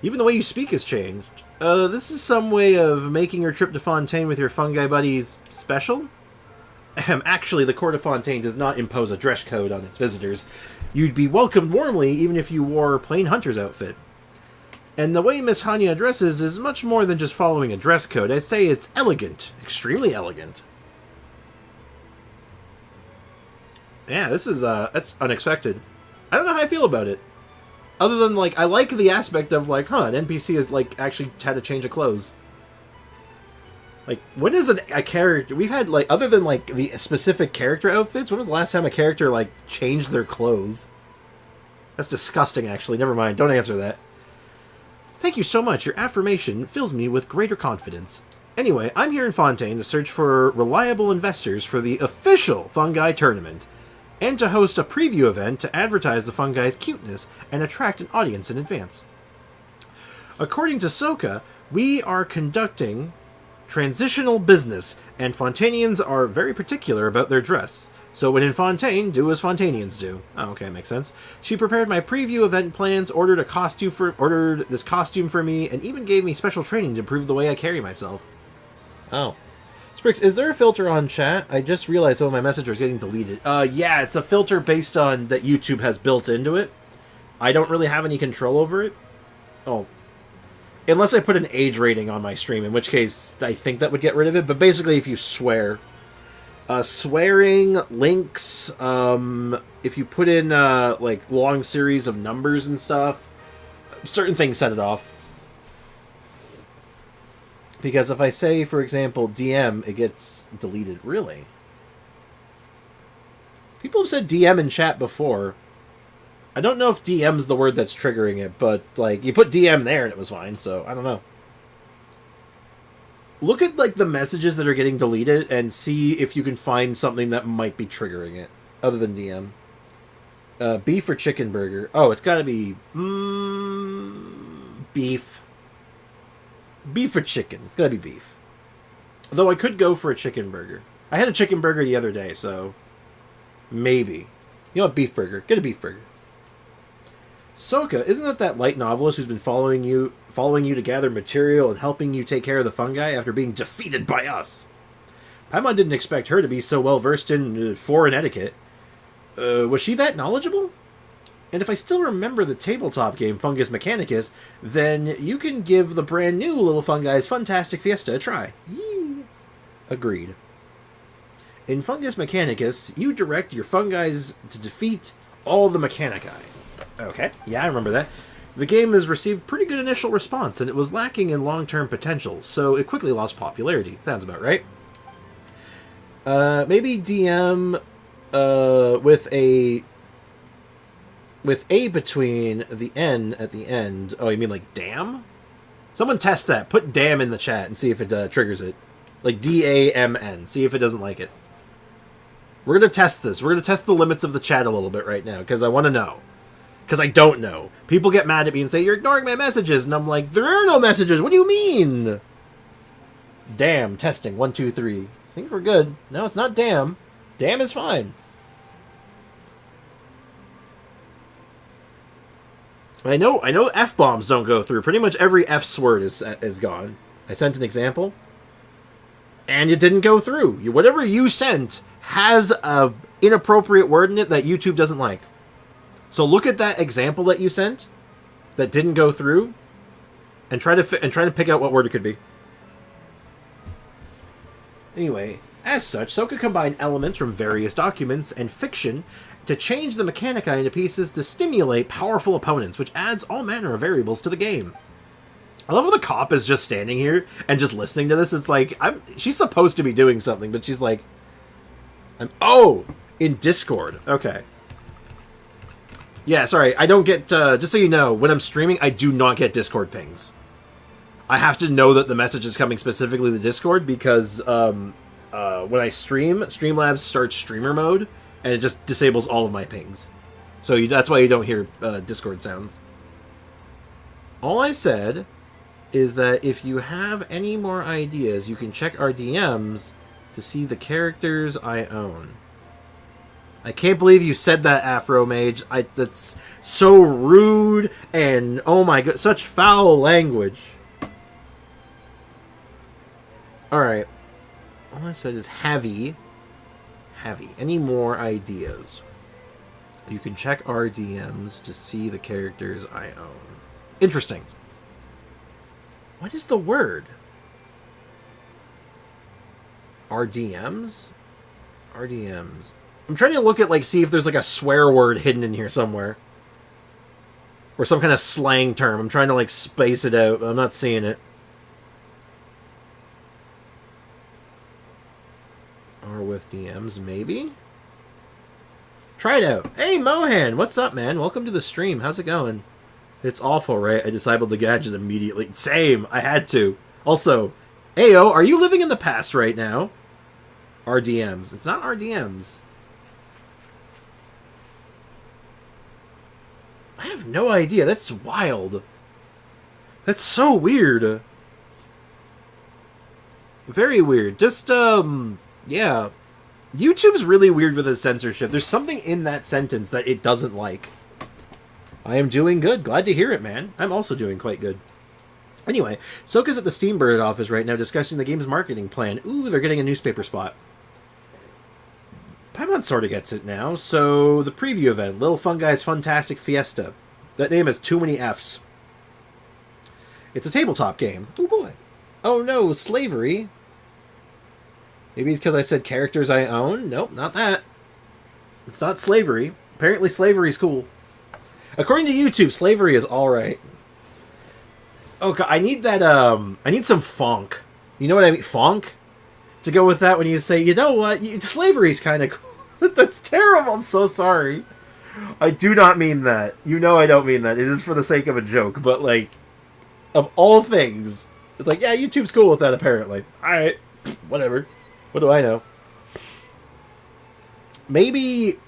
Even the way you speak has changed. This is some way of making your trip to Fontaine with your fungi buddies special? Actually, the Court of Fontaine does not impose a dress code on its visitors. You'd be welcomed warmly even if you wore a plain hunter's outfit. And the way Miss Hanya dresses is much more than just following a dress code. I'd say it's elegant. Extremely elegant. Yeah, this is, that's unexpected. I don't know how I feel about it. Other than, like, I like the aspect of, like, an NPC has, like, actually had a change of clothes. Like, when is a character... We've had, like, other than, like, the specific character outfits, when was the last time a character, like, changed their clothes? That's disgusting, actually. Never mind. Don't answer that. Thank you so much. Your affirmation fills me with greater confidence. Anyway, I'm here in Fontaine to search for reliable investors for the official Fungi Tournament, and to host a preview event to advertise the fungi's cuteness and attract an audience in advance. According to Soka, we are conducting transitional business, and Fontainians are very particular about their dress. So when in Fontaine, do as Fontainians do. Oh, okay, makes sense. She prepared my preview event plans, ordered this costume for me, and even gave me special training to improve the way I carry myself. Oh. Sprix, is there a filter on chat? I just realized some of my messages are getting deleted. Yeah, it's a filter based on that YouTube has built into it. I don't really have any control over it. Oh. Unless I put an age rating on my stream, in which case I think that would get rid of it. But basically, if you swear. Swearing, links, if you put in, like, long series of numbers and stuff, certain things set it off. Because if I say, for example, DM, it gets deleted. Really? People have said DM in chat before. I don't know if DM's the word that's triggering it, but, like, you put DM there and it was fine, so I don't know. Look at, like, the messages that are getting deleted and see if you can find something that might be triggering it, other than DM. Beef or chicken burger? Oh, it's gotta be... beef. Beef or chicken? It's gotta be beef. Though I could go for a chicken burger. I had a chicken burger the other day, so... maybe. You know what? Beef burger. Get a beef burger. Soka, isn't that light novelist who's been following you to gather material and helping you take care of the fungi after being defeated by us? Paimon didn't expect her to be so well versed in foreign etiquette. Was she that knowledgeable? And if I still remember the tabletop game Fungus Mechanicus, then you can give the brand new Little Fungi's Funtastic Fiesta a try. Yee. Agreed. In Fungus Mechanicus, you direct your fungi's to defeat all the Mechanici. Okay, yeah, I remember that. The game has received pretty good initial response, and it was lacking in long-term potential, so it quickly lost popularity. Sounds about right. Maybe DM with a with A between the N at the end. Oh, you mean like damn? Someone test that. Put damn in the chat and see if it triggers it. Like DAMN. See if it doesn't like it. We're going to test this. We're going to test the limits of the chat a little bit right now, because I want to know. Because I don't know. People get mad at me and say, you're ignoring my messages. And I'm like, there are no messages. What do you mean? Damn. Testing. 1, 2, 3. I think we're good. No, it's not damn. Damn is fine. I know F-bombs don't go through. Pretty much every F word is gone. I sent an example. And it didn't go through. Whatever you sent has a inappropriate word in it that YouTube doesn't like. So look at that example that you sent that didn't go through, and try to pick out what word it could be. Anyway, as such, Soka combined elements from various documents and fiction to change the mechanica into pieces to stimulate powerful opponents, which adds all manner of variables to the game. I love how the cop is just standing here and just listening to this. It's like, she's supposed to be doing something, but she's like, oh, in Discord. Okay. Yeah, sorry, I don't get, just so you know, when I'm streaming, I do not get Discord pings. I have to know that the message is coming specifically to Discord, because when I stream, Streamlabs starts streamer mode, and it just disables all of my pings. So that's why you don't hear Discord sounds. All I said is that if you have any more ideas, you can check our DMs to see the characters I own. I can't believe you said that, Afro Mage. That's so rude, and oh my god, such foul language. Alright. All I said is Javi. Any more ideas? You can check our DMs to see the characters I own. Interesting. What is the word? RDMs? RDMs. I'm trying to look at, see if there's, a swear word hidden in here somewhere. Or some kind of slang term. I'm trying to, space it out, but I'm not seeing it. Or with DMs, maybe? Try it out. Hey, Mohan! What's up, man? Welcome to the stream. How's it going? It's awful, right? I disabled the gadget immediately. Same! I had to. Also, Ayo, are you living in the past right now? RDMs. It's not RDMs. I have no idea. That's wild. That's so weird. Very weird. Just, yeah. YouTube's really weird with its censorship. There's something in that sentence that it doesn't like. I am doing good. Glad to hear it, man. I'm also doing quite good. Anyway, Soka's at the Steambird office right now discussing the game's marketing plan. Ooh, they're getting a newspaper spot. Paimon sort of gets it now. So, the preview event, Little Fungi's Funtastic Fiesta. That name has too many Fs. It's a tabletop game. Oh boy. Oh no, slavery. Maybe it's because I said characters I own? Nope, not that. It's not slavery. Apparently slavery's cool. According to YouTube, slavery is alright. Okay, I need that, I need some funk. You know what I mean? Funk? To go with that when you say, you know what, slavery's kind of cool. That's terrible, I'm so sorry. I do not mean that. You know I don't mean that. It is for the sake of a joke, but, of all things, it's like, yeah, YouTube's cool with that, apparently. Alright, whatever. What do I know? Maybe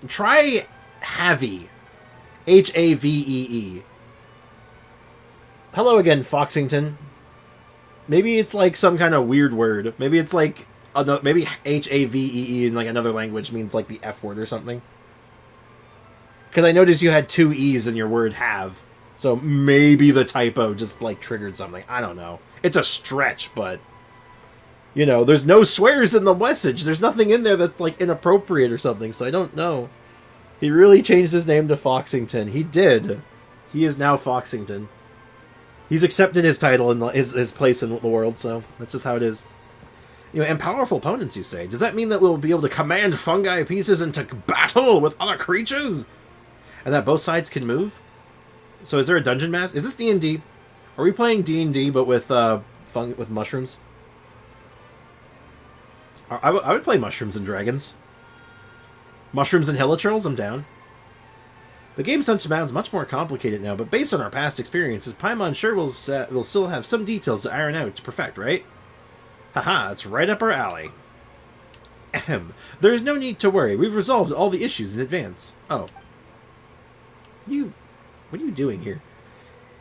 try Havee. Havee. Hello again, Foxington. Maybe it's some kind of weird word. Maybe it's maybe Havee in another language means the F word or something. Because I noticed you had 2 E's in your word have. So maybe the typo just triggered something. I don't know. It's a stretch, but there's no swears in the message. There's nothing in there that's inappropriate or something, so I don't know. He really changed his name to Foxington. He did. He is now Foxington. He's accepted his title and his place in the world, so that's just how it is. And powerful opponents, you say. Does that mean that we'll be able to command fungi pieces into battle with other creatures? And that both sides can move? So is there a dungeon master? Is this D&D? Are we playing D&D but with with mushrooms? I would play Mushrooms and Dragons. Mushrooms and Hilichurls, I'm down. The game sounds much more complicated now, but based on our past experiences, Paimon sure will still have some details to iron out to perfect, right? Haha, it's right up our alley. Ahem. There is no need to worry. We've resolved all the issues in advance. Oh. What are you doing here?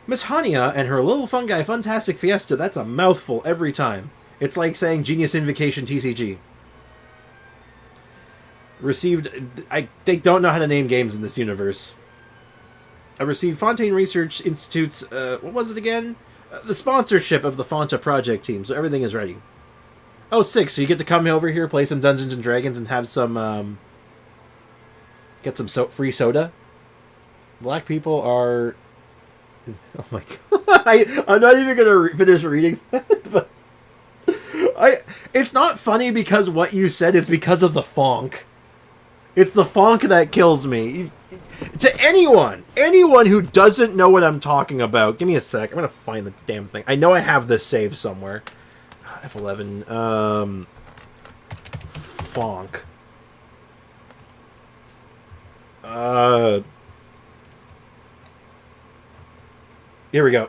Miss Hania and her little fungi funtastic fiesta, that's a mouthful every time. It's like saying Genius Invocation TCG. Received... they don't know how to name games in this universe. I received Fontaine Research Institute's, what was it again? The sponsorship of the Fonta project team, so everything is ready. Oh, sick, so you get to come over here, play some Dungeons and Dragons, and have some, get some free soda? Black people are... Oh my god. I'm not even going to finish reading that, but... It's not funny because what you said is because of the fonk. It's the fonk that kills me. To anyone who doesn't know what I'm talking about, give me a sec. I'm gonna find the damn thing. I know I have this saved somewhere. F11. Fonk. Here we go.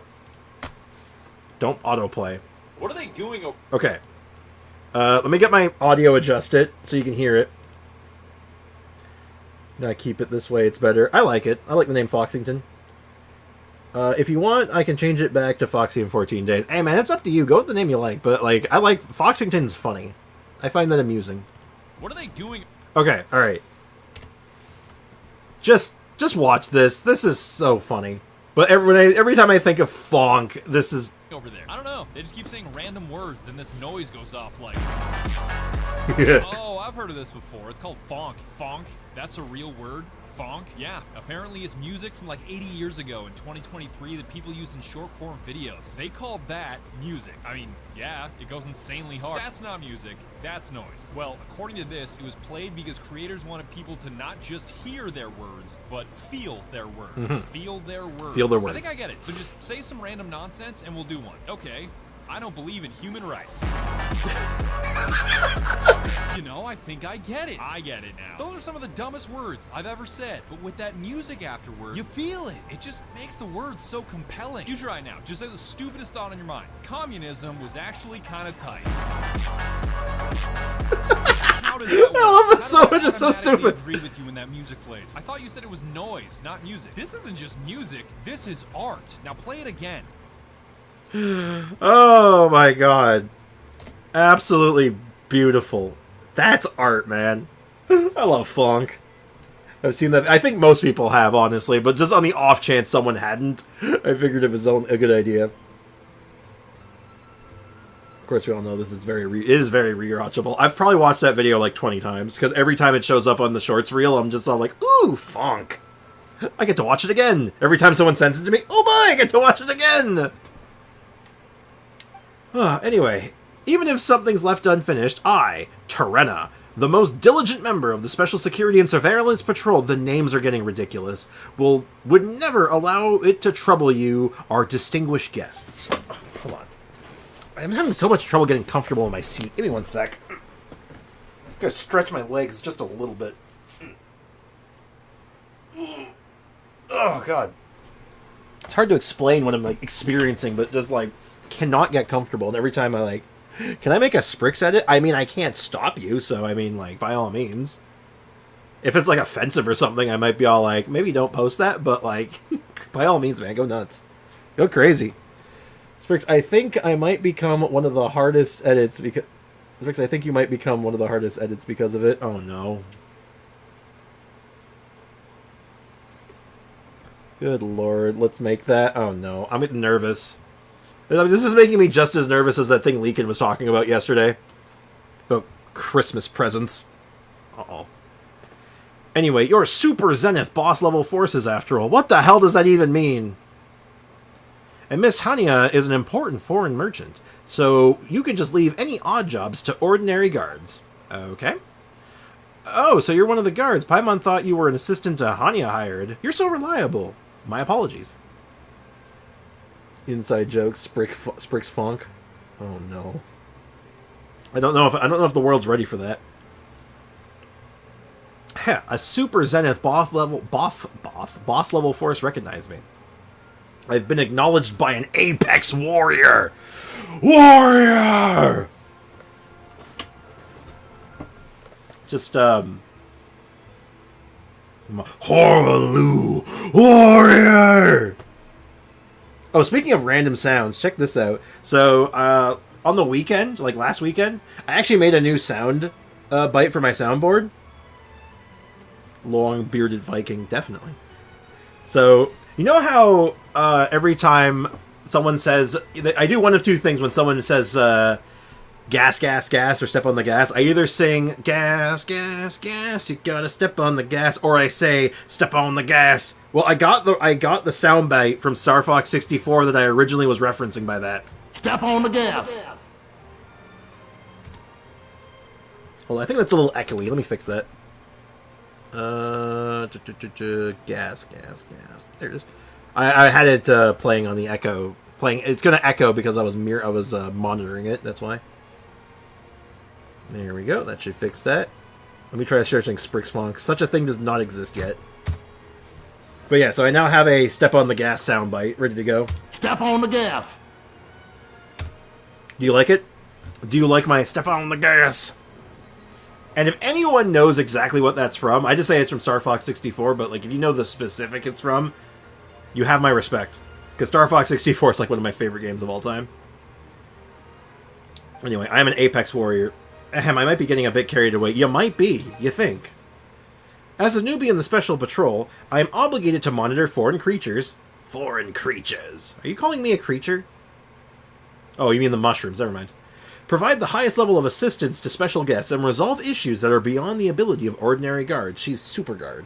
Don't autoplay. What are they doing? Okay. Let me get my audio adjusted so you can hear it. Now keep it this way, it's better. I like it. I like the name Foxington. If you want, I can change it back to Foxy in 14 days. Hey man, it's up to you. Go with the name you like. But like, I like Foxington's funny. I find that amusing. What are they doing? Okay, alright. Just watch this. This is so funny. But every time I think of Fonk, this is... Over there. I don't know. They just keep saying random words, and this noise goes off like... Oh, I've heard of this before. It's called fonk. Fonk? That's a real word? Fonk? Yeah. Apparently it's music from like 80 years ago in 2023 that people used in short-form videos. They called that music. I mean, yeah, it goes insanely hard. That's not music. That's noise. Well, according to this, it was played because creators wanted people to not just hear their words, but feel their words. Feel their words. Feel their words. I think I get it. So just say some random nonsense and we'll do one. Okay. I don't believe in human rights. You know, I think I get it. I get it now. Those are some of the dumbest words I've ever said, but with that music afterward, you feel it. It just makes the words so compelling. You try it now. Just say the stupidest thought on your mind. Communism was actually kind of tight. How does that work? I love that so much. I It's so automatically stupid. agree with you when that music plays. I thought you said it was noise, not music. This isn't just music. This is art. Now play it again. Oh my god. Absolutely beautiful. That's art, man. I love funk. I've seen that. I think most people have, honestly, but just on the off chance someone hadn't, I figured it was a good idea. Of course, we all know this is very rewatchable. I've probably watched that video like 20 times, because every time it shows up on the shorts reel, I'm just all like, ooh, funk. I get to watch it again. Every time someone sends it to me, oh boy, I get to watch it again. Anyway, even if something's left unfinished, I, Terena, the most diligent member of the Special Security and Surveillance Patrol, the names are getting ridiculous, would never allow it to trouble you, our distinguished guests. Oh, hold on. I'm having so much trouble getting comfortable in my seat. Give me one sec. I'm gonna stretch my legs just a little bit. Oh, God. It's hard to explain what I'm, like, experiencing, but just, like, cannot get comfortable. And every time I, like, can I make a Sprix edit? I mean, I can't stop you, so, I mean, like, by all means. If it's, like, offensive or something, I might be all like, maybe don't post that, but, like, by all means, man, go nuts. Go crazy. Sprix, I think I might become one of the hardest edits because... Sprix, I think you might become one of the hardest edits because of it. Oh, no. Good lord, let's make that... Oh, no. I'm getting nervous. This is making me just as nervous as that thing Leakin was talking about yesterday. About Christmas presents. Uh-oh. Anyway, you're Super Zenith boss-level forces, after all. What the hell does that even mean? And Miss Hania is an important foreign merchant, so you can just leave any odd jobs to ordinary guards. Okay. Oh, so you're one of the guards. Paimon thought you were an assistant Hania hired. You're so reliable. My apologies. Inside jokes, Sprix Funk. Oh no. I don't know if the world's ready for that. A Super Zenith boss level force recognized me. I've been acknowledged by an Apex Warrior! Warrior! Just, Horaloo Warrior! Oh, speaking of random sounds, check this out. So, on the weekend, like last weekend, I actually made a new sound bite for my soundboard. Long bearded Viking, definitely. So, you know how every time someone says, I do one of two things when someone says gas, gas, gas, or step on the gas. I either sing gas, gas, gas, you gotta step on the gas, or I say step on the gas. Well, I got the soundbite from Star Fox 64 that I originally was referencing by that. Step on the gas. Well, I think that's a little echoey. Let me fix that. Gas, gas, gas. There it is. I had it playing on the echo. It's gonna echo because I was monitoring it. That's why. There we go. That should fix that. Let me try searching Sprix Funk. Such a thing does not exist yet. But yeah, so I now have a step on the gas soundbite ready to go. Step on the gas. Do you like it? Do you like my step on the gas? And if anyone knows exactly what that's from, I just say it's from Star Fox 64, but like if you know the specific it's from, you have my respect. Because Star Fox 64 is like one of my favorite games of all time. Anyway, I'm an Apex Warrior. Ahem, I might be getting a bit carried away. You might be, you think. As a newbie in the Special Patrol, I am obligated to monitor foreign creatures. Foreign creatures. Are you calling me a creature? Oh, you mean the mushrooms, never mind. Provide the highest level of assistance to special guests and resolve issues that are beyond the ability of ordinary guards. She's super guard.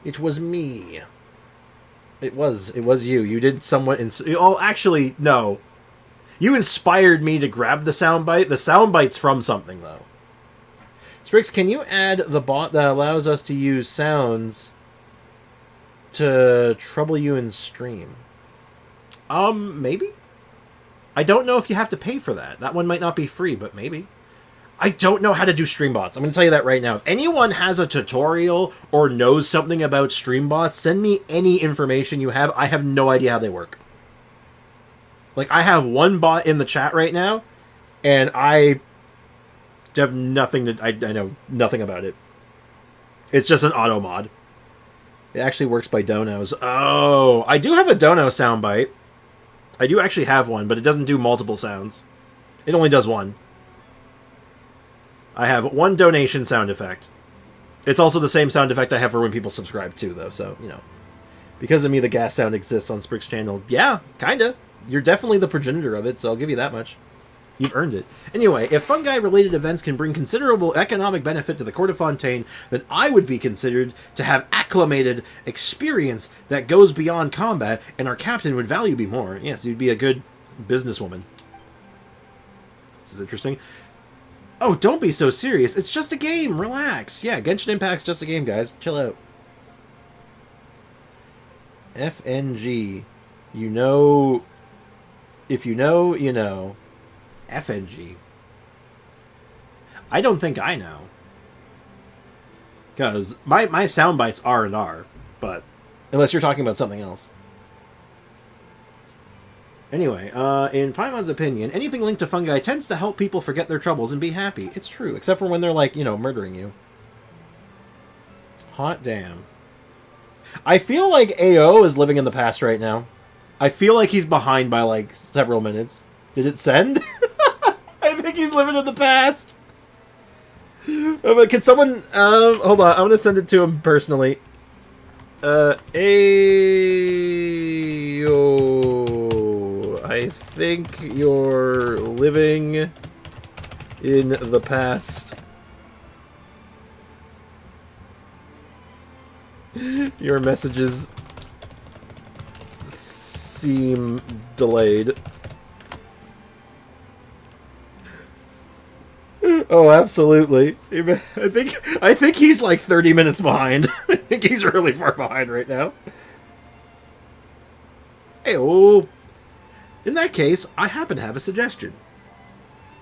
It was me. It was you. You did somewhat... Oh, actually, no. You inspired me to grab the soundbite. The soundbite's from something, though. Sprix, can you add the bot that allows us to use sounds to trouble you in stream? Maybe? I don't know if you have to pay for that. That one might not be free, but maybe. I don't know how to do stream bots. I'm going to tell you that right now. If anyone has a tutorial or knows something about stream bots, send me any information you have. I have no idea how they work. Like, I have one bot in the chat right now, and I have nothing to... I know nothing about it. It's just an auto mod. It actually works by donos. Oh, I do have a dono soundbite. I do actually have one, but it doesn't do multiple sounds. It only does one. I have one donation sound effect. It's also the same sound effect I have for when people subscribe too, though, so, you know. Because of me, the gas sound exists on Sprix channel. Yeah, kinda. You're definitely the progenitor of it, so I'll give you that much. You've earned it. Anyway, if fungi-related events can bring considerable economic benefit to the Court of Fontaine, then I would be considered to have acclimated experience that goes beyond combat, and our captain would value me more. Yes, you'd be a good businesswoman. This is interesting. Oh, don't be so serious. It's just a game. Relax. Yeah, Genshin Impact's just a game, guys. Chill out. FNG. You know... If you know, you know. FNG. I don't think I know. Because my sound bites are and R, but unless you're talking about something else. Anyway, in Paimon's opinion, anything linked to fungi tends to help people forget their troubles and be happy. It's true, except for when they're like, you know, murdering you. Hot damn. I feel like AO is living in the past right now. I feel like he's behind by like several minutes. Did it send? I think he's living in the past. Can someone... hold on. I'm going to send it to him personally. Ayo. I think you're living in the past. Your messages seem delayed. Oh, absolutely. I think he's like 30 minutes behind. I think he's really far behind right now. Hey, oh. In that case, I happen to have a suggestion.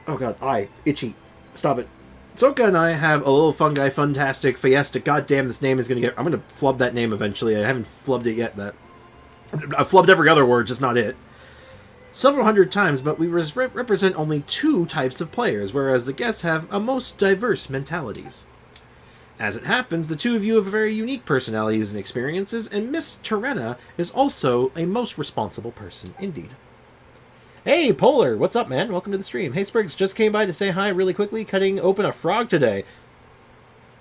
Oh god, itchy. Stop it. Soka and I have a little fungi fantastic fiesta. God damn, this name is gonna get... I'm gonna flub that name eventually. I haven't flubbed it yet. I've flubbed every other word, just not it. Several hundred times, but we represent only 2 types of players, whereas the guests have a most diverse mentalities. As it happens, the 2 of you have very unique personalities and experiences, and Miss Terena is also a most responsible person indeed. Hey, Polar! What's up, man? Welcome to the stream. Hey, Spriggs, just came by to say hi really quickly, cutting open a frog today.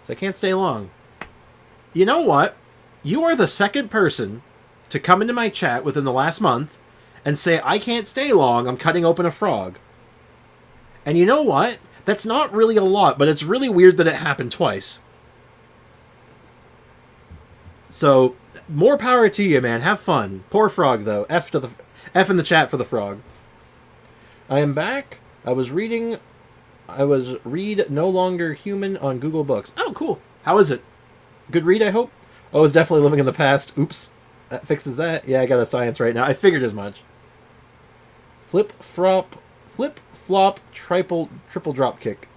So I can't stay long. You know what? You are the second person to come into my chat within the last month and say, I can't stay long, I'm cutting open a frog. And you know what? That's not really a lot, but it's really weird that it happened twice. So, more power to you, man. Have fun. Poor frog, though. F in the chat for the frog. I am back. I was read No Longer Human on Google Books. Oh, cool. How is it? Good read, I hope? Oh, I was definitely living in the past. Oops. That fixes that. Yeah, I got a science right now. I figured as much. Flip, flop, triple drop kick.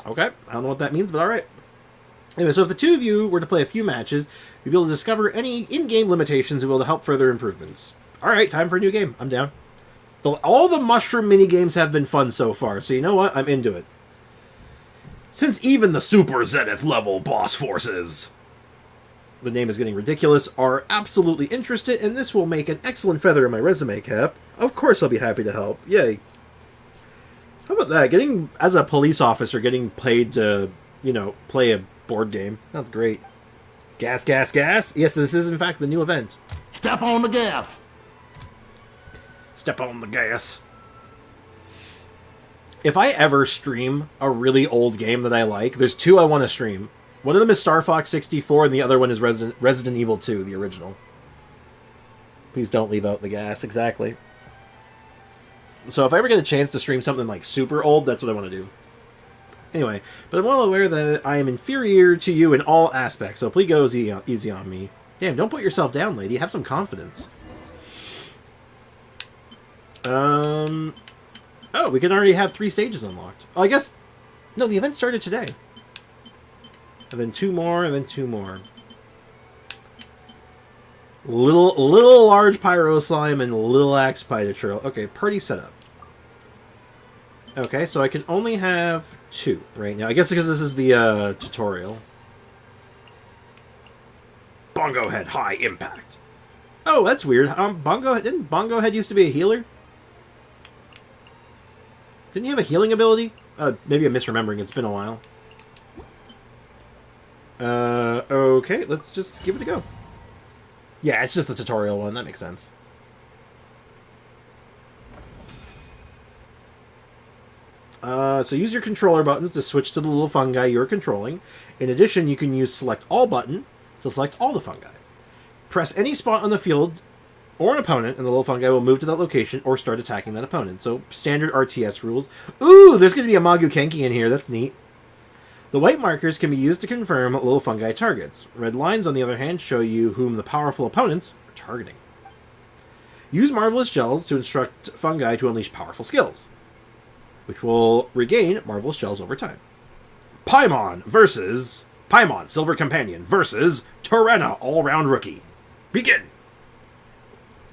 Okay. I don't know what that means, but alright. Anyway, so if the 2 of you were to play a few matches, you'd be able to discover any in-game limitations and be able to help further improvements. Alright, time for a new game. I'm down. All the mushroom minigames have been fun so far, so you know what? I'm into it. Since even the Super Zenith level boss forces, the name is getting ridiculous, are absolutely interested, and this will make an excellent feather in my resume cap, of course I'll be happy to help. Yay. How about that? As a police officer, getting paid to, play a board game. That's great. Gas, gas, gas. Yes, this is in fact the new event. Step on the gas. Step on the gas. If I ever stream a really old game that I like, there's 2 I want to stream. One of them is Star Fox 64, and the other one is Resident Evil 2, the original. Please don't leave out the gas, exactly. So if I ever get a chance to stream something like super old, that's what I want to do. Anyway, but I'm well aware that I am inferior to you in all aspects, so please go easy on me. Damn, don't put yourself down, lady. Have some confidence. Oh, we can already have 3 stages unlocked. Oh, I guess... No, the event started today. And then 2 more, and then 2 more. Little large pyro slime and little axe Pyrotrail. Okay, party setup. Okay, so I can only have 2 right now. I guess because this is the tutorial. Bongo Head High Impact. Oh, that's weird. Didn't Bongo Head used to be a healer? Didn't he have a healing ability? Maybe I'm misremembering. It's been a while. Okay, let's just give it a go. Yeah, it's just the tutorial one. That makes sense. So use your controller buttons to switch to the little fungi you're controlling. In addition, you can use Select All button to select all the fungi. Press any spot on the field or an opponent, and the little fungi will move to that location or start attacking that opponent. So, standard RTS rules. Ooh, there's going to be a Magu Kenki in here. That's neat. The white markers can be used to confirm little fungi targets. Red lines, on the other hand, show you whom the powerful opponents are targeting. Use Marvelous Gels to instruct fungi to unleash powerful skills, which will regain Marvelous Gels over time. Paimon, Silver Companion, versus Terena, All-Round Rookie. Begin!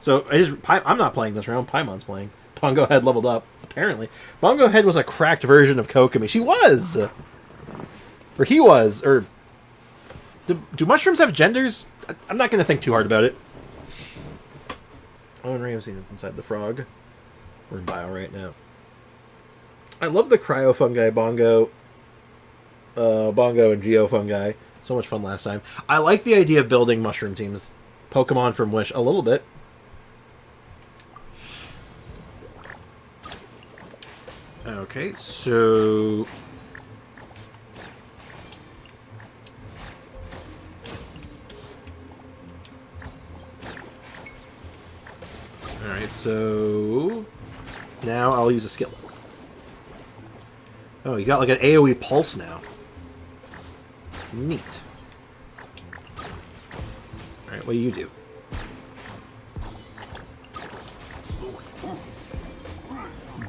So, I'm not playing this round, Paimon's playing. Bongo Head leveled up, apparently. Bongo Head was a cracked version of Kokomi. She was! Or he was, or... Do mushrooms have genders? I'm not going to think too hard about it. Owen Ramsey is inside the frog. We're in bio right now. I love the cryofungi Bongo and Geofungi. So much fun last time. I like the idea of building mushroom teams. Pokemon from Wish a little bit. Okay, so... Alright, so... Now I'll use a skill. Oh, you got like an AoE pulse now. Neat. Alright, what do you do?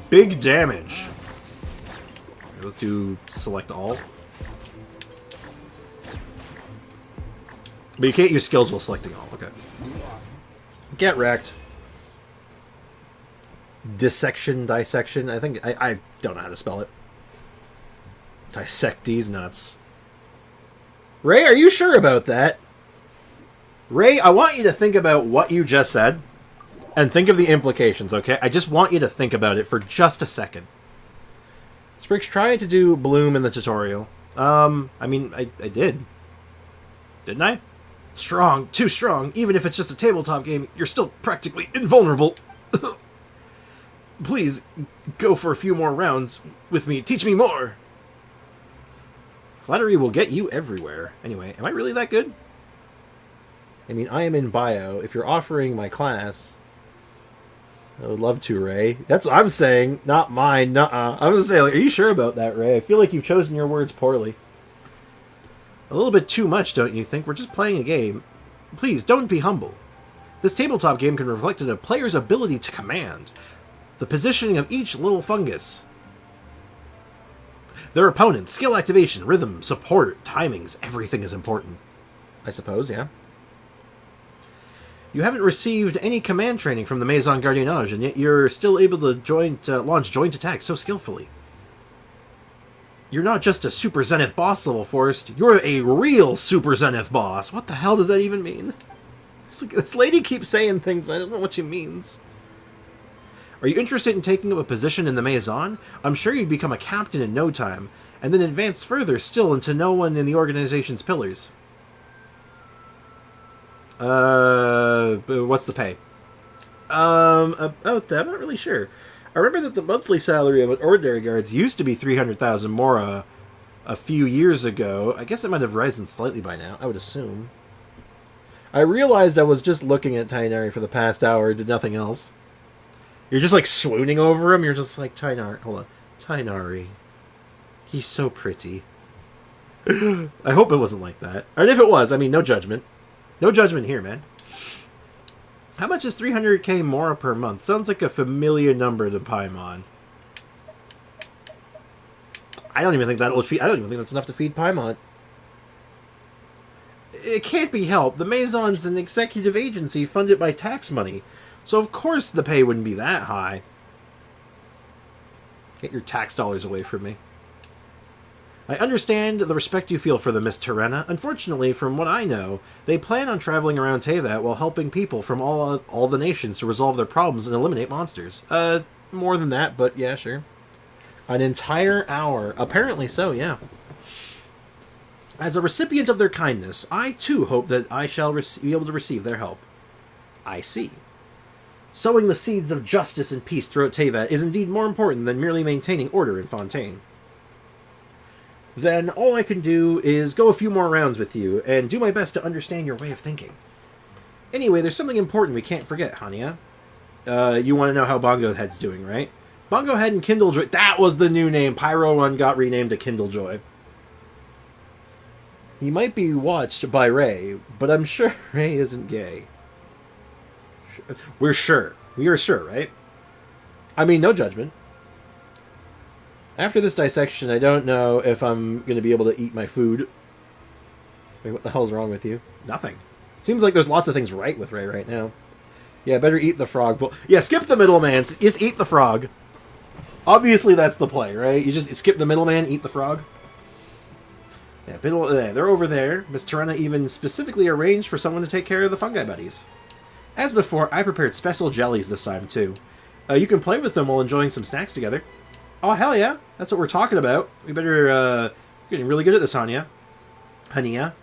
Big damage. Okay, let's do select all. But you can't use skills while selecting all. Okay. Get wrecked. Dissection. I think I don't know how to spell it. Dissect these nuts. Ray, are you sure about that? Ray, I want you to think about what you just said and think of the implications, okay? I just want you to think about it for just a second. Spriggs tried to do Bloom in the tutorial. I mean, I did. Didn't I? Strong, too strong. Even if it's just a tabletop game, you're still practically invulnerable. Please, go for a few more rounds with me. Teach me more. Flattery will get you everywhere. Anyway, am I really that good? I mean, I am in bio. If you're offering my class, I would love to, Ray. That's what I'm saying, not mine. Nuh-uh. I'm gonna say, like, are you sure about that, Ray? I feel like you've chosen your words poorly. A little bit too much, don't you think? We're just playing a game. Please, don't be humble. This tabletop game can reflect a player's ability to command the positioning of each little fungus, their opponents, skill activation, rhythm, support, timings. Everything is important. I suppose, yeah. You haven't received any command training from the Maison Gardiennage, and yet you're still able to launch joint attacks so skillfully. You're not just a Super Zenith boss level, Forrest. You're a real Super Zenith boss. What the hell does that even mean? This lady keeps saying things, I don't know what she means. Are you interested in taking up a position in the Maison? I'm sure you'd become a captain in no time, and then advance further still into no one in the organization's pillars. What's the pay? About that, I'm not really sure. I remember that the monthly salary of an ordinary guards used to be 300,000 mora a few years ago. I guess it might have risen slightly by now, I would assume. I realized I was just looking at Tainari for the past hour, did nothing else. You're just like swooning over him, you're just like, Tainari, hold on. Tainari. He's so pretty. I hope it wasn't like that. And if it was, I mean, no judgment. No judgment here, man. How much is 300k mora per month? Sounds like a familiar number to Paimon. I don't even think that'll feed. I don't even think that's enough to feed Paimon. It can't be helped. The Maison's an executive agency funded by tax money, so of course the pay wouldn't be that high. Get your tax dollars away from me. I understand the respect you feel for them, Miss Terena. Unfortunately, from what I know, they plan on traveling around Teyvat while helping people from all the nations to resolve their problems and eliminate monsters. More than that, but yeah, sure. An entire hour. Apparently so, yeah. As a recipient of their kindness, I too hope that I shall be able to receive their help. I see. Sowing the seeds of justice and peace throughout Teyvat is indeed more important than merely maintaining order in Fontaine. Then all I can do is go a few more rounds with you, and do my best to understand your way of thinking. Anyway, there's something important we can't forget, Hania. You want to know how Bongo Head's doing, right? Bongo Head and Kindlejoy, that was the new name. Pyro Run got renamed to Kindlejoy. He might be watched by Ray, but I'm sure Ray isn't gay. We're sure. We are sure, right? I mean, no judgment. After this dissection, I don't know if I'm going to be able to eat my food. Wait, what the hell's wrong with you? Nothing. Seems like there's lots of things right with Ray right now. Yeah, better eat the frog. Yeah, skip the middleman. Just eat the frog. Obviously, that's the play, right? You just skip the middleman, eat the frog. Yeah, they're over there. Miss Terena even specifically arranged for someone to take care of the fungi buddies. As before, I prepared special jellies this time, too. You can play with them while enjoying some snacks together. Oh, hell yeah. That's what we're talking about. We better, you're getting really good at this, Hania. Hania,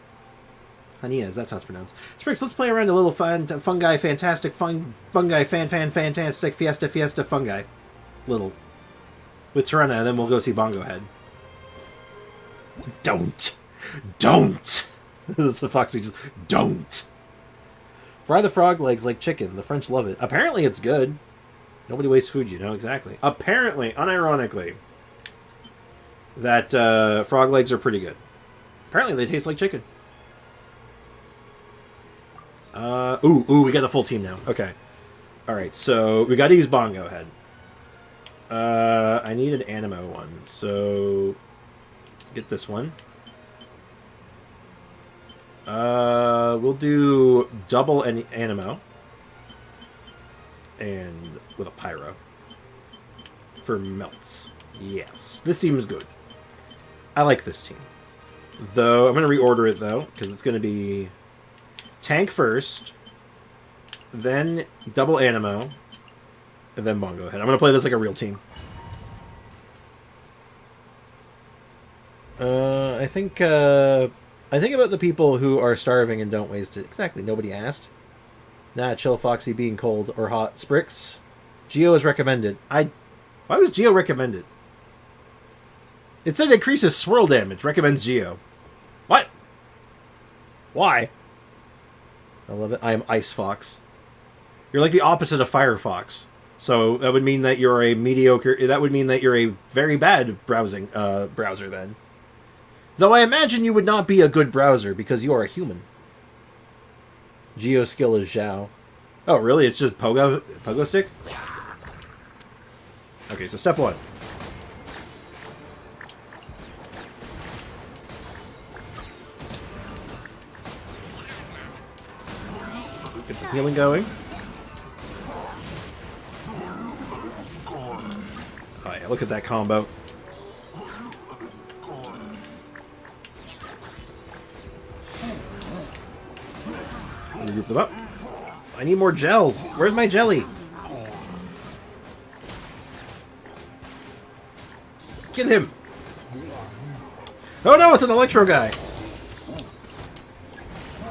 as that's how it's pronounced. Spriggs, let's play around a little fungi fantastic fungi fantastic fiesta fungi. Little. With Terena, and then we'll go see Bongo Head. Don't! This is a Foxy just, don't! Fry the frog legs like chicken. The French love it. Apparently it's good. Nobody wastes food, you know, exactly. Apparently, unironically, that frog legs are pretty good. Apparently they taste like chicken. We got a full team now. Okay. Alright, so we got to use Bongo Head. I need an Animo one, so get this one. We'll do double Animo. And with a Pyro. For melts. Yes. This seems good. I like this team. Though, I'm going to reorder it, though, because it's going to be tank first, then double Animo, and then Bongo Head. I'm going to play this like a real team. I think about the people who are starving and don't waste it. Exactly. Nobody asked. Nah, chill, Foxy, being cold or hot. Sprix, Geo is recommended. Why was Geo recommended? It said increases swirl damage. Recommends Geo. What? Why? I love it. I am Ice Fox. You're like the opposite of Firefox. So that would mean that you're a mediocre... That would mean that you're a very bad browsing browser then. Though I imagine you would not be a good browser because you are a human. Geo skill is Zhao. Oh, really? It's just pogo stick? Okay, so step 1. Get some healing going. Oh yeah, look at that combo. Group them up. I need more gels. Where's my jelly? Get him. Oh no, it's an Electro guy.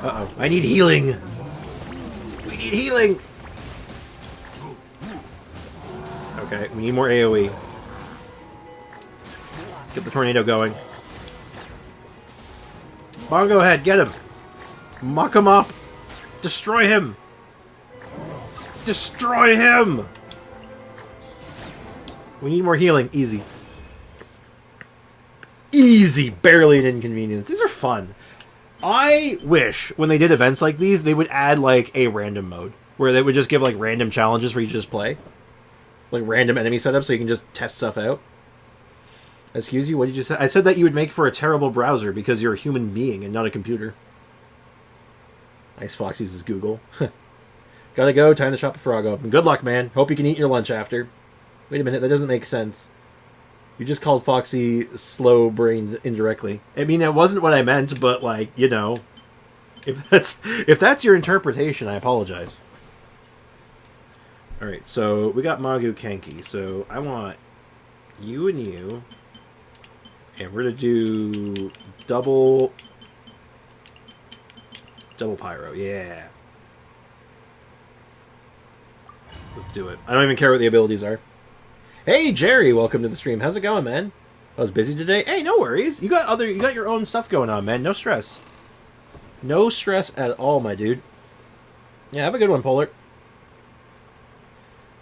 Uh-oh. I need healing. We need healing. Okay, we need more AoE. Get the tornado going. Bongo Head, get him. Muck him up. Destroy him! Destroy him! We need more healing. Easy. Easy! Barely an inconvenience. These are fun. I wish, when they did events like these, they would add, like, a random mode. Where they would just give, like, random challenges for you to just play. Like, random enemy setups so you can just test stuff out. Excuse you? What did you say? I said that you would make for a terrible browser because you're a human being and not a computer. Ice Fox uses Google. Gotta go, time to chop a frog open. Good luck, man. Hope you can eat your lunch after. Wait a minute, that doesn't make sense. You just called Foxy slow-brained indirectly. I mean, it wasn't what I meant, but, like, you know. If that's your interpretation, I apologize. Alright, so we got Magu Kenki. So I want you and you. And we're gonna do double Pyro, yeah. Let's do it. I don't even care what the abilities are. Hey, Jerry, welcome to the stream. How's it going, man? I was busy today. Hey, no worries. You got your own stuff going on, man. No stress. No stress at all, my dude. Yeah, have a good one, Polar.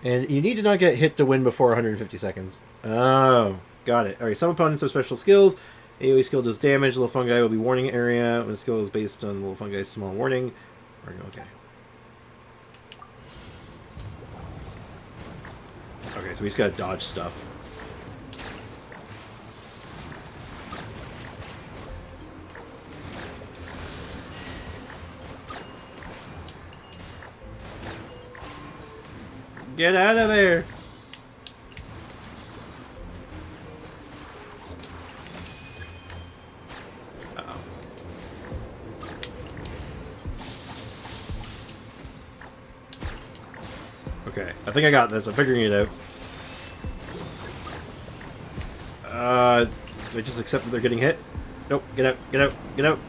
And you need to not get hit to win before 150 seconds. Oh, got it. All right, some opponents have special skills. AoE skill does damage. Little fungi will be warning area. When the skill is based on little fungi's small warning. Okay. Okay, so we just gotta dodge stuff. Get out of there! Okay, I think I got this. I'm figuring it out. Do I just accept that they're getting hit? Nope. Get out. Get out. Get out.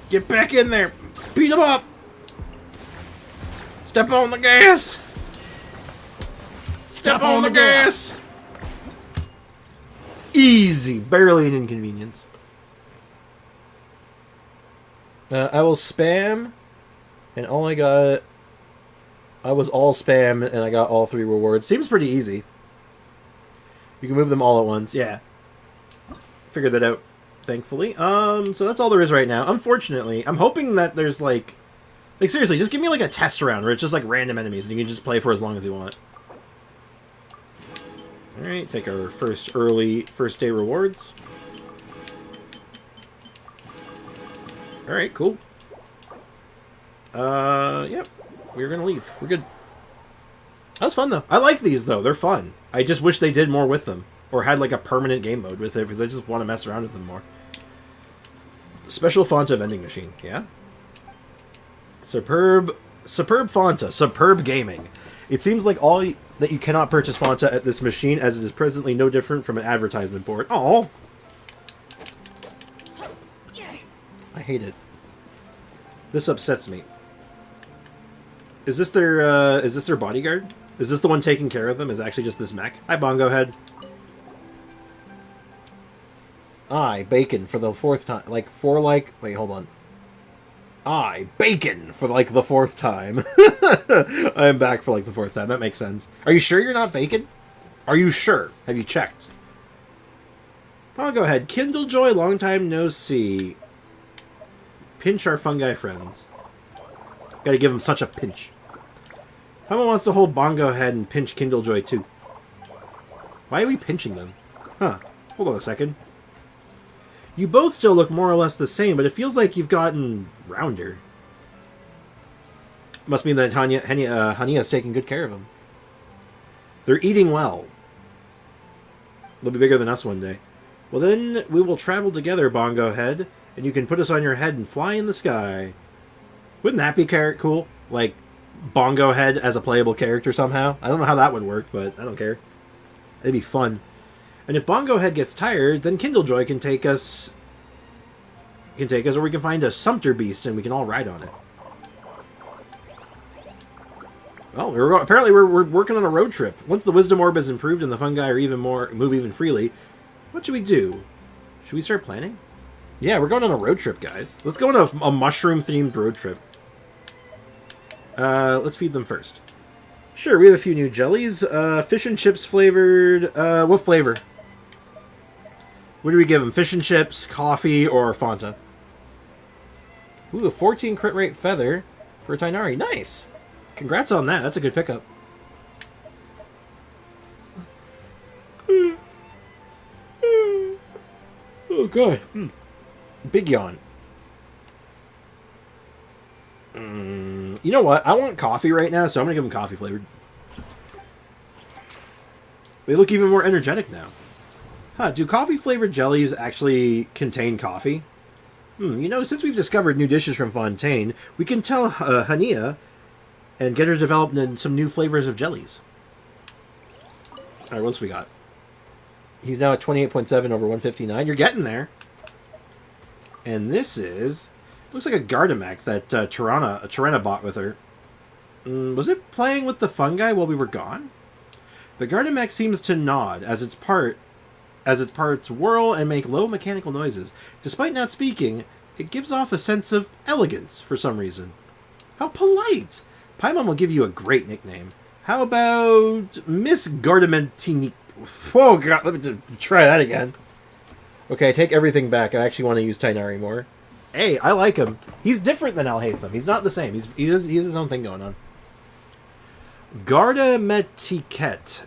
Get back in there. Beat them up. Step on the gas. Step on the gas. Easy. Barely an inconvenience. I will spam, and all I got... I was all spam, and I got all 3 rewards. Seems pretty easy. You can move them all at once. Yeah. Figured that out, thankfully. So that's all there is right now. Unfortunately, I'm hoping that there's, like... Like, seriously, just give me, like, a test round where it's just, like, random enemies, and you can just play for as long as you want. Alright, take our first day rewards. Alright, cool. Yep. We're gonna leave. We're good. That was fun, though. I like these, though. They're fun. I just wish they did more with them. Or had, like, a permanent game mode with it, because I just want to mess around with them more. Special Fonta vending machine. Yeah? Superb Fonta. Superb gaming. It seems like that you cannot purchase Fonta at this machine, as it is presently no different from an advertisement board. Oh, I hate it. This upsets me. Is this their bodyguard? Is this the one taking care of them? Is it actually just this mech? Hi, Bongo Head. Bacon for the 4th time. Wait, hold on. Bacon for, the 4th time. I am back for, the 4th time. That makes sense. Are you sure you're not Bacon? Are you sure? Have you checked? Bongo Head. Kindlejoy, long time no see. Pinch our fungi friends. Gotta give him such a pinch. Paimon wants to hold Bongo Head and pinch Kindlejoy too. Why are we pinching them? Huh. Hold on a second. You both still look more or less the same, but it feels like you've gotten rounder. Must mean that Hania's taking good care of them. They're eating well. They'll be bigger than us one day. Well, then we will travel together, Bongo Head, and you can put us on your head and fly in the sky. Wouldn't that be cool? Like, Bongo Head as a playable character somehow? I don't know how that would work, but I don't care. It'd be fun. And if Bongo Head gets tired, then Kindlejoy can take us... or we can find a Sumpter Beast and we can all ride on it. Well, apparently we're working on a road trip. Once the Wisdom Orb is improved and the fungi are move even freely, what should we do? Should we start planning? Yeah, we're going on a road trip, guys. Let's go on a mushroom-themed road trip. Let's feed them first. Sure, we have a few new jellies. Fish and chips flavored... what flavor? What do we give them? Fish and chips, coffee, or Fonta? Ooh, a 14 crit rate feather for Tighnari. Nice! Congrats on that. That's a good pickup. Oh, God. Big yawn. You know what? I want coffee right now, so I'm going to give them coffee flavored. They look even more energetic now. Huh, do coffee flavored jellies actually contain coffee? You know, since we've discovered new dishes from Fontaine, we can tell Hania and get her developed in some new flavors of jellies. Alright, what else we got? He's now at 28.7 over 159. You're getting there. And this is... looks like a Gardemek that Tirana bought with her. Was it playing with the fungi while we were gone? The Gardemek seems to nod as its parts whirl and make low mechanical noises. Despite not speaking, it gives off a sense of elegance for some reason. How polite! Paimon will give you a great nickname. How about Miss Gardementinique? Oh god, let me try that again. Okay, I take everything back. I actually want to use Tighnari more. Hey, I like him. He's different than Alhaitham. He's not the same. He has his own thing going on. Gardemetiquette.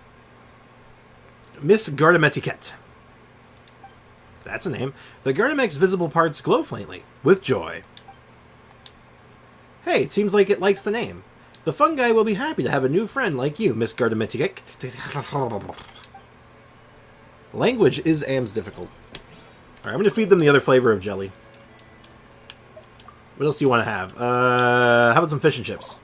Miss Gardemetiquette. That's a name. The Gardemek's visible parts glow faintly, with joy. Hey, it seems like it likes the name. The fungi will be happy to have a new friend like you, Miss Gardemetiquette. Language is AM's difficult. Alright, I'm going to feed them the other flavor of jelly. What else do you want to have? How about some fish and chips?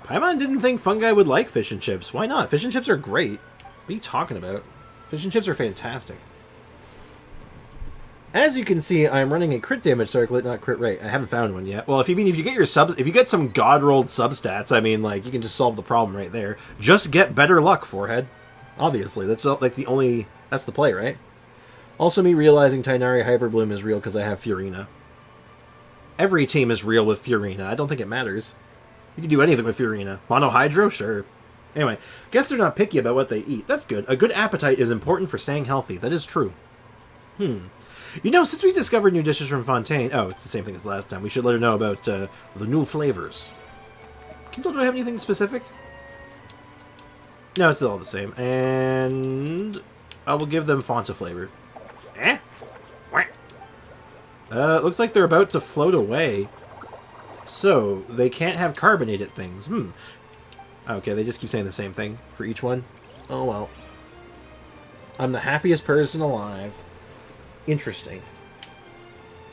Paimon didn't think fungi would like fish and chips. Why not? Fish and chips are great. What are you talking about? Fish and chips are fantastic. As you can see, I'm running a crit damage circlet, not crit rate. I haven't found one yet. Well, if you get your if you get some god rolled substats, I mean, like, you can just solve the problem right there. Just get better luck, Forehead. Obviously, that's like that's the play, right? Also, me realizing Tighnari Hyperbloom is real because I have Furina. Every team is real with Furina. I don't think it matters. You can do anything with Furina. Monohydro? Sure. Anyway, guess they're not picky about what they eat. That's good. A good appetite is important for staying healthy. That is true. You know, since we discovered new dishes from Fontaine... Oh, it's the same thing as last time. We should let her know about the new flavors. Do I have anything specific? No, it's all the same. And I will give them Fanta flavor. Eh? Looks like they're about to float away. So, they can't have carbonated things. Okay, they just keep saying the same thing for each one. Oh well. I'm the happiest person alive. Interesting.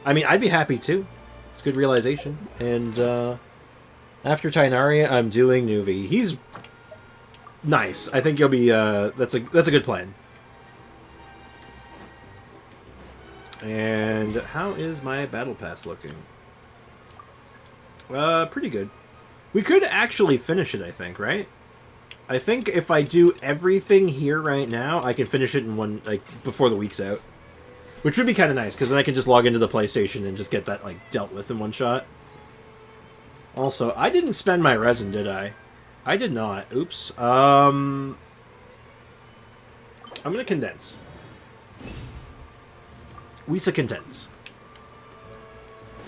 I mean, I'd be happy too. It's good realization. And, after Tainaria, I'm doing Nuvi. He's nice. I think you'll be, that's a good plan. And how is my battle pass looking? Pretty good. We could actually finish it, I think, right? I think if I do everything here right now, I can finish it in one, like, before the week's out. Which would be kind of nice, because then I can just log into the PlayStation and just get that, like, dealt with in one shot. Also, I didn't spend my resin, did I? I did not. Oops. I'm gonna condense. Wisa condense.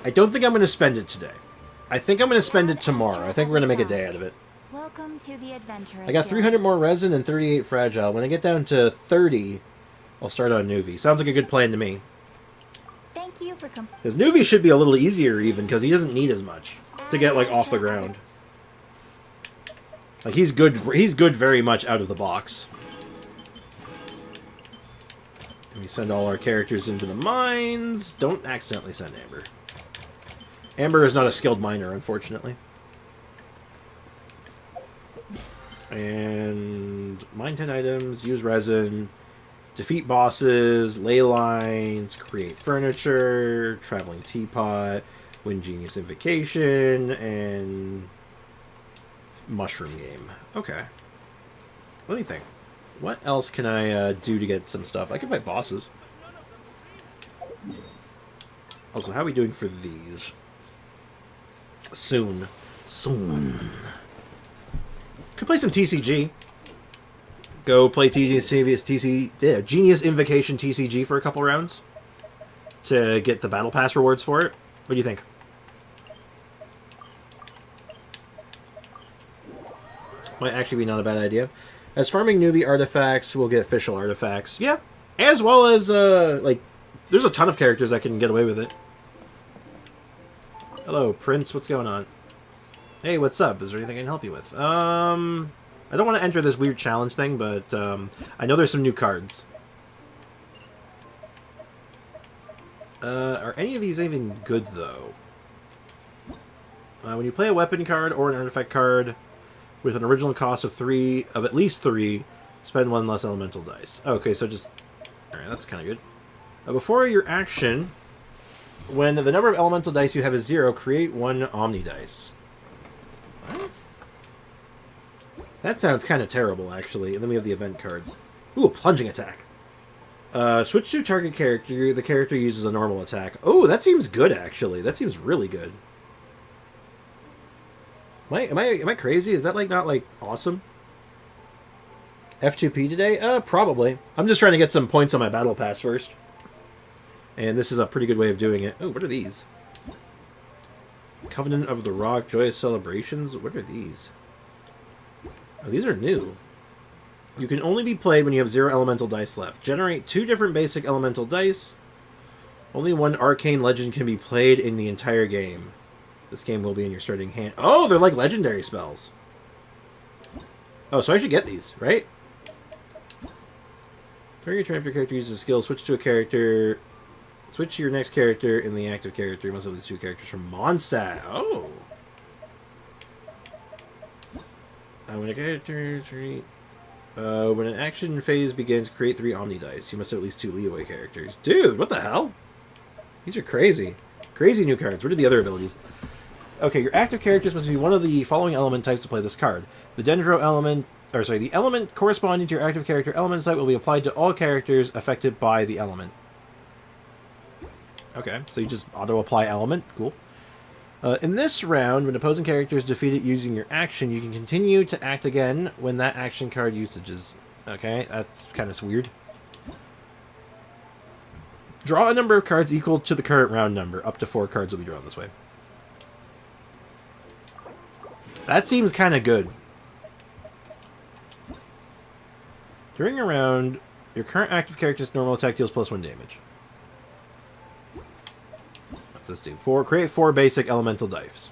I don't think I'm gonna spend it today. I think I'm gonna spend it tomorrow. I think we're gonna make a day out of it. Welcome to the Adventurers I got Guild. 300 more resin and 38 fragile. When I get down to 30, I'll start on Nuvi. Sounds like a good plan to me. Thank you for Because Nuvi should be a little easier even, because he doesn't need as much to get, like, off the ground. Like, he's good very much out of the box. And we send all our characters into the mines. Don't accidentally send Amber. Amber is not a skilled miner, unfortunately. And mine 10 items, use resin, defeat bosses, ley lines, create furniture, traveling teapot, win genius invocation, and mushroom game. Okay. Let me think. What else can I do to get some stuff? I can fight bosses. Also, how are we doing for these? Soon. Could play some TCG. Go play Genius Invocation TCG for a couple rounds to get the Battle Pass rewards for it. What do you think? Might actually be not a bad idea. As farming Nuvi artifacts, we'll get official artifacts. Yeah. As well as, like, there's a ton of characters that can get away with it. Hello, Prince. What's going on? Hey, what's up? Is there anything I can help you with? I don't want to enter this weird challenge thing, but I know there's some new cards. Are any of these even good, though? When you play a weapon card or an artifact card with an original cost of at least 3, spend 1 less elemental dice. Okay, so just... Alright, that's kind of good. Before your action, when the number of elemental dice you have is 0, create 1 Omni dice. What? That sounds kind of terrible, actually. And then we have the event cards. Ooh, a plunging attack. Switch to target character. The character uses a normal attack. Oh, that seems good, actually. That seems really good. Am I crazy? Is that, like, not, like, awesome? F2P today? Probably. I'm just trying to get some points on my battle pass first. And this is a pretty good way of doing it. Oh, what are these? Covenant of the Rock, Joyous Celebrations? What are these? Oh, these are new. You can only be played when you have 0 elemental dice left. Generate 2 different basic elemental dice. Only 1 arcane legend can be played in the entire game. This game will be in your starting hand. Oh, they're like legendary spells. Oh, so I should get these, right? During your turn, after your character uses a skill, switch to a character. Switch to your next character in the active character. You must have these 2 characters from Mondstadt. Oh. When a character treat. When an action phase begins, create 3 Omni dice. You must have at least 2 Leeway characters. Dude, what the hell? These are crazy. Crazy new cards. What are the other abilities? Okay, your active characters must be one of the following element types to play this card. The Dendro element, the element corresponding to your active character element type will be applied to all characters affected by the element. Okay, so you just auto-apply element. Cool. In this round, when opposing character is defeated using your action, you can continue to act again when that action card usage is... Okay, that's kind of weird. Draw a number of cards equal to the current round number. Up to 4 cards will be drawn this way. That seems kind of good. During a round, your current active character's normal attack deals +1 damage. What's this do? Create 4 basic elemental dice.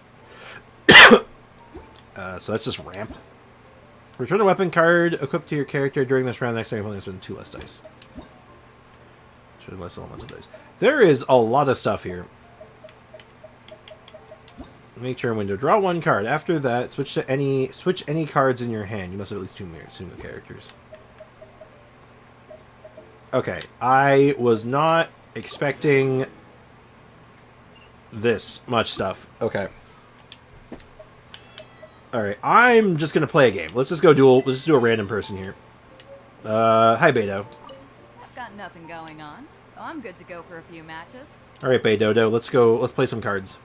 So that's just ramp. Return a weapon card equipped to your character during this round. Next time, you spend 2 less dice. Less elemental dice. There is a lot of stuff here. Make turn window. Draw 1 card. After that, switch any cards in your hand. You must have at least 2 single characters. Okay, I was not expecting this much stuff. Okay. Alright, I'm just gonna play a game. Let's just go duel. Let's just do a random person here. Hi, Beto. I've got nothing going on, so I'm good to go for a few matches. Alright, Beto, let's go. Let's play some cards.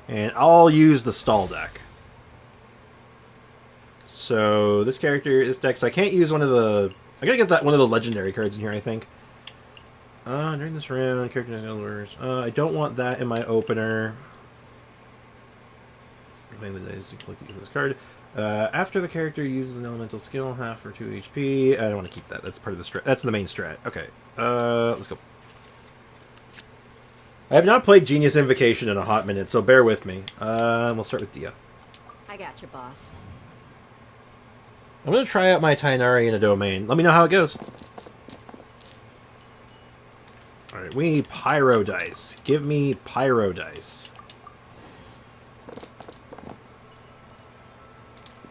And I'll use the stall deck. So, this deck, so I can't use one of the... I gotta get one of the legendary cards in here, I think. During this round, characters and elders. I don't want that in my opener. Playing the dice to collect this card. After the character uses an elemental skill, half for 2 HP. I don't want to keep that. That's part of the strat. That's the main strat. Okay. Let's go. I have not played Genius Invocation in a hot minute, so bear with me. We'll start with Dia. I got you, boss. I'm going to try out my Tainari in a domain. Let me know how it goes. Alright, we need Pyro Dice. Give me Pyro Dice.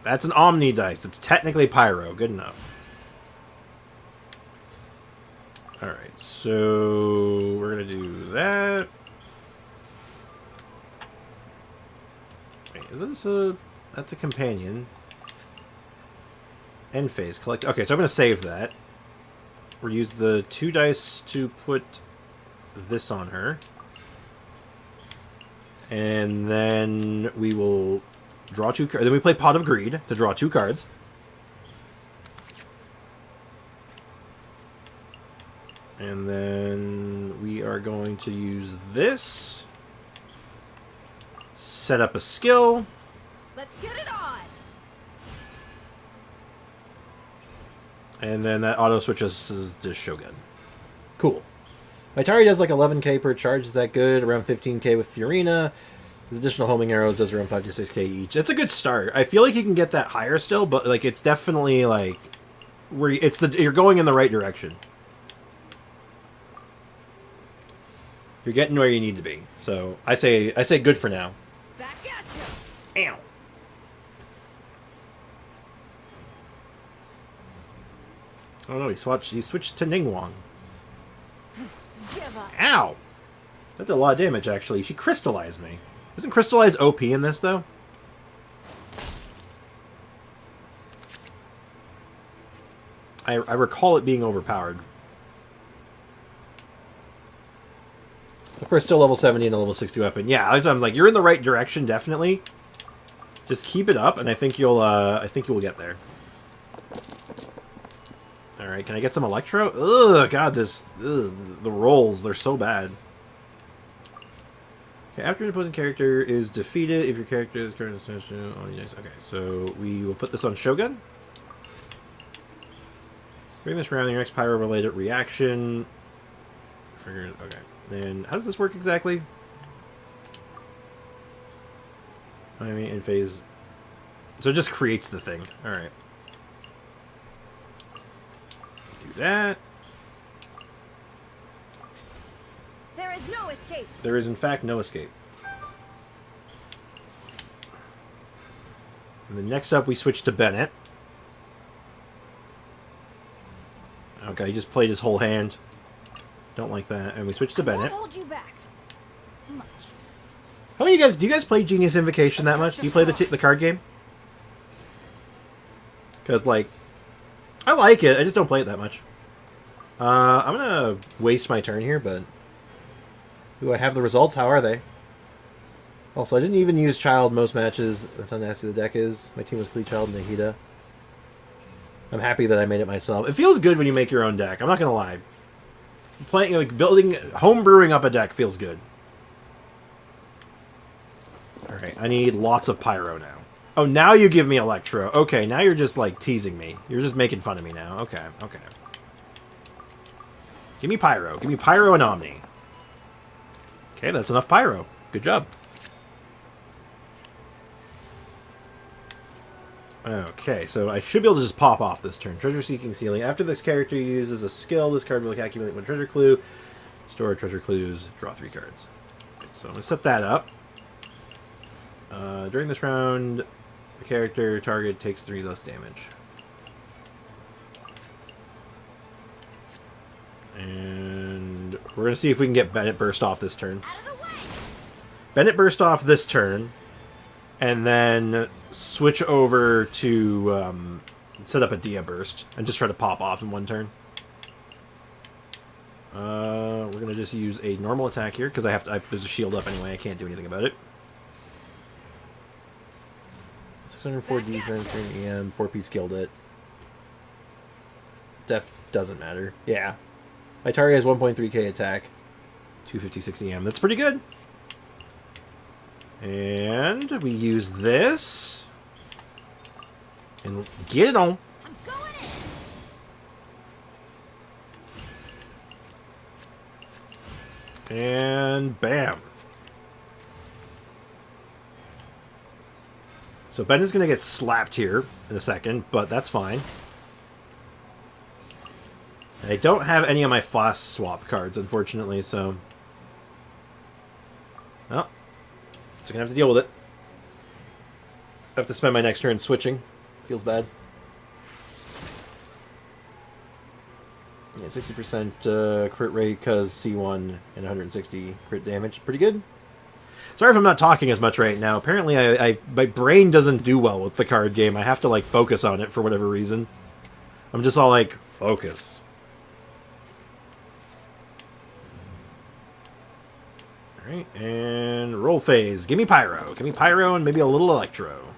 That's an Omni Dice. It's technically Pyro. Good enough. Alright, so we're going to do that. Wait, is this a... That's a companion. End phase. Collect... Okay, so I'm going to save that. We'll use the 2 dice to put this on her. And then we will draw 2 cards. Then we play Pot of Greed to draw 2 cards. And then we are going to use this. Set up a skill. Let's get it on! And then that auto switches to Shogun. Cool. My Tari does like 11k per charge. Is that good? Around 15k with Fiorina. His additional homing arrows does around 5 to 6k each. It's a good start. I feel like you can get that higher still, but like it's definitely like where you're going in the right direction. You're getting where you need to be. So I say good for now. Back at you! Ow. Oh no, he switched to Ningguang. Give up. Ow! That's a lot of damage, actually. She crystallized me. Isn't crystallize OP in this, though? I recall it being overpowered. Of course, still level 70 and a level 60 weapon. Yeah, I'm like, you're in the right direction, definitely. Just keep it up, and I think you'll get there. Alright, can I get some Electro? Ugh, God, the rolls, they're so bad. Okay, after an opposing character is defeated, if your character is currently... Okay, so we will put this on Shogun. During this round, your next pyro-related reaction... Triggers... Okay. Then, how does this work exactly? I mean, in phase... So it just creates the thing. Alright. Do that. There is no escape! There is, in fact, no escape. And then next up, we switch to Bennett. Okay, he just played his whole hand. Don't like that. And we switch to Bennett. Won't hold you back. Much. How many of you guys... Do you guys play Genius Invocation that much? Do you play the card game? Because, like... I like it. I just don't play it that much. I'm going to waste my turn here, but... Do I have the results? How are they? Also, I didn't even use Child most matches. That's how nasty the deck is. My team was Complete Child and Nahida. I'm happy that I made it myself. It feels good when you make your own deck. I'm not going to lie. Playing, like, homebrewing up a deck feels good. Alright, I need lots of Pyro now. Oh, now you give me Electro. Okay, now you're just, like, teasing me. You're just making fun of me now. Okay, okay. Give me Pyro. Give me Pyro and Omni. Okay, that's enough Pyro. Good job. Okay, so I should be able to just pop off this turn. Treasure Seeking Ceiling. After this character uses a skill, this card will accumulate 1 treasure clue. Store treasure clues. Draw 3 cards. Right, so I'm going to set that up. During this round, the character target takes 3 less damage. And we're going to see if we can get Bennett Burst off this turn. Bennett Burst off this turn. And then switch over to set up a Dia Burst. And just try to pop off in 1 turn. We're going to just use a normal attack here. Because there's a shield up anyway. I can't do anything about it. 604 defense, 3 EM, 4-piece killed it. Def doesn't matter. Yeah. My target has 1.3k attack. 256 EM. That's pretty good. And we use this. And get it on. I'm going in. And bam. So Ben is going to get slapped here in a second, but that's fine. I don't have any of my Floss swap cards, unfortunately, so... Oh. Just going to have to deal with it. I have to spend my next turn switching. Feels bad. Yeah, 60% crit rate because C1 and 160 crit damage. Pretty good. Sorry if I'm not talking as much right now. Apparently, my brain doesn't do well with the card game. I have to, like, focus on it for whatever reason. I'm just all like, focus. Alright, and roll phase. Give me Pyro. Give me Pyro and maybe a little Electro.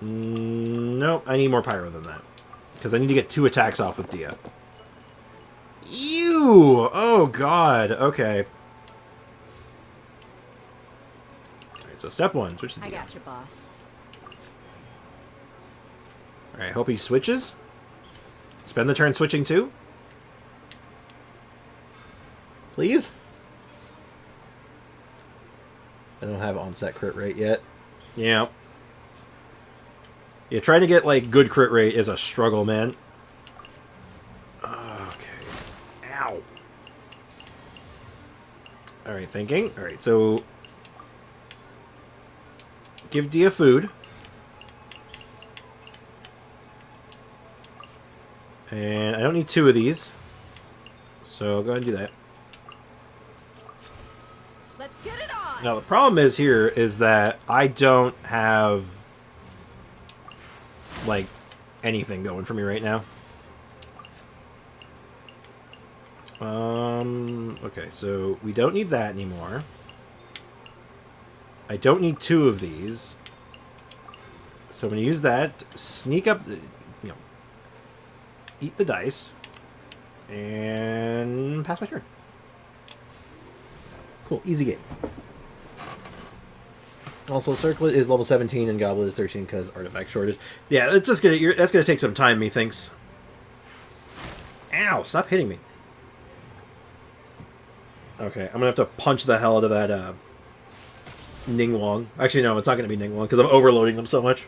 Nope, I need more Pyro than that. Because I need to get 2 attacks off with Dia. Ew! Oh, God. Okay. So step 1, switch to I Dia. got you, boss. Alright, hope he switches. Spend the turn switching too. Please? I don't have onset crit rate yet. Yeah. Yeah, trying to get, like, good crit rate is a struggle, man. Okay. Ow. Alright, thinking. Alright, so... Give Dia food. And I don't need 2 of these. So go ahead and do that. Let's get it on. Now the problem is here is that I don't have like anything going for me right now. Okay, so we don't need that anymore. I don't need 2 of these. So I'm going to use that, sneak up, eat the dice, and pass my turn. Cool, easy game. Also, Circlet is level 17 and Goblet is 13 because artifact shortage. Yeah, that's just that's gonna take some time, methinks. Ow! Stop hitting me. Okay, I'm gonna have to punch the hell out of that Ningguang. Actually, no, it's not gonna be Ningguang because I'm overloading them so much.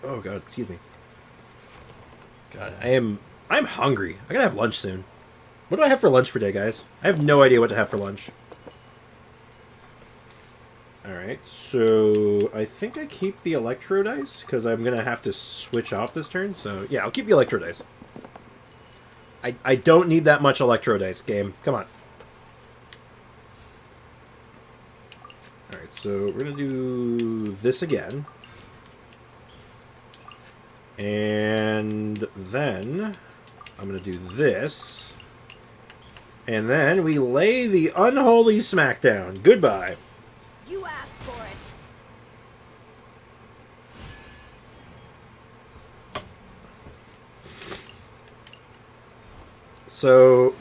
Oh god, excuse me. God, I'm hungry. I gotta have lunch soon. What do I have for lunch for today, guys? I have no idea what to have for lunch. Alright, so I think I keep the Electro Dice, because I'm going to have to switch off this turn. So, yeah, I'll keep the Electro Dice. I don't need that much Electro Dice, game. Come on. Alright, so we're going to do this again. And then I'm going to do this. And then we lay the unholy smackdown. Goodbye. You asked for it. So,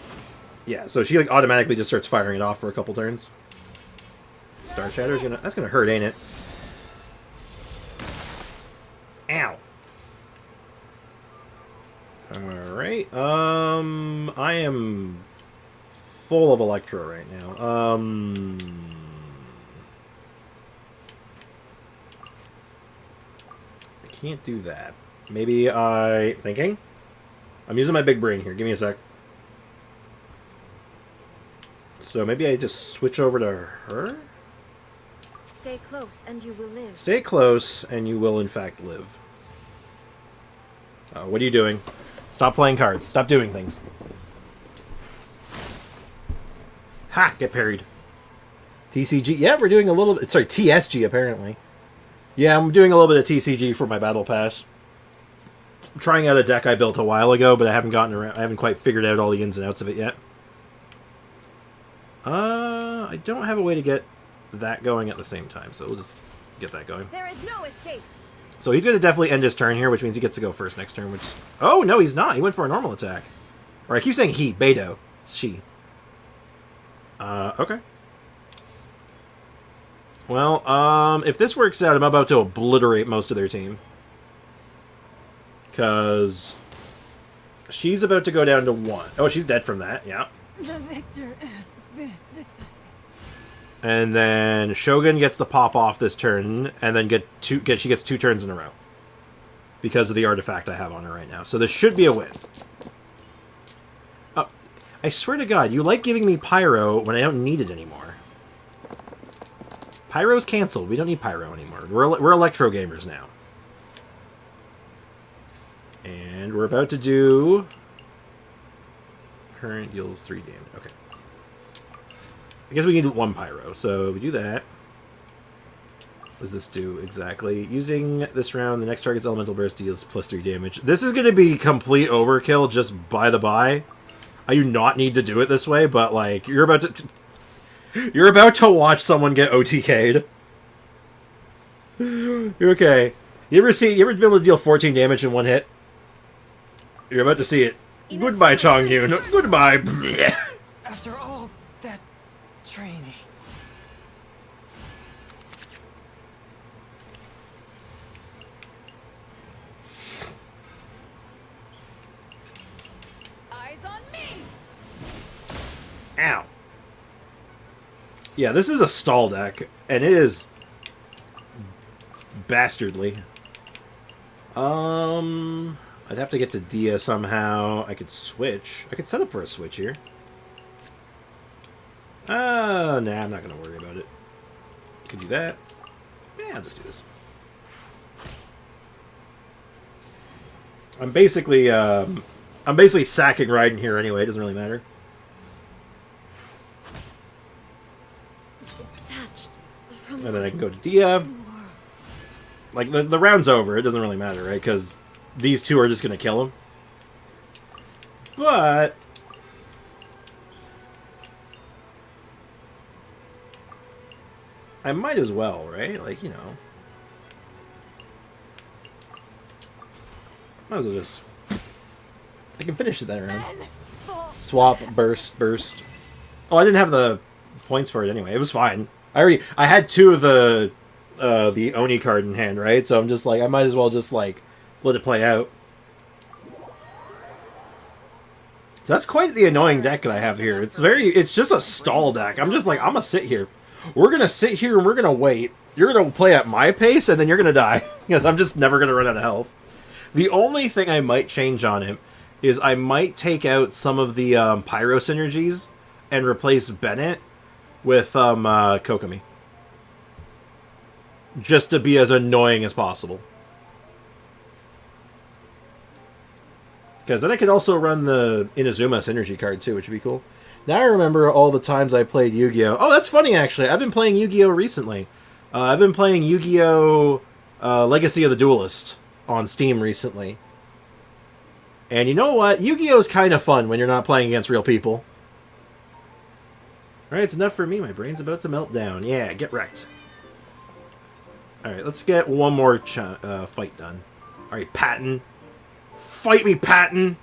yeah, so she like automatically just starts firing it off for a couple turns. Star Shatter's gonna... That's gonna hurt, ain't it? Ow. Alright, I am full of Electro right now. I can't do that. Maybe thinking? I'm using my big brain here. Give me a sec. So maybe I just switch over to her? Stay close and you will live. Stay close and you will in fact live. What are you doing? Stop playing cards. Stop doing things. Ha! Get parried. TCG. Yeah, we're doing a little bit... Sorry, TSG, apparently. Yeah, I'm doing a little bit of TCG for my Battle Pass. I'm trying out a deck I built a while ago, but I haven't gotten around... I haven't quite figured out all the ins and outs of it yet. I don't have a way to get that going at the same time, so we'll just get that going. There is no escape. So he's going to definitely end his turn here, which means he gets to go first next turn, which... Oh, no, he's not. He went for a normal attack. Or I keep saying he. Beidou. It's she. Okay. Well, if this works out, I'm about to obliterate most of their team. Because she's about to go down to 1. Oh, she's dead from that, yeah. The victor has been decided. And then Shogun gets the pop off this turn, and then she gets 2 turns in a row. Because of the artifact I have on her right now. So this should be a win. Oh, I swear to God, you like giving me Pyro when I don't need it anymore. Pyro's canceled. We don't need Pyro anymore. We're Electro gamers now. And we're about to do... Current deals 3 damage. Okay. I guess we need 1 Pyro, so we do that. What does this do exactly? Using this round, the next target's elemental burst deals plus 3 damage. This is going to be complete overkill, just by the by. I do not need to do it this way, but like you're about to watch someone get OTK'd. You're okay. You ever been able to deal 14 damage in 1 hit? You're about to see it. Goodbye, Chongyun. Goodbye. After all that training. Eyes on me. Ow. Yeah, this is a stall deck, and it is bastardly. I'd have to get to Dia somehow. I could switch. I could set up for a switch here. Nah, I'm not gonna worry about it. Could do that. Yeah, I'll just do this. I'm basically sacking Raiden here anyway. It doesn't really matter. And then I can go to Dia. Like, the round's over. It doesn't really matter, right? Because these 2 are just going to kill him. But... I might as well, right? Like, you know. Might as well just... I can finish it that round. Swap, burst. Oh, I didn't have the points for it anyway. It was fine. I had 2 of the Oni card in hand, right? So I'm just like, I might as well just like let it play out. So that's quite the annoying deck that I have here. It's just a stall deck. I'm just like, I'm gonna sit here. We're gonna sit here and we're gonna wait. You're gonna play at my pace and then you're gonna die. Because I'm just never gonna run out of health. The only thing I might change on him is I might take out some of the Pyro synergies and replace Bennett with Kokomi. Just to be as annoying as possible. Because then I could also run the Inazuma synergy card too, which would be cool. Now I remember all the times I played Yu-Gi-Oh! Oh, that's funny actually. I've been playing Yu-Gi-Oh! Recently. I've been playing Yu-Gi-Oh! Legacy of the Duelist on Steam recently. And you know what? Yu-Gi-Oh! Is kind of fun when you're not playing against real people. Alright, it's enough for me. My brain's about to melt down. Yeah, get wrecked. Alright, let's get one more fight done. Alright, Patton. Fight me, Patton!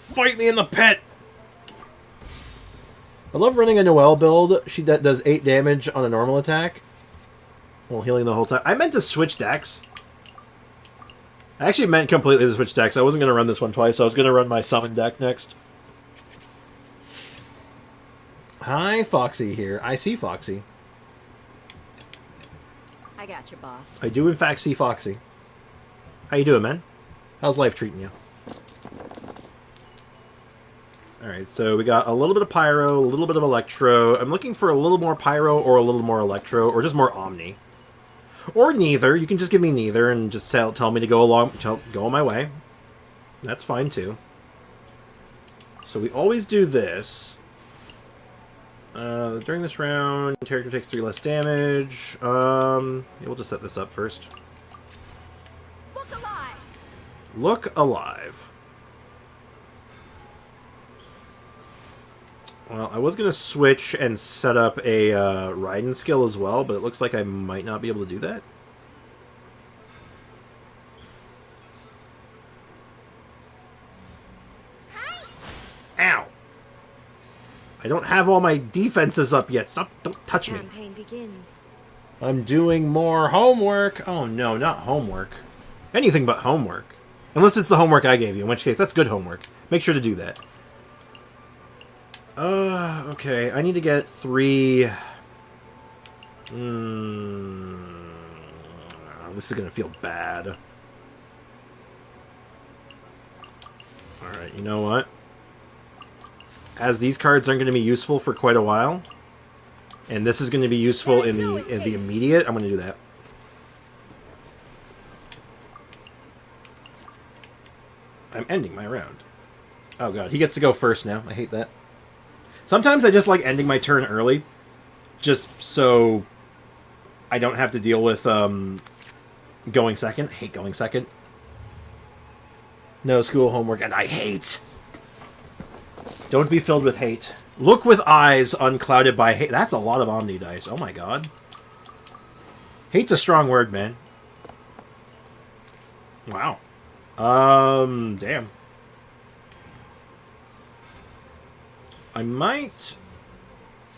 Fight me in the pit! I love running a Noelle build. She does 8 damage on a normal attack while healing the whole time. I meant to switch decks. I actually meant completely to switch decks. I wasn't going to run this one twice. I was going to run my summon deck next. Hi, Foxy here. I see Foxy. I got you, boss. I do, in fact, see Foxy. How you doing, man? How's life treating you? Alright, so we got a little bit of Pyro, a little bit of Electro. I'm looking for a little more Pyro or a little more Electro, or just more Omni. Or neither. You can just give me neither and just tell me to go on my way. That's fine, too. So we always do this. During this round, the character takes 3 less damage. Yeah, we'll just set this up first. Look alive! Look alive. Well, I was going to switch and set up a Raiden skill as well, but it looks like I might not be able to do that. Ow! I don't have all my defenses up yet. Stop! Don't touch me. Campaign begins. I'm doing more homework. Oh no, not homework. Anything but homework. Unless it's the homework I gave you, in which case that's good homework. Make sure to do that. Okay. I need to get 3... This is gonna feel bad. Alright, you know what? As these cards aren't going to be useful for quite a while, and this is going to be useful in the immediate, I'm going to do that. I'm ending my round. Oh god, he gets to go first now. I hate that. Sometimes I just like ending my turn early, just so I don't have to deal with going second. I hate going second. No school homework, and I hate. Don't be filled with hate. Look with eyes unclouded by hate. That's a lot of Omni dice. Oh my god. Hate's a strong word, man. Wow. Damn. I might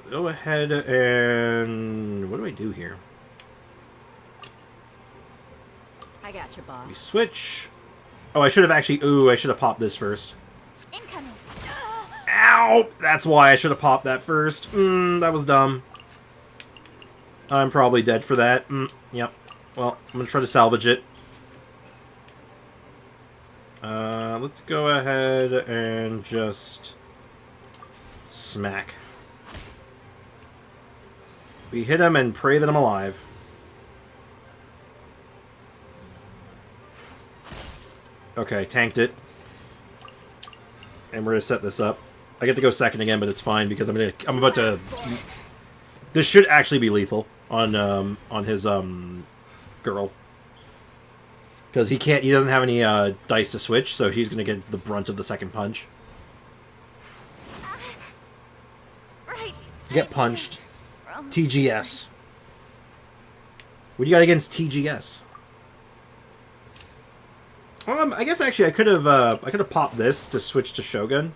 go ahead and... What do I do here? I got you, We boss. switch. Oh, I should have actually... Ooh, I should have popped this first. Incoming. Ow! That's why I should have popped that first. That was dumb. I'm probably dead for that. Yep. Well, I'm gonna try to salvage it. Let's go ahead and just... smack. We hit him and pray that I'm alive. Okay, tanked it. And we're gonna set this up. I get to go second again, but it's fine because I'm about to. This should actually be lethal on his girl, because he doesn't have any dice to switch, so he's gonna get the brunt of the second punch. Right. Get punched. TGS. What do you got against TGS? I guess actually I could have popped this to switch to Shogun.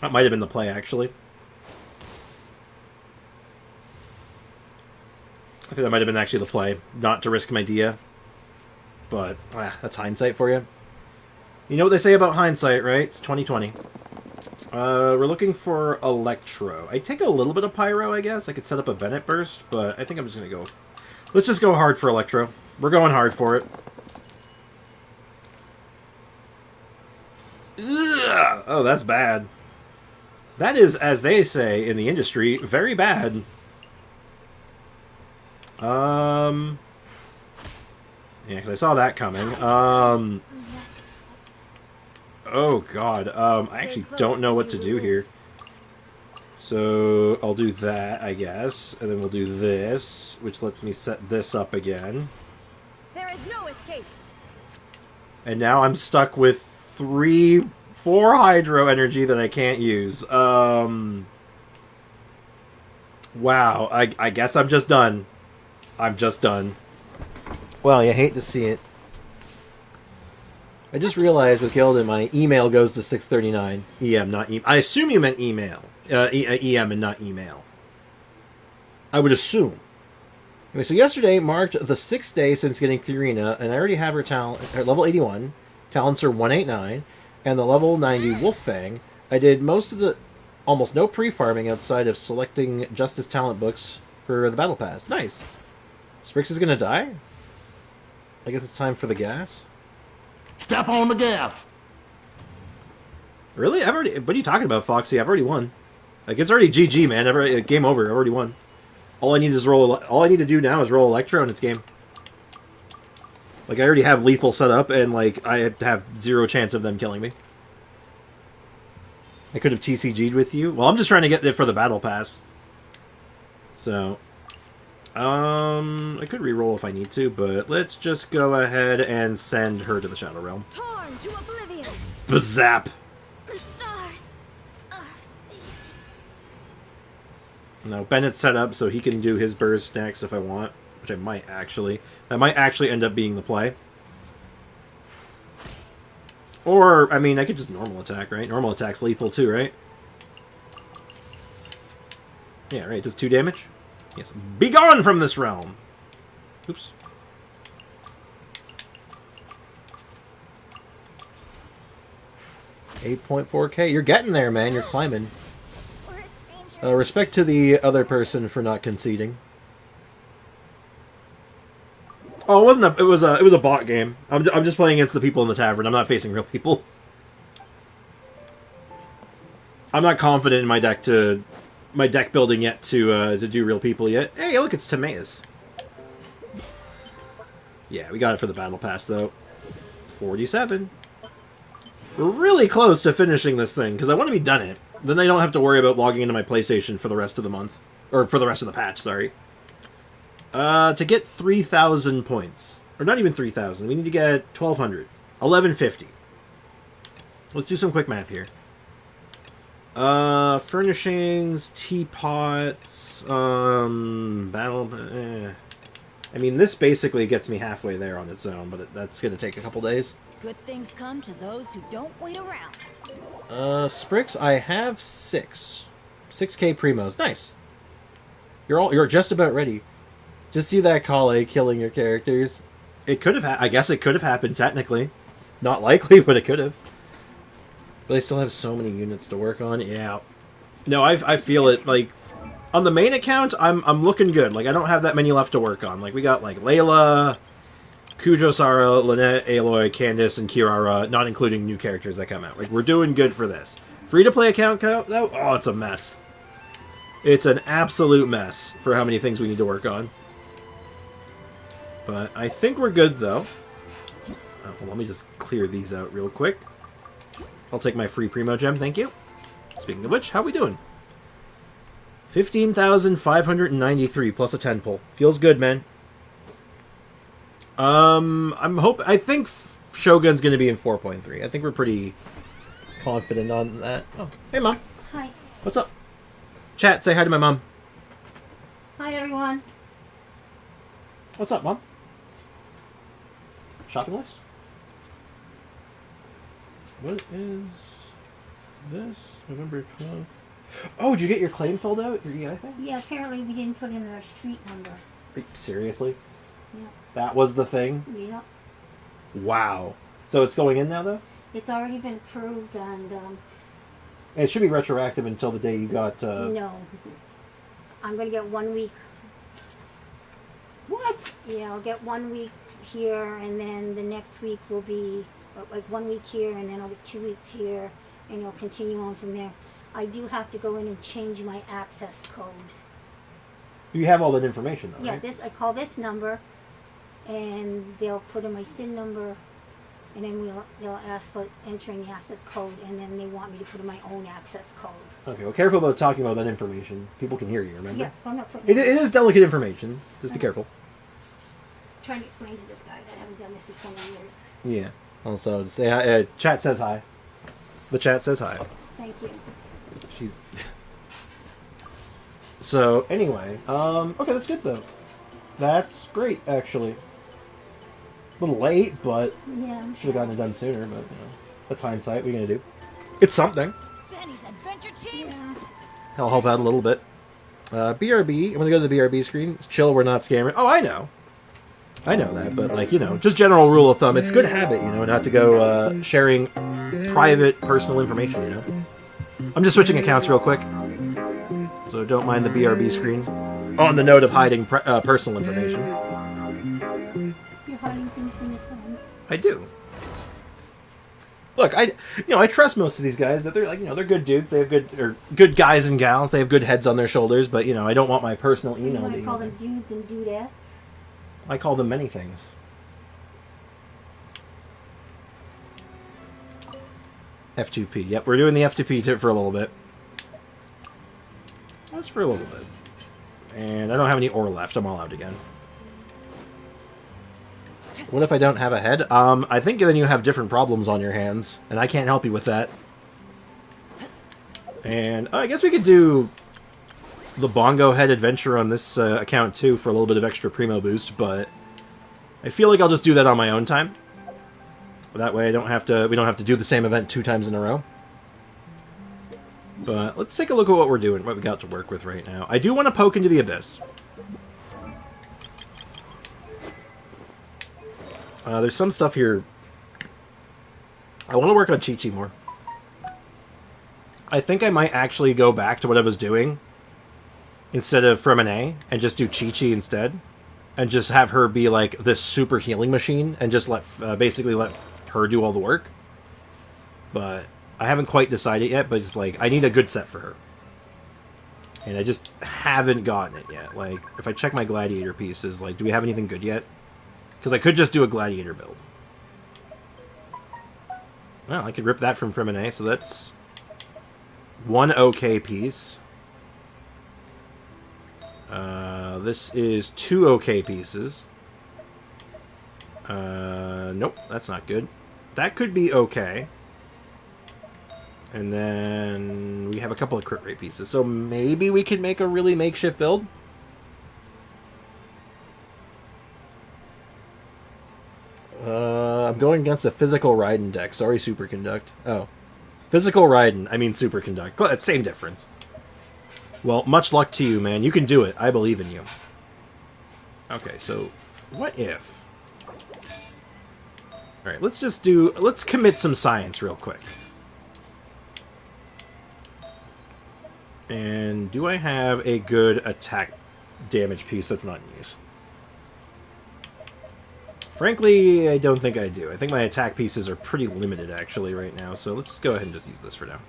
That might have been the play, actually. I think that might have been actually the play, not to risk my Dia. But that's hindsight for you. You know what they say about hindsight, right? It's 2020. We're looking for Electro. I take a little bit of Pyro, I guess. I could set up a Bennett Burst, but I think I'm just gonna go. Let's just go hard for Electro. We're going hard for it. Ugh! Oh, that's bad. That is, as they say in the industry, very bad. Yeah, because I saw that coming. Oh, God. I actually don't know what to do here. So, I'll do that, I guess. And then we'll do this, which lets me set this up again. There is no escape. And now I'm stuck with 4 Hydro Energy that I can't use. Wow, I guess I'm just done. I'm just done. Well, you hate to see it. I just realized with Gildan, my email goes to 6:39 EM, not I assume you meant email. EM and not email. I would assume. Anyway, so yesterday marked the 6th day since getting Purina, and I already have her talent at level 81. Talents are 189, and the level 90 Wolffang. I did almost no pre-farming outside of selecting Justice talent books for the battle pass. Nice. Sprix is gonna die? I guess it's time for the gas. Step on the gas. Really? What are you talking about, Foxy? I've already won. Like, it's already GG, man. Game over. I've already won. All I need to do now is roll Electro and it's game. Like, I already have lethal set up and, like, I have 0 chance of them killing me. I could have TCG'd with you. Well, I'm just trying to get there for the battle pass. So, I could re-roll if I need to, but let's just go ahead and send her to the Shadow Realm. Torn to oblivion. Bazap! The stars are No, Bennett's set up so he can do his burst next if I want, which I might actually. That might actually end up being the play. Or, I mean, I could just normal attack, right? Normal attack's lethal too, right? Yeah, right, does 2 damage? Yes. Be gone from this realm! Oops. $8.4K. You're getting there, man. You're climbing. Respect to the other person for not conceding. Oh, it was a bot game. I'm just playing against the people in the tavern. I'm not facing real people. I'm not confident in my deck building yet to do real people yet. Hey, look, it's Timaeus. Yeah, we got it for the battle pass though. 47. We're really close to finishing this thing because I want to be done it. Then I don't have to worry about logging into my PlayStation for the rest of the month. Or for the rest of the patch, sorry. To get 3,000 points. Or not even 3,000. We need to get 1,200. 1,150. Let's do some quick math here. Furnishings, teapots, battle... I mean, this basically gets me halfway there on its own, but that's going to take a couple days. Good things come to those who don't wait around. Sprix, I have 6. 6K primos. Nice. You're just about ready. Just see that Kale killing your characters. It could have I guess it could have happened technically. Not likely, but it could have. But they still have so many units to work on. Yeah. No, I feel it. Like, on the main account, I'm looking good. Like, I don't have that many left to work on. Like, we got, like, Layla, Kujo, Sara, Lynette, Aloy, Candace, and Kirara, not including new characters that come out. Like, we're doing good for this. Free-to-play account, though? Oh, it's a mess. It's an absolute mess for how many things we need to work on. But I think we're good, though. Oh, well, let me just clear these out real quick. I'll take my free Primo Gem, thank you. Speaking of which, how we doing? 15,593 plus a 10 pull. Feels good, man. I think Shogun's going to be in 4.3. I think we're pretty confident on that. Oh, hey, Mom. Hi. What's up? Chat, say hi to my mom. Hi, everyone. What's up, Mom? Shopping list? What is this? November 12th. Oh, did you get your claim filled out? Your EI thing? Yeah, apparently we didn't put in our street number. Seriously? Yeah. That was the thing? Yeah. Wow. So it's going in now, though? It's already been approved, and it should be retroactive until the day you got... No. I'm going to get 1 week. What? Yeah, I'll get 1 week here, and then the next week will be like 1 week here, and then I'll get 2 weeks here, and it'll continue on from there. I do have to go in and change my access code. You have all that information, though, Yeah, right? I call this number, and they'll put in my SIN number, and then they'll ask for entering the access code, and then they want me to put in my own access code. Okay, well, careful about talking about that information. People can hear you, remember? Yeah, I'm not putting It is delicate information. Just be careful. I'm trying to explain to this guy that I haven't done this for 20 years. Yeah. Also, say hi. Chat says hi. The chat says hi. Thank you. She's... So, anyway, okay, that's good, though. That's great, actually. A little late, but Yeah. should have gotten it done sooner. But that's hindsight. What are you gonna do? It's something. Benny's Adventure Team. Yeah. I'll help out a little bit. BRB. I'm gonna go to the BRB screen. It's chill. We're not scamming. Oh, I know that. But like just general rule of thumb. It's good habit, not to go sharing private, personal information. I'm just switching accounts real quick, so don't mind the BRB screen. On the note of hiding personal information. You're hiding things from your friends. I do. Look, I trust most of these guys that they're they're good dudes. They have good guys and gals. They have good heads on their shoulders. But I don't want my personal So you email. want to call them dudes and dudettes? I call them many things. F2P. Yep, we're doing the F2P for a little bit. Just for a little bit. And I don't have any ore left. I'm all out again. What if I don't have a head? I think then you have different problems on your hands, and I can't help you with that. And I guess we could do the Bongo Head adventure on this account too for a little bit of extra primo boost, but I feel like I'll just do that on my own time. That way we don't have to do the same event 2 times in a row. But let's take a look at what we're doing, what we got to work with right now. I do want to poke into the abyss. There's some stuff here. I want to work on Chi-Chi more. I think I might actually go back to what I was doing instead of Fremine and just do Chi-Chi instead. And just have her be like this super healing machine and just basically let her do all the work. But I haven't quite decided yet, but it's like I need a good set for her. And I just haven't gotten it yet. Like, if I check my gladiator pieces, like, do we have anything good yet? Because I could just do a gladiator build. Well, I could rip that from Fremine, so that's 1 okay piece. This is 2 okay pieces. Nope, that's not good. That could be okay. And then we have a couple of crit rate pieces. So maybe we could make a really makeshift build. I'm going against a physical Raiden deck. Sorry, Superconduct. Oh. Physical Raiden. I mean Superconduct. Same difference. Well, much luck to you, man. You can do it. I believe in you. Okay, so what if... Alright, let's commit some science real quick. And do I have a good attack damage piece that's not in use? Frankly, I don't think I do. I think my attack pieces are pretty limited, actually, right now. So let's just go ahead and just use this for now.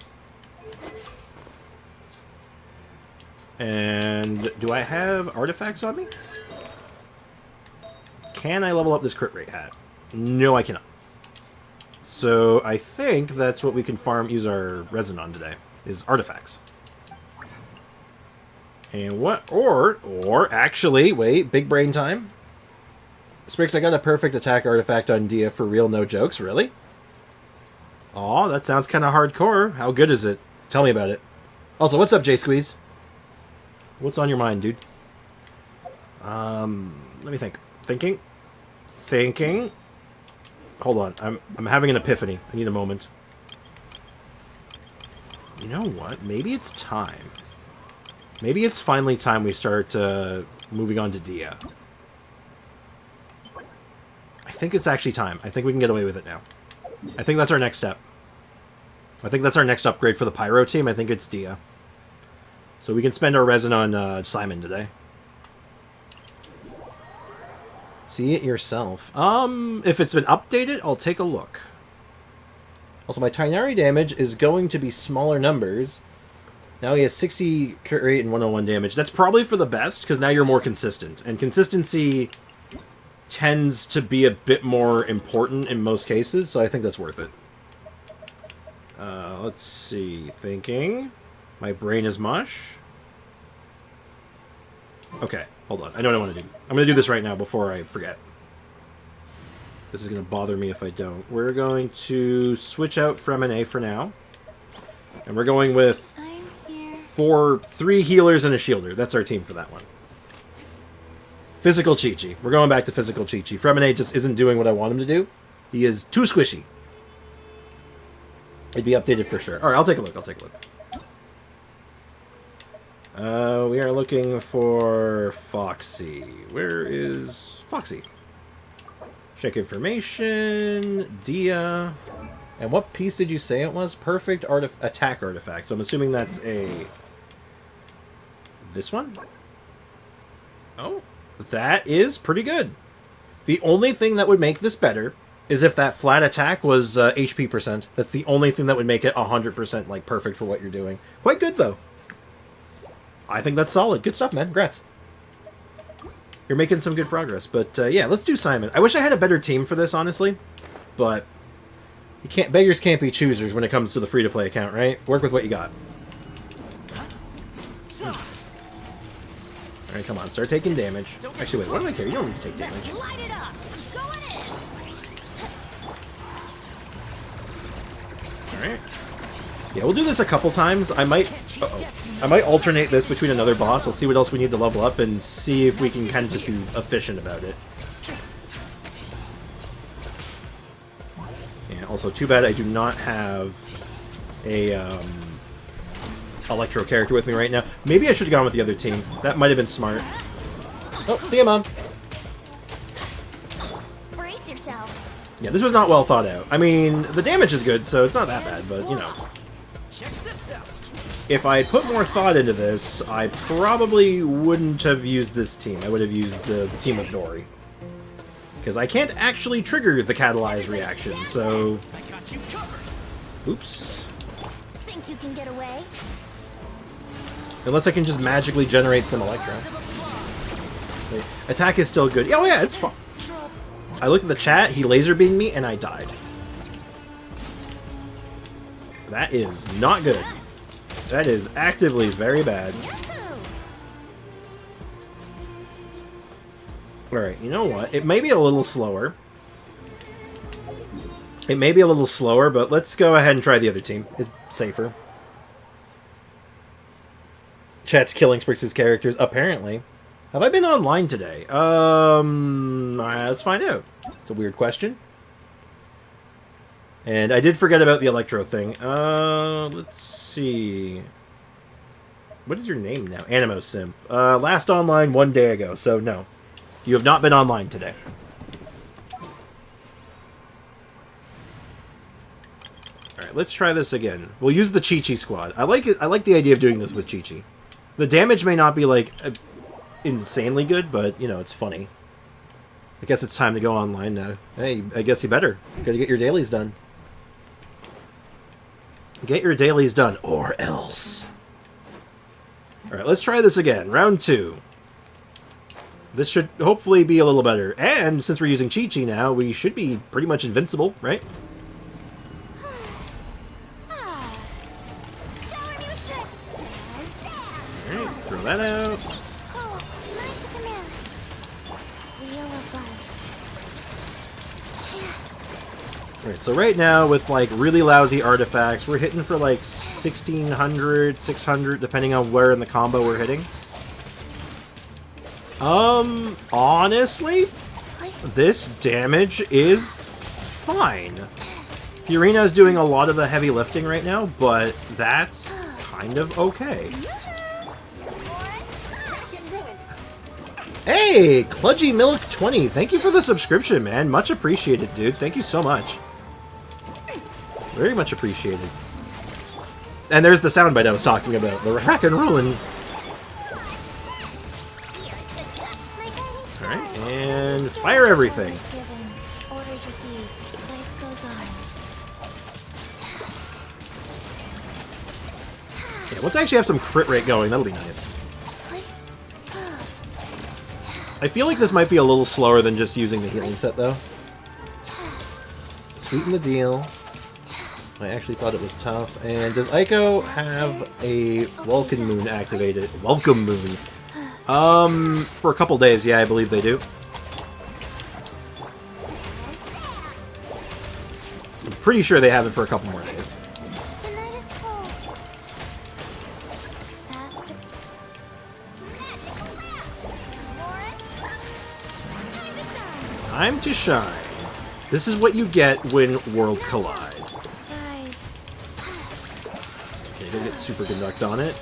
And do I have artifacts on me? Can I level up this crit rate hat? No, I cannot. So I think that's what we can use our resin on today, is artifacts. And what, or actually, wait, big brain time. Sprix, I got a perfect attack artifact on Dia for real, no jokes, really? Aw, that sounds kind of hardcore. How good is it? Tell me about it. Also, what's up, J-Squeeze? What's on your mind, dude? Let me think. Thinking. Hold on, I'm having an epiphany. I need a moment. You know what? Maybe it's time. Maybe it's finally time we start moving on to Dia. I think it's actually time. I think we can get away with it now. I think that's our next step. I think that's our next upgrade for the Pyro team. I think it's Dia. So we can spend our resin on Simon today. See it yourself. If it's been updated, I'll take a look. Also, my Tighnari damage is going to be smaller numbers. Now he has 60 crit rate and 101 damage. That's probably for the best, because now you're more consistent. And consistency tends to be a bit more important in most cases, so I think that's worth it. Let's see. Thinking. My brain is mush. Okay, hold on. I know what I want to do. I'm going to do this right now before I forget. This is going to bother me if I don't. We're going to switch out Fremine for now. And we're going with 3 healers and a shielder. That's our team for that one. Physical Chi-Chi. We're going back to Physical Chi-Chi. Fremine just isn't doing what I want him to do. He is too squishy. It'd be updated for sure. Alright, I'll take a look. We are looking for Foxy. Where is Foxy? Check information. Dia. And what piece did you say it was? Perfect attack artifact. So I'm assuming that's a... This one? Oh, that is pretty good. The only thing that would make this better is if that flat attack was HP percent. That's the only thing that would make it 100% like perfect for what you're doing. Quite good, though. I think that's solid. Good stuff, man. Congrats. You're making some good progress. But yeah, let's do Simon. I wish I had a better team for this, honestly. But you can't. Beggars can't be choosers when it comes to the free-to-play account, right? Work with what you got. All right, come on. Start taking damage. Actually, wait. What do I care? You don't need to take damage. Light it up. Going in. All right. Yeah, we'll do this a couple times. I might alternate this between another boss. I'll see what else we need to level up and see if we can kind of just be efficient about it. Yeah, also, too bad I do not have a Electro character with me right now. Maybe I should have gone with the other team. That might have been smart. Oh, see ya, Mom. Brace yourself. Yeah, this was not well thought out. I mean, the damage is good, so it's not that bad, but, you know. If I put more thought into this, I probably wouldn't have used this team. I would have used the team with Dory. Because I can't actually trigger the Catalyze reaction, so... Oops. Think you can get away? Unless I can just magically generate some Electro. Wait, attack is still good. Oh yeah, it's fine. I looked at the chat, he laser beamed me, and I died. That is not good. That is actively very bad. Alright, you know what? It may be a little slower. It may be a little slower, but let's go ahead and try the other team. It's safer. Chat's killing Sprix's characters, apparently. Have I been online today? Let's find out. It's a weird question. And I did forget about the Electro thing. Let's see. What is your name now? Animo Simp. Last online 1 day ago, so no. You have not been online today. Alright, let's try this again. We'll use the Chi-Chi squad. I like it. I like the idea of doing this with Chi-Chi. The damage may not be, like, insanely good, but, you know, it's funny. I guess it's time to go online now. Hey, I guess you better. Gotta get your dailies done. Get your dailies done, or else. Alright, let's try this again. Round 2. This should hopefully be a little better. And since we're using Chi-Chi now, we should be pretty much invincible, right? Alright, throw that out. Alright, so right now, with like really lousy artifacts, we're hitting for like 1600, 600, depending on where in the combo we're hitting. Honestly, this damage is fine. Fiorina's doing a lot of the heavy lifting right now, but that's kind of okay. Hey, Kludgy Milk 20, thank you for the subscription, man. Much appreciated, dude. Thank you so much. Very much appreciated. And there's the soundbite I was talking about. The rack and rollin'. Alright, and fire everything. Orders received. Life goes on. Yeah, let's actually have some crit rate going. That'll be nice. I feel like this might be a little slower than just using the healing set, though. Sweeten the deal. I actually thought it was tough. And does Aiko have a Welcome Moon activated? Welcome Moon. For a couple days, yeah, I believe they do. I'm pretty sure they have it for a couple more days. The night is cold. Faster. Time to shine. This is what you get when worlds collide. Guys. Okay, go get Super Conduct on it.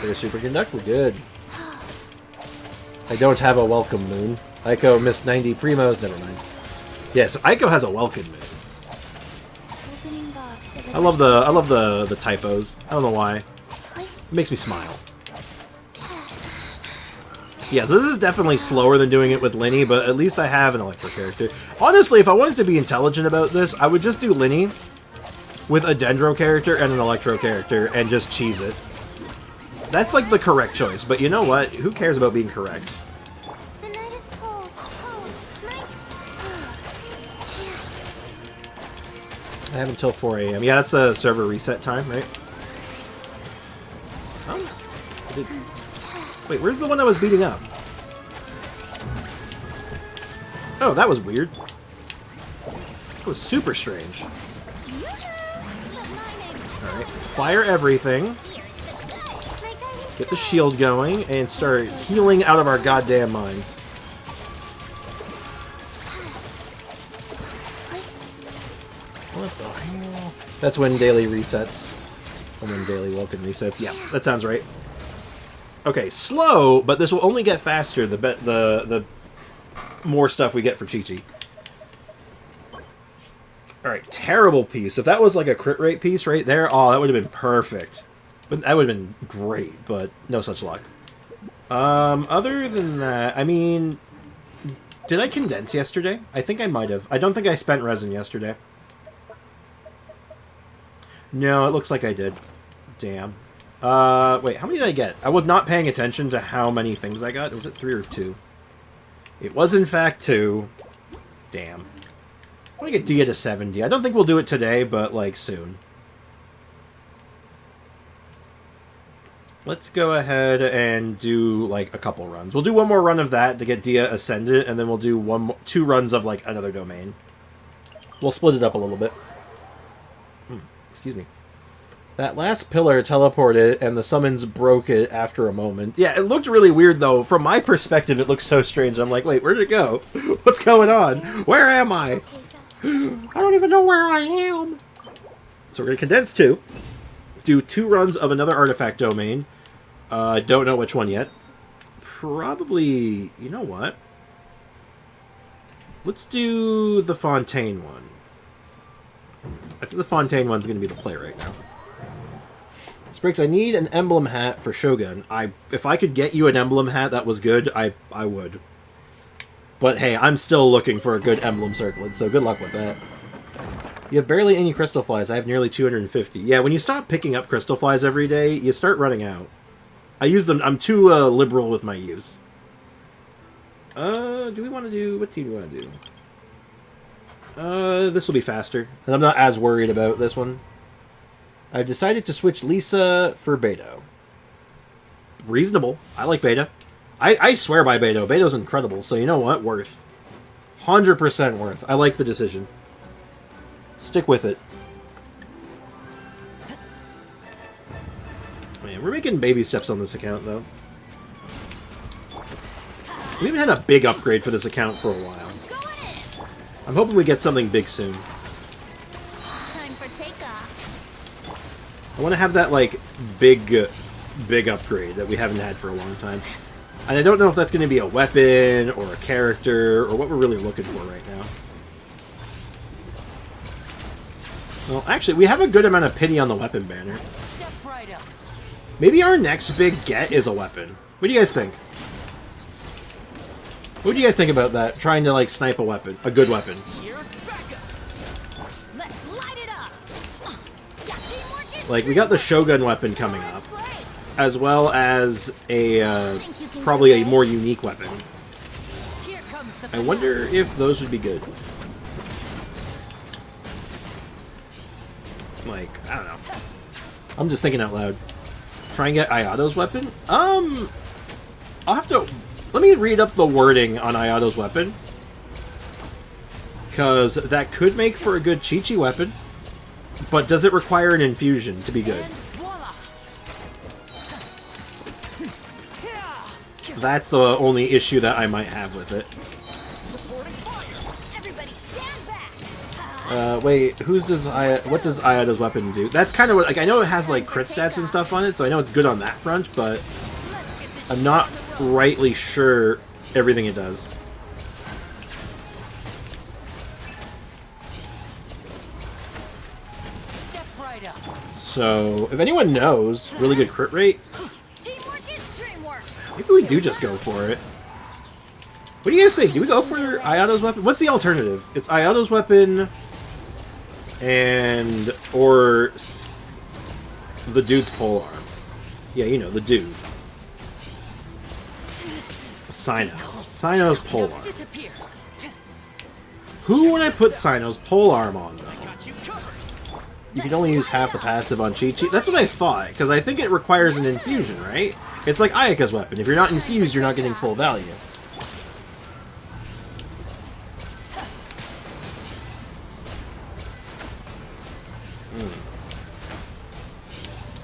There's Super Conduct, we're good. I don't have a welcome moon. Aiko missed 90 primos, never mind. Yeah, so Aiko has a welcome moon. Opening box. I love the typos. I don't know why. It makes me smile. Yeah, so this is definitely slower than doing it with Linny, but at least I have an Electro character. Honestly, if I wanted to be intelligent about this, I would just do Linny with a Dendro character and an Electro character and just cheese it. That's like the correct choice, but you know what? Who cares about being correct? The night is cold. Cold. Night. I have until 4 a.m. Yeah, that's a server reset time, right? Oh. Wait, where's the one I was beating up? Oh, that was weird. That was super strange. Alright, fire everything. Get the shield going and start healing out of our goddamn minds. What the hell? That's when daily resets. Or when daily Woken resets. Yeah, that sounds right. Okay, slow, but this will only get faster the more stuff we get for Chi-Chi. Alright, terrible piece. If that was like a crit rate piece right there, oh, that would have been perfect. But that would have been great, but no such luck. Other than that, I mean... Did I condense yesterday? I think I might have. I don't think I spent resin yesterday. No, it looks like I did. Damn. Wait, how many did I get? I was not paying attention to how many things I got. Was it 3 or 2? It was, in fact, 2. Damn. I want to get Dia to 70. I don't think we'll do it today, but, like, soon. Let's go ahead and do, like, a couple runs. We'll do one more run of that to get Dia Ascendant, and then we'll do 2 runs of, like, another domain. We'll split it up a little bit. Excuse me. That last pillar teleported, and the summons broke it after a moment. Yeah, it looked really weird, though. From my perspective, it looks so strange. I'm like, wait, where'd it go? What's going on? Where am I? I don't even know where I am. So we're going to condense 2. Do 2 runs of another artifact domain. I don't know which one yet. Probably... You know what? Let's do the Fontaine one. I think the Fontaine one's going to be the play right now. Spriggs, I need an emblem hat for Shogun. If I could get you an emblem hat that was good, I would. But hey, I'm still looking for a good emblem circlet, so good luck with that. You have barely any crystal flies. I have nearly 250. Yeah, when you stop picking up crystal flies every day, you start running out. I use them. I'm too liberal with my use. Do we want to do... What team do we want to do? This will be faster. And I'm not as worried about this one. I've decided to switch Lisa for Beto. Reasonable. I like Beta. I swear by Beto. Beto's incredible, so you know what? Worth. 100% worth. I like the decision. Stick with it. Man, we're making baby steps on this account, though. We haven't had a big upgrade for this account for a while. I'm hoping we get something big soon. Time for takeoff. I want to have that, like, big upgrade that we haven't had for a long time. And I don't know if that's going to be a weapon or a character or what we're really looking for right now. Well, actually, we have a good amount of pity on the weapon banner. Step right up. Maybe our next big get is a weapon. What do you guys think? What do you guys think about that? Trying to, like, snipe a weapon. A good weapon. Let's light it up. Like, we got the Shogun weapon coming up. As well as a, probably a more unique weapon. Here comes the I wonder if those would be good. Like, I don't know. I'm just thinking out loud. Try and get Ayato's weapon? I'll have to... Let me read up the wording on Ayato's weapon. Because that could make for a good Chi-Chi weapon. But does it require an infusion to be good? That's the only issue that I might have with it. Wait, what does Ayato's weapon do? That's kind of what, like, I know it has, like, crit stats and stuff on it, so I know it's good on that front, but I'm not rightly sure everything it does. Step right up. So, if anyone knows, really good crit rate, Teamwork is dreamwork. maybe we do just go for it. What do you guys think? Do we go for Ayato's weapon? What's the alternative? It's Ayato's weapon and... or the dude's polearm. Yeah, you know, the dude. Sino. Sino's polearm. Disappear. Who would I put Sino's polearm on, though? You can only use half the passive on Chi-Chi. That's what I thought, because I think it requires an infusion, right? It's like Ayaka's weapon. If you're not infused, you're not getting full value.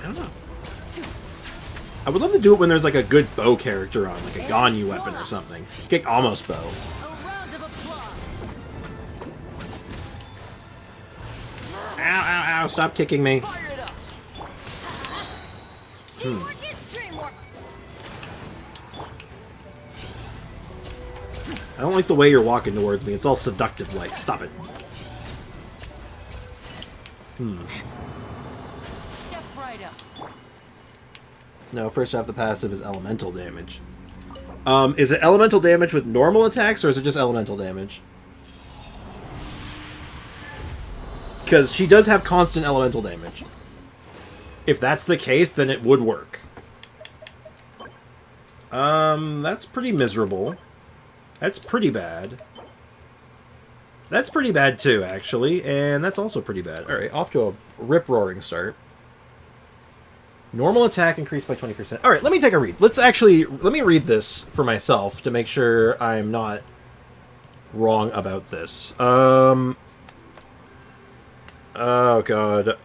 I don't know. I would love to do it when there's like a good bow character on, like a Ganyu weapon or something. Get almost bow. A round of applause. Ow, ow, ow, stop kicking me. Fire it up. Teamwork is dreamwork. I don't like the way you're walking towards me. It's all seductive like. Stop it. Step right up. No, first half the passive is elemental damage. Is it elemental damage with normal attacks, or is it just elemental damage? Because she does have constant elemental damage. If that's the case, then it would work. That's pretty miserable. That's pretty bad. That's pretty bad too, actually, and that's also pretty bad. Alright, off to a rip-roaring start. Normal attack increased by 20%. Alright, let me take a read. Let me read this for myself to make sure I'm not wrong about this. Oh god.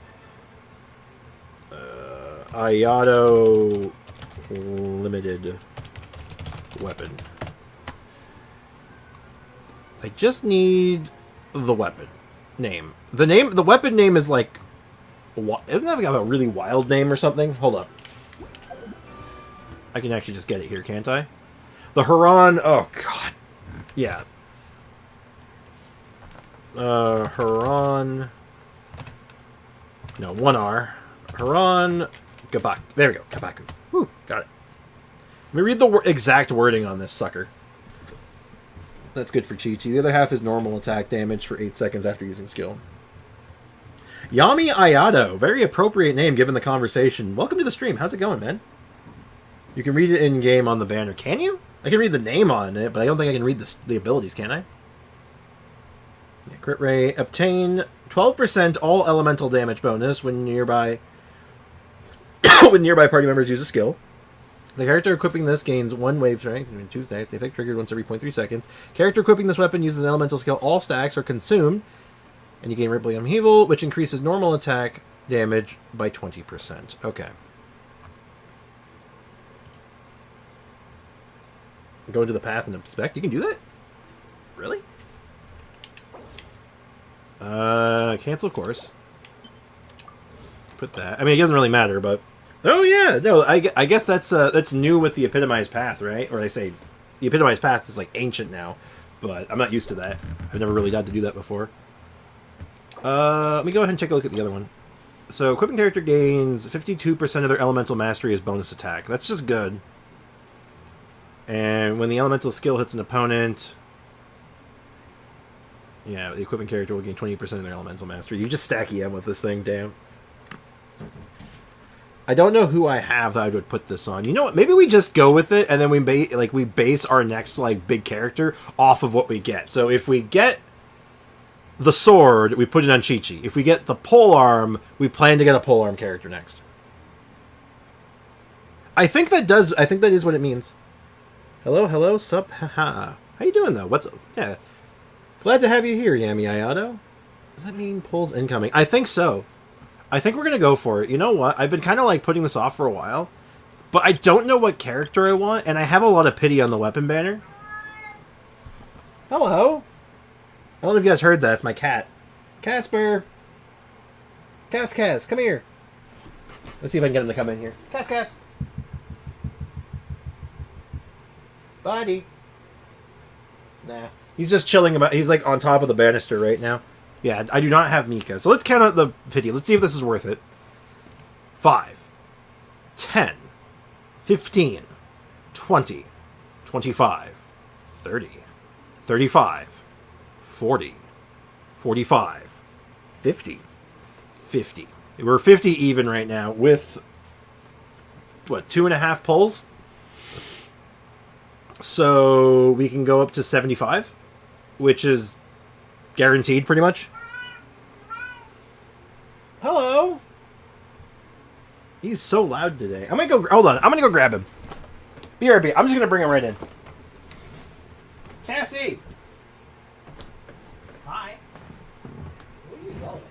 Ayato limited weapon. I just need the weapon name. The weapon name is like... Isn't that like a really wild name or something? Hold up. I can actually just get it here, can't I? The Haran... Oh, God. Yeah. Haran... No, one R. Haran... Gabaku. There we go. Gabaku. Whew, got it. Let me read the exact wording on this sucker. That's good for Chi-Chi. The other half is normal attack damage for 8 seconds after using skill. Yami Ayato. Very appropriate name given the conversation. Welcome to the stream. How's it going, man? You can read it in-game on the banner. Can you? I can read the name on it, but I don't think I can read the abilities, can I? Yeah, crit rate. Obtain 12% all elemental damage bonus when nearby when nearby party members use a skill. The character equipping this gains 1 wave strength and 2 stacks. The effect triggered once every 0.3 seconds. Character equipping this weapon uses an elemental skill. All stacks are consumed. And you gain Rippling Upheaval, which increases normal attack damage by 20%. Okay. Go to the path and inspect. You can do that? Really? Cancel course. Put that. I mean, it doesn't really matter, but... Oh, yeah. No, I guess that's new with the Epitomized Path, right? Or I say, the Epitomized Path is, like, ancient now. But I'm not used to that. I've never really got to do that before. Let me go ahead and take a look at the other one. So, equipping character gains 52% of their elemental mastery as bonus attack. That's just good. And when the elemental skill hits an opponent... Yeah, the equipping character will gain 20% of their elemental mastery. You just stack EM with this thing, damn. I don't know who I have that I would put this on. You know what? Maybe we just go with it, and then we base our next big character off of what we get. So if we get the sword, we put it on Chi-Chi. If we get the polearm, we plan to get a polearm character next. I think that is what it means. Hello, sup, haha. How you doing though? Yeah. Glad to have you here, Yami Ayato. Does that mean pulls incoming? I think so. I think we're gonna go for it. You know what? I've been kind of putting this off for a while, but I don't know what character I want, and I have a lot of pity on the weapon banner. Hello. I don't know if you guys heard that. It's my cat. Casper! Cas, come here. Let's see if I can get him to come in here. Cas. Buddy. Nah. He's just chilling about. He's like on top of the banister right now. Yeah, I do not have Mika. So let's count out the pity. Let's see if this is worth it. 5, 10, 15, 20, 25, 30, 35, 40, 45, 50, 50. We're 50 even right now with, what, 2.5 pulls? So we can go up to 75, which is guaranteed pretty much. Hello? He's so loud today. I'm gonna go, hold on, I'm gonna go grab him. BRB, I'm just gonna bring him right in. Cassie! Hi. What are you yelling at?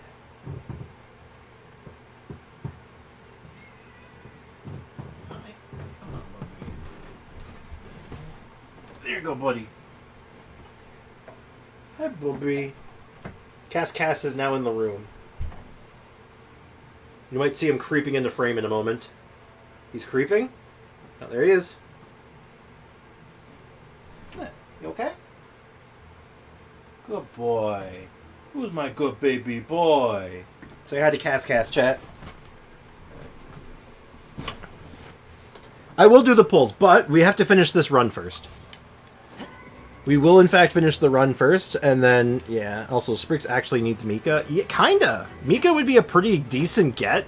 Hi. Come on, buddy. There you go, buddy. Hi, Bobby. Cass is now in the room. You might see him creeping into frame in a moment. He's creeping? Oh, there he is. What's that? You okay? Good boy. Who's my good baby boy? Say hi to Cass, chat. I will do the pulls, but we have to finish this run first. We will, in fact, finish the run first, and then, yeah, also, Sprix actually needs Mika. Yeah, kinda. Mika would be a pretty decent get,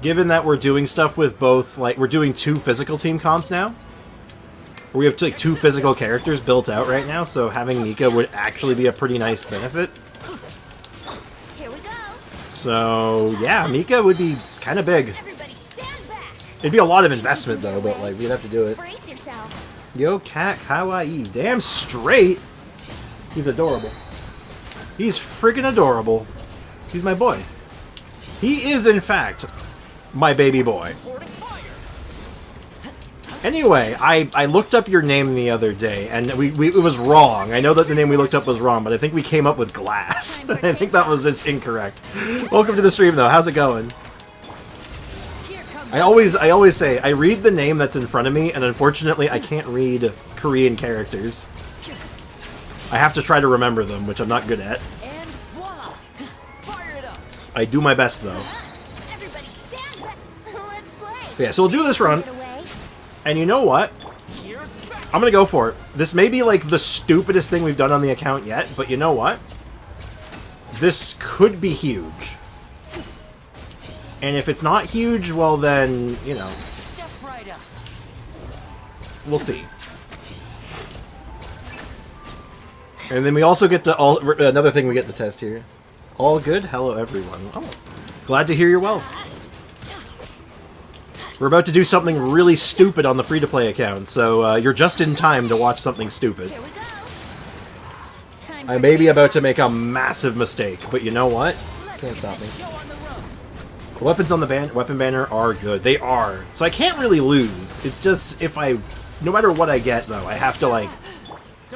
given that we're doing stuff with both, like, we're doing 2 physical team comps now. We have, like, 2 physical characters built out right now, so having Mika would actually be a pretty nice benefit. Here we go. So, yeah, Mika would be kind of big. Everybody stand back. It'd be a lot of investment, though, but, like, we'd have to do it. Brace yourselves. Yo, cat, kawaii. Damn straight. He's adorable. He's friggin' adorable. He's my boy. He is, in fact, my baby boy. Anyway, I looked up your name the other day, and it was wrong. I know that the name we looked up was wrong, but I think we came up with Glass. I think that was just incorrect. Welcome to the stream, though. How's it going? I always say, I read the name that's in front of me, and unfortunately I can't read Korean characters. I have to try to remember them, which I'm not good at. And voila! Fire it up! I do my best, though. Everybody stand back. Let's play. Yeah, so we'll do this run, Get away. and you know what? I'm gonna go for it. This may be, like, the stupidest thing we've done on the account yet, but you know what? This could be huge. And if it's not huge, well then, you know, Step right up. we'll see. And then we also get to another thing we get to test here. All good? Hello, everyone. Oh, glad to hear you're well. We're about to do something really stupid on the free-to-play account, so you're just in time to watch something stupid. Here we go. Time I for may be dance. about to make a massive mistake, but you know what? Can't stop me. Show on the road. Weapons on the weapon banner are good. They are. So I can't really lose. It's just if no matter what I get, though, I have to, like,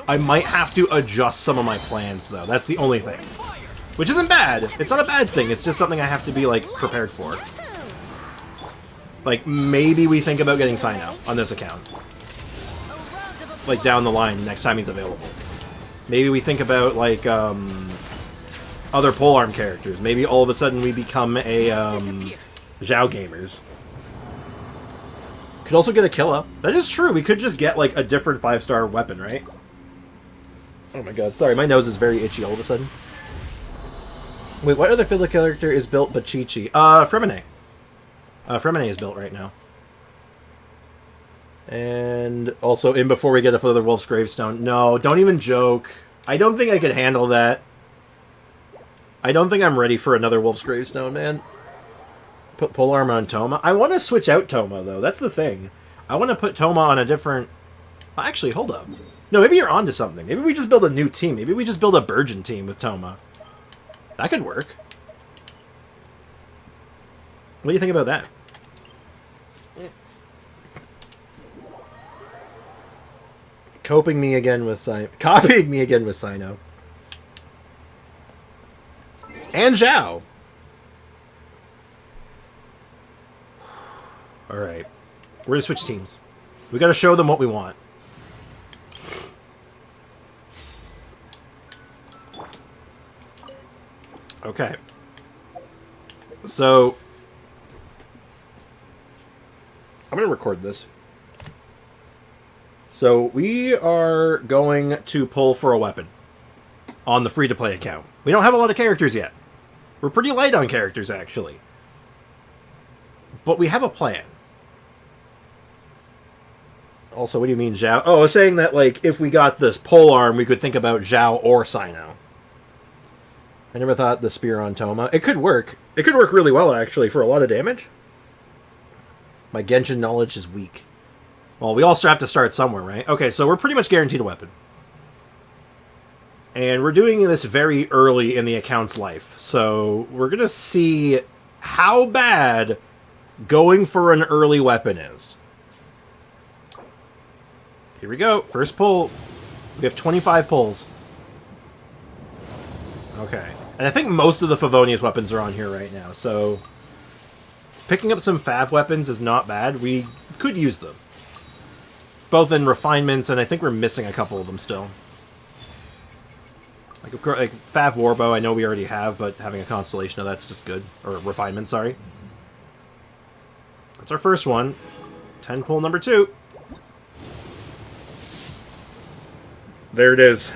I might have to adjust some of my plans, though. That's the only thing. Which isn't bad. It's not a bad thing. It's just something I have to be, like, prepared for. Like, maybe we think about getting Sino on this account. Like, down the line, next time he's available. Maybe we think about, like, other polearm characters. Maybe all of a sudden we become a, Zhao Gamers. Could also get a kill up. That is true. We could just get, like, a different 5-star weapon, right? Oh my god. Sorry, my nose is very itchy all of a sudden. Wait, what other filler character is built but Chi-Chi? Fremine. Fremine is built right now. And also, in before we get a further Wolf's Gravestone. No, don't even joke. I don't think I could handle that. I don't think I'm ready for another Wolf's Gravestone, man. Put polearm on Toma. I want to switch out Toma, though. That's the thing. I want to put Toma on a different... Actually, hold up. No, maybe you're onto something. Maybe we just build a new team. Maybe we just build a Burgeon team with Toma. That could work. What do you think about that? Copying me again with Sino. And Zhao. Alright. We're gonna switch teams. We gotta show them what we want. Okay. So... I'm gonna record this. So, we are going to pull for a weapon on the free-to-play account. We don't have a lot of characters yet. We're pretty light on characters, actually. But we have a plan. Also, what do you mean, Zhao? Oh, I was saying that, like, if we got this pole arm, we could think about Zhao or Sino. I never thought the spear on Toma. It could work. It could work really well, actually, for a lot of damage. My Genshin knowledge is weak. Well, we all have to start somewhere, right? Okay, so we're pretty much guaranteed a weapon. And we're doing this very early in the account's life. So we're going to see how bad going for an early weapon is. Here we go. First pull. We have 25 pulls. Okay. And I think most of the Favonius weapons are on here right now. So picking up some Fav weapons is not bad. We could use them. Both in refinements, and I think we're missing a couple of them still. Like, of course, like Fav Warbow, I know we already have, but having a constellation of that's just good. Or refinement, sorry. That's our first one. 10 pull number 2. There it is.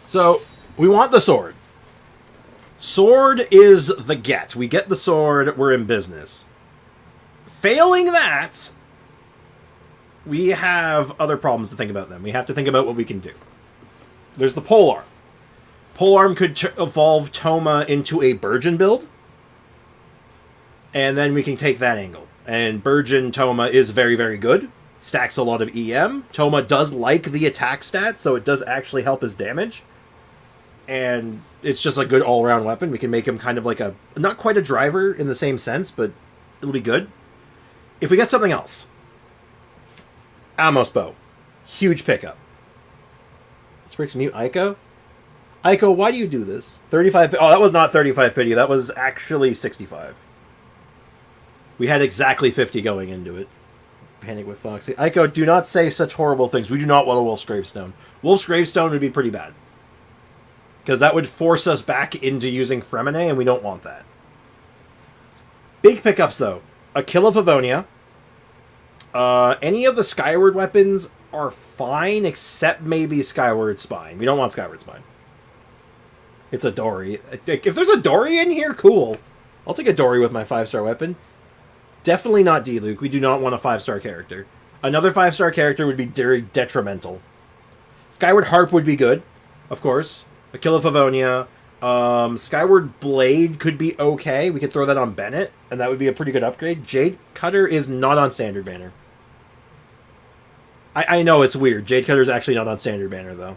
So, we want the sword. Sword is the get. We get the sword, we're in business. Failing that, we have other problems to think about then. We have to think about what we can do. There's the polearm. Polearm could evolve Toma into a Burgeon build. And then we can take that angle. And Burgeon Toma is very, very good. Stacks a lot of EM. Toma does like the attack stats, so it does actually help his damage. And it's just a good all-around weapon. We can make him kind of like a... not quite a driver in the same sense, but it'll be good. If we get something else. Amos Bow. Huge pickup. Let's break some mute Aiko. Aiko, why do you do this? 35... oh, that was not 35 pity. That was actually 65. We had exactly 50 going into it. Panic with Foxy. Aiko, do not say such horrible things. We do not want a Wolf's Gravestone. Wolf's Gravestone would be pretty bad. Because that would force us back into using Fremine, and we don't want that. Big pickups, though. Aquila Favonia. Any of the Skyward weapons are fine, except maybe Skyward Spine. We don't want Skyward Spine. It's a Dory. If there's a Dory in here, cool. I'll take a Dory with my 5-star weapon. Definitely not Diluc. We do not want a 5-star character. Another 5-star character would be very detrimental. Skyward Harp would be good, of course. Aquila Favonia. Skyward Blade could be okay. We could throw that on Bennett, and that would be a pretty good upgrade. Jade Cutter is not on Standard Banner. I know it's weird. Jade Cutter is actually not on Standard Banner, though.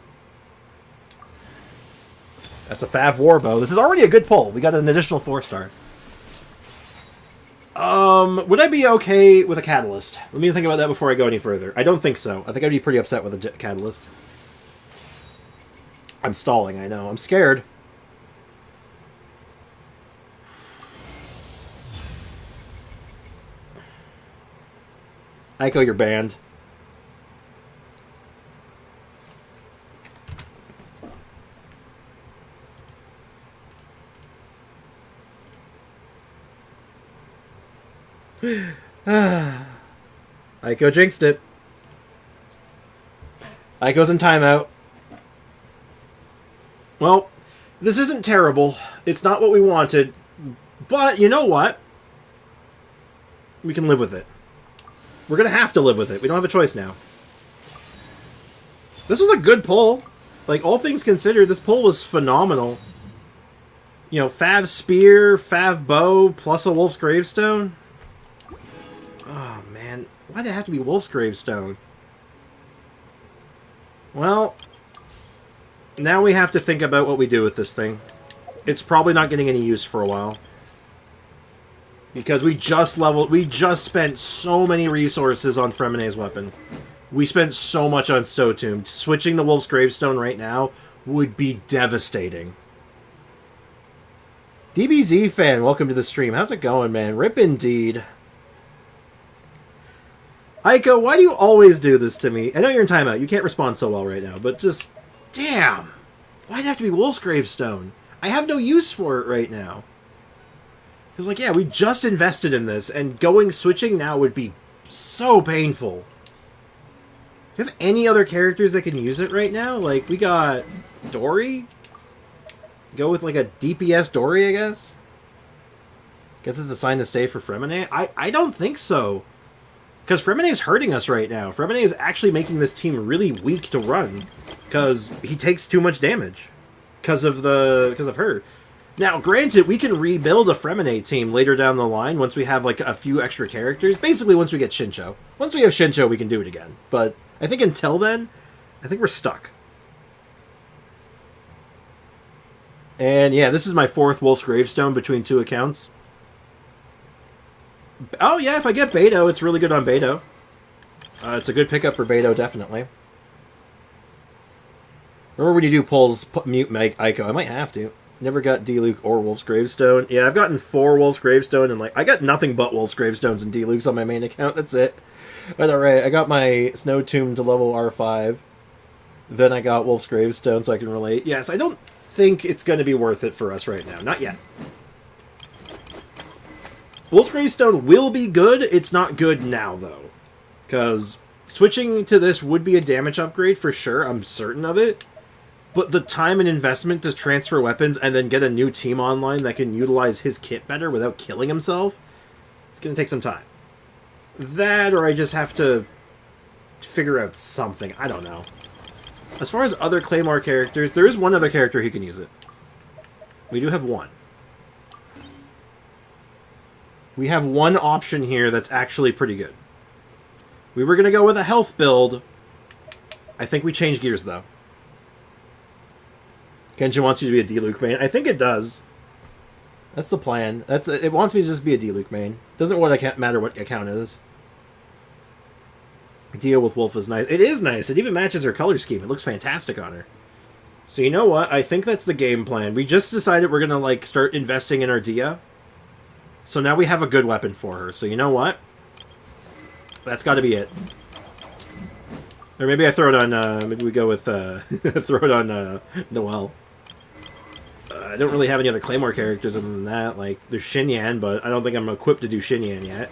That's a Fav Warbow. This is already a good pull. We got an additional 4-star. Would I be okay with a Catalyst? Let me think about that before I go any further. I don't think so. I think I'd be pretty upset with a Catalyst. I'm stalling, I know. I'm scared. Aiko, you're banned. Aiko jinxed it. Aiko's in timeout. Well, this isn't terrible. It's not what we wanted. But, you know what? We can live with it. We're going to have to live with it. We don't have a choice now. This was a good pull. Like, all things considered, this pull was phenomenal. You know, Fav Spear, Fav Bow, plus a Wolf's Gravestone. Oh, man. Why'd it have to be Wolf's Gravestone? Well, now we have to think about what we do with this thing. It's probably not getting any use for a while. Because we just spent so many resources on Fremine's weapon. We spent so much on Stotomb. Switching the Wolf's Gravestone right now would be devastating. DBZ fan, welcome to the stream. How's it going, man? Rip indeed. Aiko, why do you always do this to me? I know you're in timeout. You can't respond so well right now, but just... Damn! Why'd it have to be Wolf's Gravestone? I have no use for it right now. Because, like, yeah, we just invested in this, and switching now would be so painful. Do you have any other characters that can use it right now? Like, we got Dory? Go with, like, a DPS Dory, I guess? Guess it's a sign to stay for Fremine? I don't think so. Because Fremine is hurting us right now. Fremine is actually making this team really weak to run. Because he takes too much damage. Because of her. Now, granted, we can rebuild a Fremine team later down the line once we have, like, a few extra characters. Basically, once we get Shincho. Once we have Shincho, we can do it again. But I think until then, I think we're stuck. And yeah, this is my 4th Wolf's Gravestone between 2 accounts. Oh yeah, if I get Beto, it's really good on Beto. It's a good pickup for Beto, definitely. Remember when you do polls, mute Meg Aiko? I might have to. Never got Diluc or Wolf's Gravestone. Yeah, I've gotten 4 Wolf's Gravestone, and like I got nothing but Wolf's Gravestones and Dilucs on my main account. That's it. But alright, I got my Snow Tomb to level R5. Then I got Wolf's Gravestone, so I can relate. Yes, I don't think it's going to be worth it for us right now. Not yet. Wolf's Gravestone will be good. It's not good now, though. Because switching to this would be a damage upgrade for sure. I'm certain of it. But the time and investment to transfer weapons and then get a new team online that can utilize his kit better without killing himself, it's going to take some time. That, or I just have to figure out something. I don't know. As far as other Claymore characters, there is one other character who can use it. We do have one. We have one option here that's actually pretty good. We were going to go with a health build. I think we changed gears, though. Kenshin wants you to be a Diluc main. I think it does. That's the plan. It wants me to just be a Diluc main. Doesn't matter what account is. Deal with Wolf is nice. It is nice. It even matches her color scheme. It looks fantastic on her. So you know what? I think that's the game plan. We just decided we're going to like start investing in our Dia. So now we have a good weapon for her. So you know what? That's got to be it. Or maybe I throw it on, maybe we go with, throw it on Noelle. I don't really have any other Claymore characters other than that. Like, there's Xinyan, but I don't think I'm equipped to do Xinyan yet.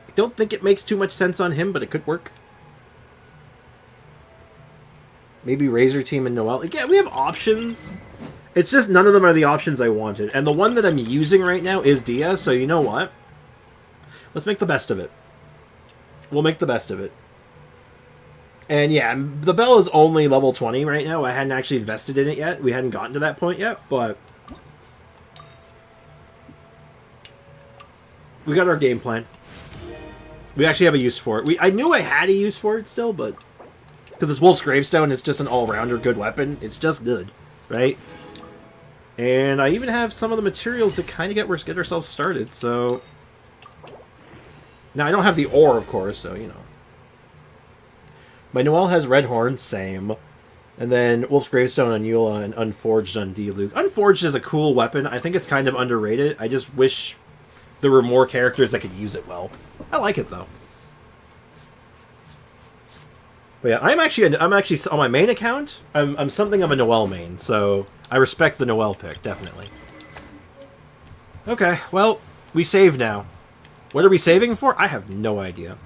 I don't think it makes too much sense on him, but it could work. Maybe Razor Team and Noelle. Yeah, we have options. It's just none of them are the options I wanted. And the one that I'm using right now is Dia, so you know what? Let's make the best of it. We'll make the best of it. And yeah, the Bell is only level 20 right now. I hadn't actually invested in it yet. We hadn't gotten to that point yet, but we got our game plan. We actually have a use for it. I knew I had a use for it still, but because this Wolf's Gravestone is just an all-rounder good weapon. It's just good, right? And I even have some of the materials to kind of get ourselves started, so now I don't have the ore, of course, so you know. My Noelle has Red Horn, same. And then Wolf's Gravestone on Eula and Unforged on Diluc. Unforged is a cool weapon. I think it's kind of underrated. I just wish there were more characters that could use it well. I like it, though. But yeah, I'm actually on my main account, I'm something of a Noelle main, so I respect the Noelle pick, definitely. Okay, well, we save now. What are we saving for? I have no idea.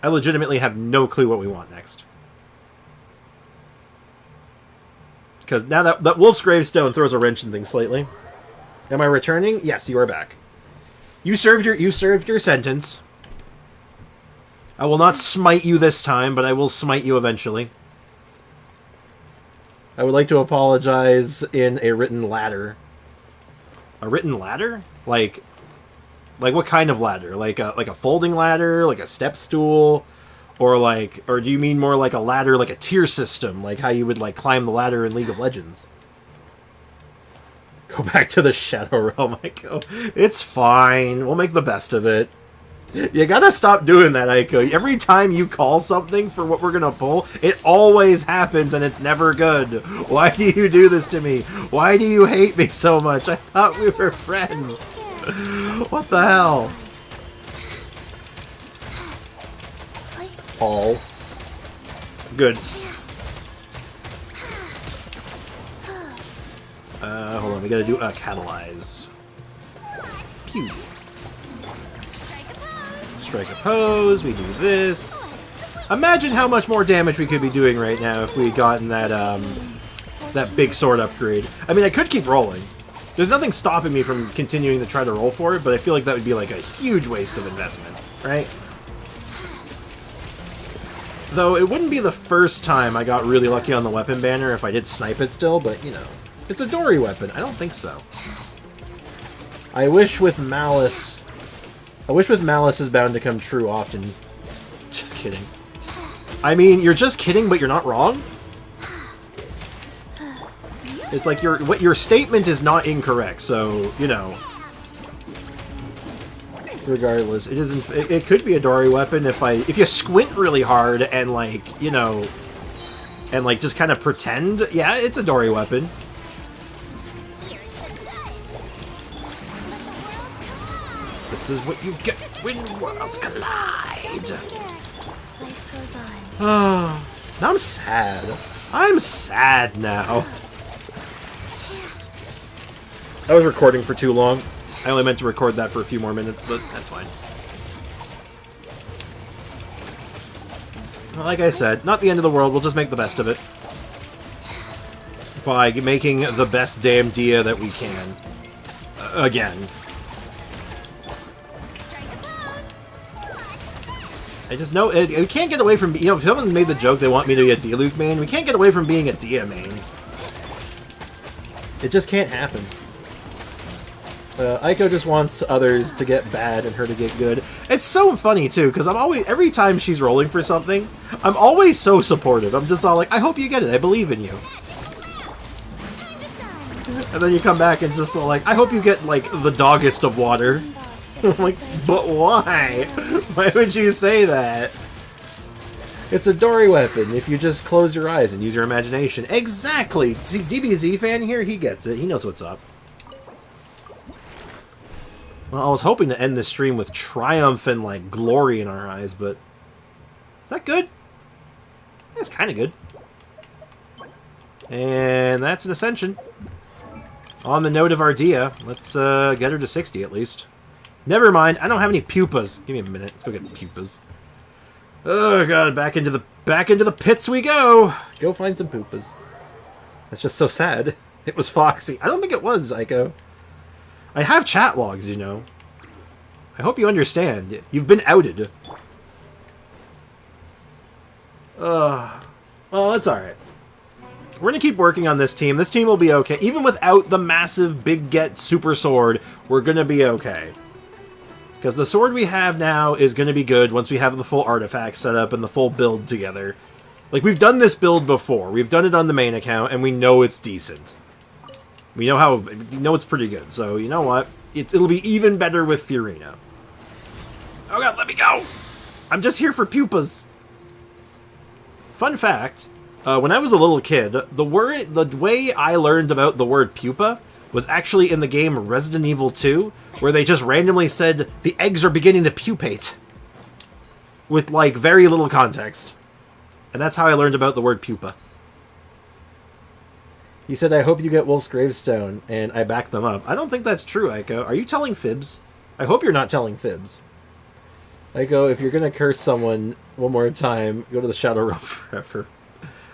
I legitimately have no clue what we want next. Because now that Wolf's Gravestone throws a wrench in things slightly. Am I returning? Yes, you are back. You served your sentence. I will not smite you this time, but I will smite you eventually. I would like to apologize in a written ladder. A written ladder? Like what kind of ladder? Like a folding ladder, like a step stool, or do you mean more like a ladder, like a tier system, like how you would like climb the ladder in League of Legends? Go back to the Shadow Realm, Michael. It's fine. We'll make the best of it. You gotta stop doing that, Aiko. Every time you call something for what we're gonna pull, it always happens and it's never good. Why do you do this to me? Why do you hate me so much? I thought we were friends. What the hell? All. Good. Hold on, we gotta do a catalyze. Pew. Strike a pose, we do this. Imagine how much more damage we could be doing right now if we had gotten that, that big sword upgrade. I mean, I could keep rolling. There's nothing stopping me from continuing to try to roll for it, but I feel like that would be like a huge waste of investment, right? Though it wouldn't be the first time I got really lucky on the weapon banner if I did snipe it still, but, you know. It's a Dory weapon. I don't think so. I wish with Malice is bound to come true often. Just kidding. I mean, you're just kidding, but you're not wrong. It's like your statement is not incorrect, so, you know. Regardless, it isn't. It could be a Dory weapon if you squint really hard and, like, you know, and like just kind of pretend. Yeah, it's a Dory weapon. This is what you get when worlds collide. Oh, now I'm sad. I'm sad now. I was recording for too long. I only meant to record that for a few more minutes, but that's fine. Well, like I said, not the end of the world. We'll just make the best of it. By making the best damn Dia that we can. Again. I just know we can't get away from, you know, if someone made the joke they want me to be a Diluc main, we can't get away from being a Dia main. It just can't happen. Aiko just wants others to get bad and her to get good. It's so funny too, because I'm always, every time she's rolling for something, I'm always so supportive. I'm just all like, I hope you get it, I believe in you. And then you come back and just like, I hope you get like the doggest of water. I'm like, but why? Why would you say that? It's a Dory weapon if you just close your eyes and use your imagination. Exactly! See, DBZ fan here, he gets it. He knows what's up. Well, I was hoping to end this stream with triumph and, like, glory in our eyes, but... Is that good? That's kind of good. And that's an ascension. On the note of our Dia, let's get her to 60 at least. Never mind, I don't have any pupas. Give me a minute, let's go get pupas. Oh god, back into the pits we go! Go find some pupas. That's just so sad. It was Foxy. I don't think it was, Aiko. I have chat logs, you know. I hope you understand. You've been outed. Well, that's alright. We're gonna keep working on this team. This team will be okay. Even without the massive Big Get Super Sword, we're gonna be okay. Because the sword we have now is gonna be good once we have the full artifact set up and the full build together. Like, we've done this build before. We've done it on the main account, and we know it's decent. We know it's pretty good, so you know what? It'll be even better with Furina. Oh god, let me go! I'm just here for pupas. Fun fact, when I was a little kid, the way I learned about the word pupa was actually in the game Resident Evil 2, where they just randomly said, the eggs are beginning to pupate. With, like, very little context. And that's how I learned about the word pupa. He said, I hope you get Wolf's Gravestone, and I backed them up. I don't think that's true, Aiko. Are you telling fibs? I hope you're not telling fibs. Aiko, if you're gonna curse someone one more time, go to the Shadow Realm forever.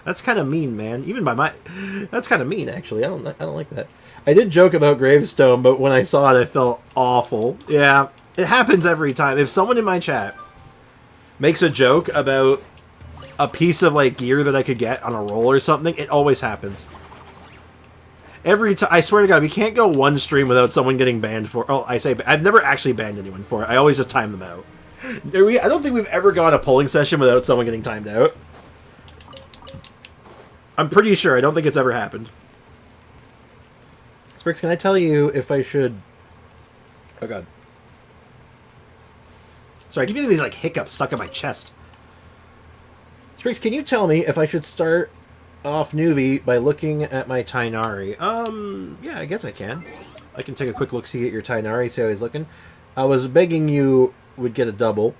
That's kind of mean, man. Even by my... That's kind of mean, actually. I don't like that. I did joke about Gravestone, but when I saw it, I felt awful. Yeah, it happens every time. If someone in my chat makes a joke about a piece of, like, gear that I could get on a roll or something, it always happens. Every time, I swear to God, we can't go one stream without someone getting banned for. Oh, I've never actually banned anyone for it. I always just time them out. I don't think we've ever gone a polling session without someone getting timed out. I'm pretty sure. I don't think it's ever happened. Sprix, can I tell you if I should? Oh God. Sorry, I keep getting these like hiccups stuck in my chest. Spriggs, can you tell me if I should start off Nuvi by looking at my Tainari? Yeah, I guess I can. I can take a quick look-see at your Tainari, see how he's looking. I was begging you would get a double.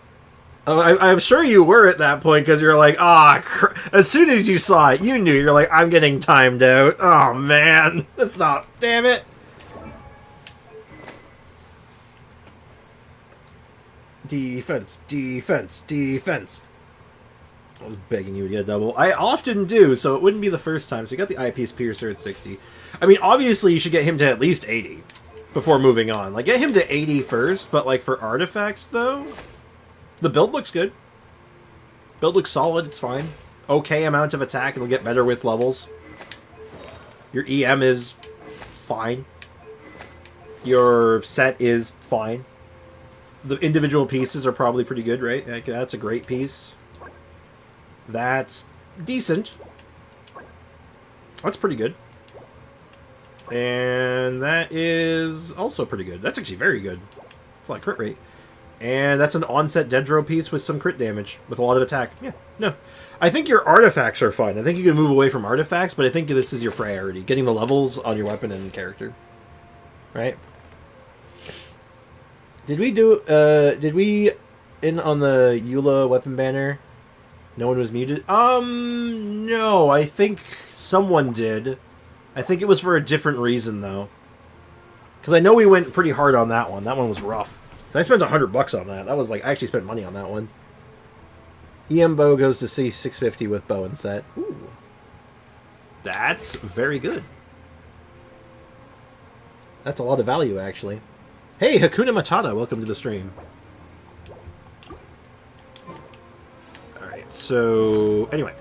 Oh, I'm sure you were at that point, because you're like, as soon as you saw it, you knew. You're like, I'm getting timed out. Oh, man. That's not... Damn it. Defense, defense, defense. I was begging you to get a double. I often do, so it wouldn't be the first time. So you got the Eyepiece Piercer at 60. I mean, obviously, you should get him to at least 80 before moving on. Like, get him to 80 first, but, like, for artifacts, though, the build looks good. Build looks solid, it's fine. Okay amount of attack, it'll get better with levels. Your EM is fine. Your set is fine. The individual pieces are probably pretty good, right? Like, that's a great piece. That's decent. That's pretty good. And that is also pretty good. That's actually very good. It's like crit rate. And that's an onset Dedro piece with some crit damage, with a lot of attack. Yeah, no. I think your artifacts are fine. I think you can move away from artifacts, but I think this is your priority. Getting the levels on your weapon and character. Right? Did we in on the Eula weapon banner? No one was muted? No, I think someone did. I think it was for a different reason, though. Because I know we went pretty hard on that one. That one was rough. I spent $100 on that. That was like, I actually spent money on that one. EM bow goes to C650 with bow and set. Ooh. That's very good. That's a lot of value, actually. Hey, Hakuna Matata, welcome to the stream. Alright, so... Anyway.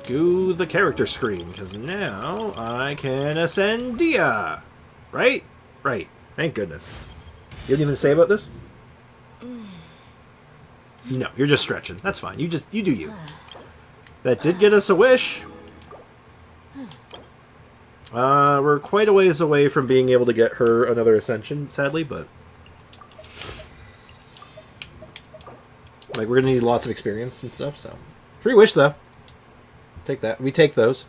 Go the character screen, because now I can ascend Dia. Right? Right. Thank goodness. You have anything to say about this? No, you're just stretching. That's fine. You do you. That did get us a wish. We're quite a ways away from being able to get her another ascension, sadly, but... Like, we're gonna need lots of experience and stuff, so... Free wish, though. Take that. We take those.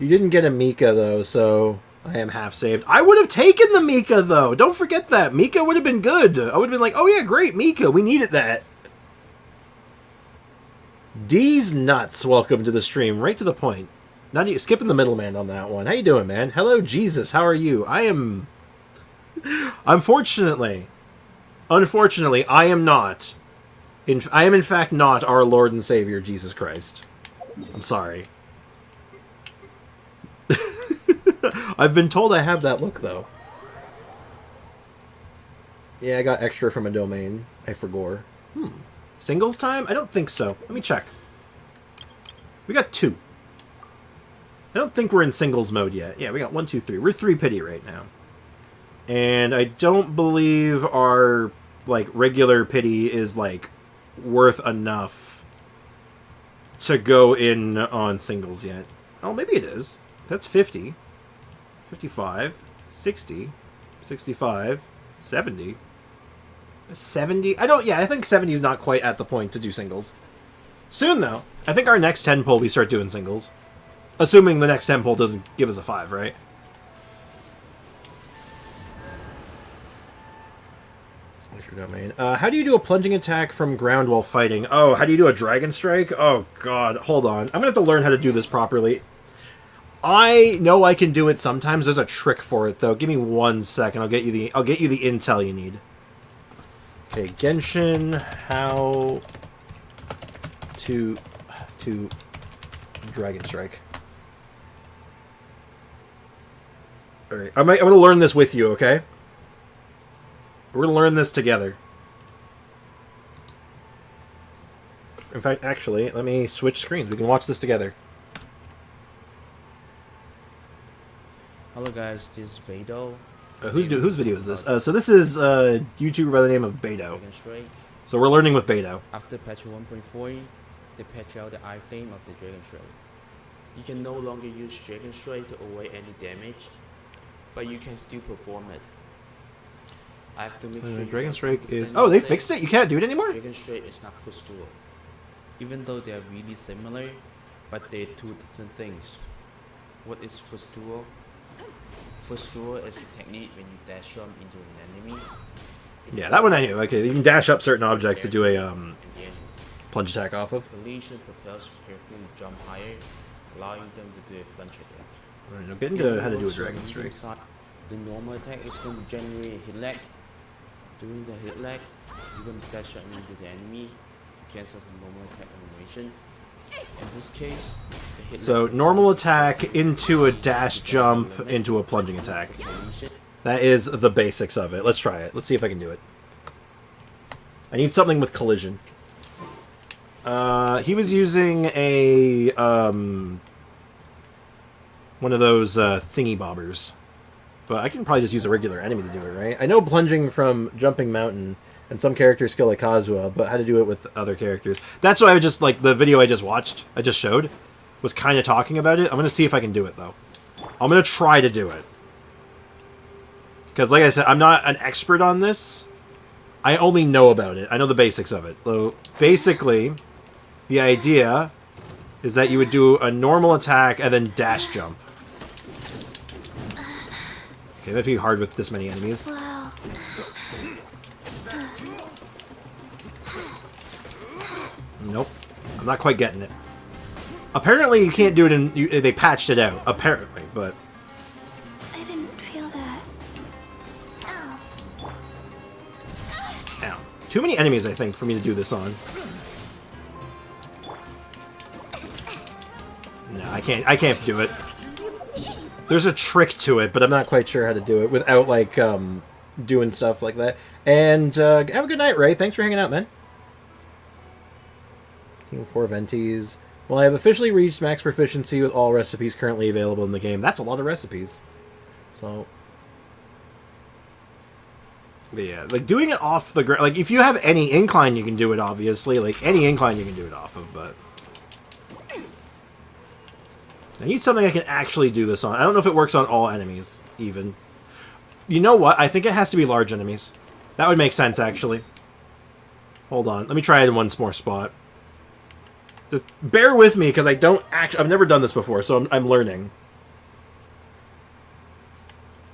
You didn't get a Mika, though, so... I am half saved. I would have taken the Mika, though! Don't forget that! Mika would have been good! I would have been like, oh yeah, great, Mika! We needed that! D's Nuts, welcome to the stream. Right to the point. Not you skipping the middleman on that one. How you doing, man? Hello, Jesus. How are you? I am... Unfortunately, I am not. I am, in fact, not our Lord and Savior, Jesus Christ. I'm sorry. I've been told I have that look, though. Yeah, I got extra from a domain. I forgot. Singles time? I don't think so. Let me check. We got 2. I don't think we're in singles mode yet. Yeah, we got 1, 2, 3. We're 3 pity right now. And I don't believe our, like, regular pity is, like, worth enough to go in on singles yet. Oh, maybe it is. That's 50. 55. 60. 65. 70. 70? I think 70 is not quite at the point to do singles. Soon, though. I think our next 10 pull we start doing singles. Assuming the next 10 pull doesn't give us a 5, right? What's your domain? How do you do a plunging attack from ground while fighting? Oh, how do you do a dragon strike? Oh, God. Hold on. I'm going to have to learn how to do this properly. I know I can do it sometimes. There's a trick for it, though. Give me 1 second. I'll get you the intel you need. Okay, Genshin, how to dragon strike. Alright, I'm going to learn this with you, okay? We're going to learn this together. In fact, actually, let me switch screens. We can watch this together. Hello guys, this is Beidou. Whose video is this? So this is a YouTuber by the name of Beidou. So we're learning with Beidou. After patch 1.4, they patch out the iframe of the Dragon Strike. You can no longer use Dragon Strike to avoid any damage, but you can still perform it. I have to make sure Dragon Strike is... Oh, they fixed it? You can't do it anymore? Dragon Strike is not first duel. Even though they are really similar, but they're two different things. What is first duel? First duel is a technique when you dash jump into an enemy. Yeah, that one I knew. Okay, you can dash up certain objects to do a And the enemy. plunge attack off of. Collision propels your character to jump higher, allowing them to do a plunge attack. Alright, now get into how to do a Dragon Strike. Inside, the normal attack is going to generate a hit lag. During the hit lag, you're going to dash up into the enemy to cancel the normal attack animation. In this case, the hit So, lag normal attack into a dash jump into a plunging attack. That is the basics of it. Let's try it. Let's see if I can do it. I need something with collision. He was using a, one of those, thingy bobbers. But I can probably just use a regular enemy to do it, right? I know plunging from Jumping Mountain and some character skill like Kazuha, but how to do it with other characters. That's why I just, like, the video I just watched, I just showed, was kind of talking about it. I'm going to see if I can do it, though. I'm going to try to do it. Because, like I said, I'm not an expert on this. I only know about it. I know the basics of it. So, basically, the idea is that you would do a normal attack and then dash jump. Okay, that'd be hard with this many enemies. Wow. Nope. I'm not quite getting it. Apparently, you can't do it in... they patched it out. Apparently, but... I didn't feel that. Ow. Ow. Too many enemies, I think, for me to do this on. No, I can't do it. There's a trick to it, but I'm not quite sure how to do it without, like, doing stuff like that. And, have a good night, Ray. Thanks for hanging out, man. Team 4 Venties. Well, I have officially reached max proficiency with all recipes currently available in the game. That's a lot of recipes. So... But yeah, like, doing it off the ground... Like, if you have any incline, you can do it, obviously. Like, any incline you can do it off of, but... I need something I can actually do this on. I don't know if it works on all enemies, even. You know what? I think it has to be large enemies. That would make sense, actually. Hold on. Let me try it in one more spot. Just bear with me, because I don't actually... I've never done this before, so I'm learning.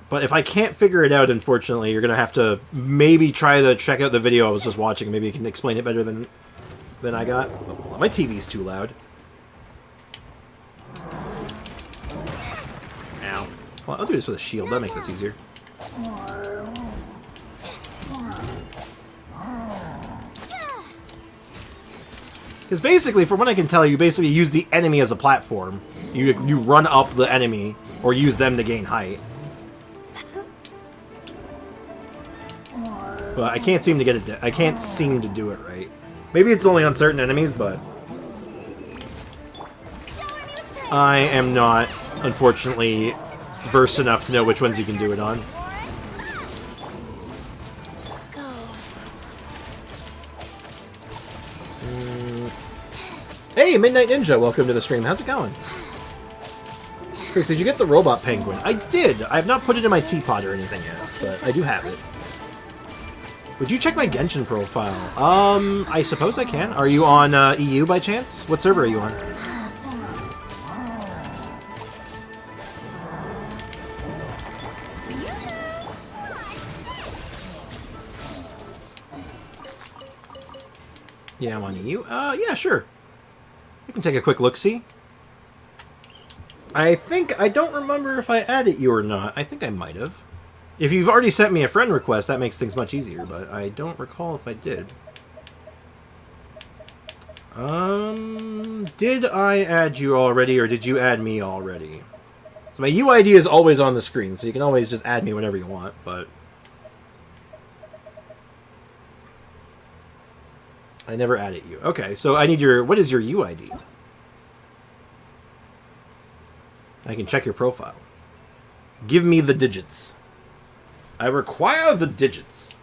But if I can't figure it out, unfortunately, you're going to have to maybe try to check out the video I was just watching. Maybe you can explain it better than I got. Oh, my TV's too loud. Ow. Well, I'll do this with a shield. That'll make this easier. Because basically, from what I can tell, you basically use the enemy as a platform. You run up the enemy, or use them to gain height. But I can't seem to get it. I can't seem to do it right. Maybe it's only on certain enemies, but I am not, unfortunately, versed enough to know which ones you can do it on. Hey, Midnight Ninja, welcome to the stream. How's it going? Chris, did you get the robot penguin? I did. I have not put it in my teapot or anything yet, but I do have it. Would you check my Genshin profile? I suppose I can. Are you on EU by chance? What server are you on? Yeah, I'm on EU. Yeah, sure. We can take a quick look-see. I don't remember if I added you or not. I think I might have. If you've already sent me a friend request, that makes things much easier, but I don't recall if I did. Did I add you already, or did you add me already? So my UID is always on the screen, so you can always just add me whenever you want, but I never added you. Okay, so I need your... What is your UID? I can check your profile. Give me the digits. I require the digits.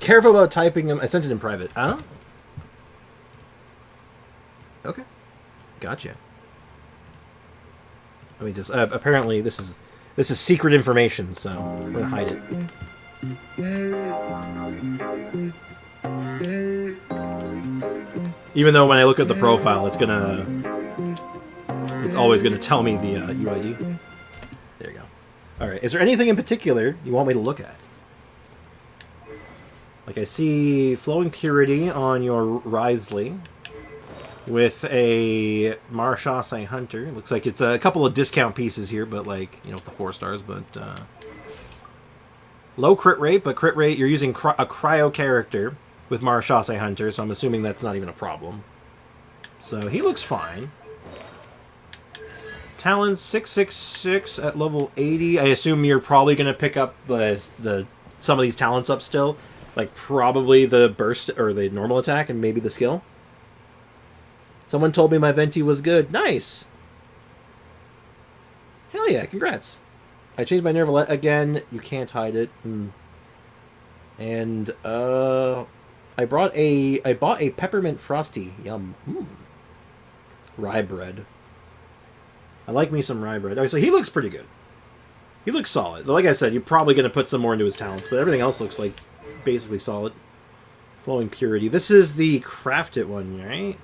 Careful about typing them. I sent it in private. Huh? Okay. Gotcha. Let me just... apparently, this is secret information, so we're gonna hide it. Even though when I look at the profile, it's always gonna tell me the UID. There you go. All right. Is there anything in particular you want me to look at? Like I see Flowing Purity on your Risley with a Marchase Hunter. Looks like it's a couple of discount pieces here, but like, you know, with the 4 stars, but low crit rate, but crit rate, you're using a cryo character with Marchase Hunter, so I'm assuming that's not even a problem. So he looks fine. Talent 666 at level 80. I assume you're probably going to pick up the some of these talents up still. Like probably the burst or the normal attack and maybe the skill. Someone told me my Venti was good. Nice! Hell yeah, congrats. I changed my Nervalette again. You can't hide it. And I bought a peppermint frosty. Yum. Rye bread. I like me some rye bread. Alright, so he looks pretty good. He looks solid. Like I said, you're probably going to put some more into his talents, but everything else looks like basically solid. Flowing Purity. This is the crafted one, right?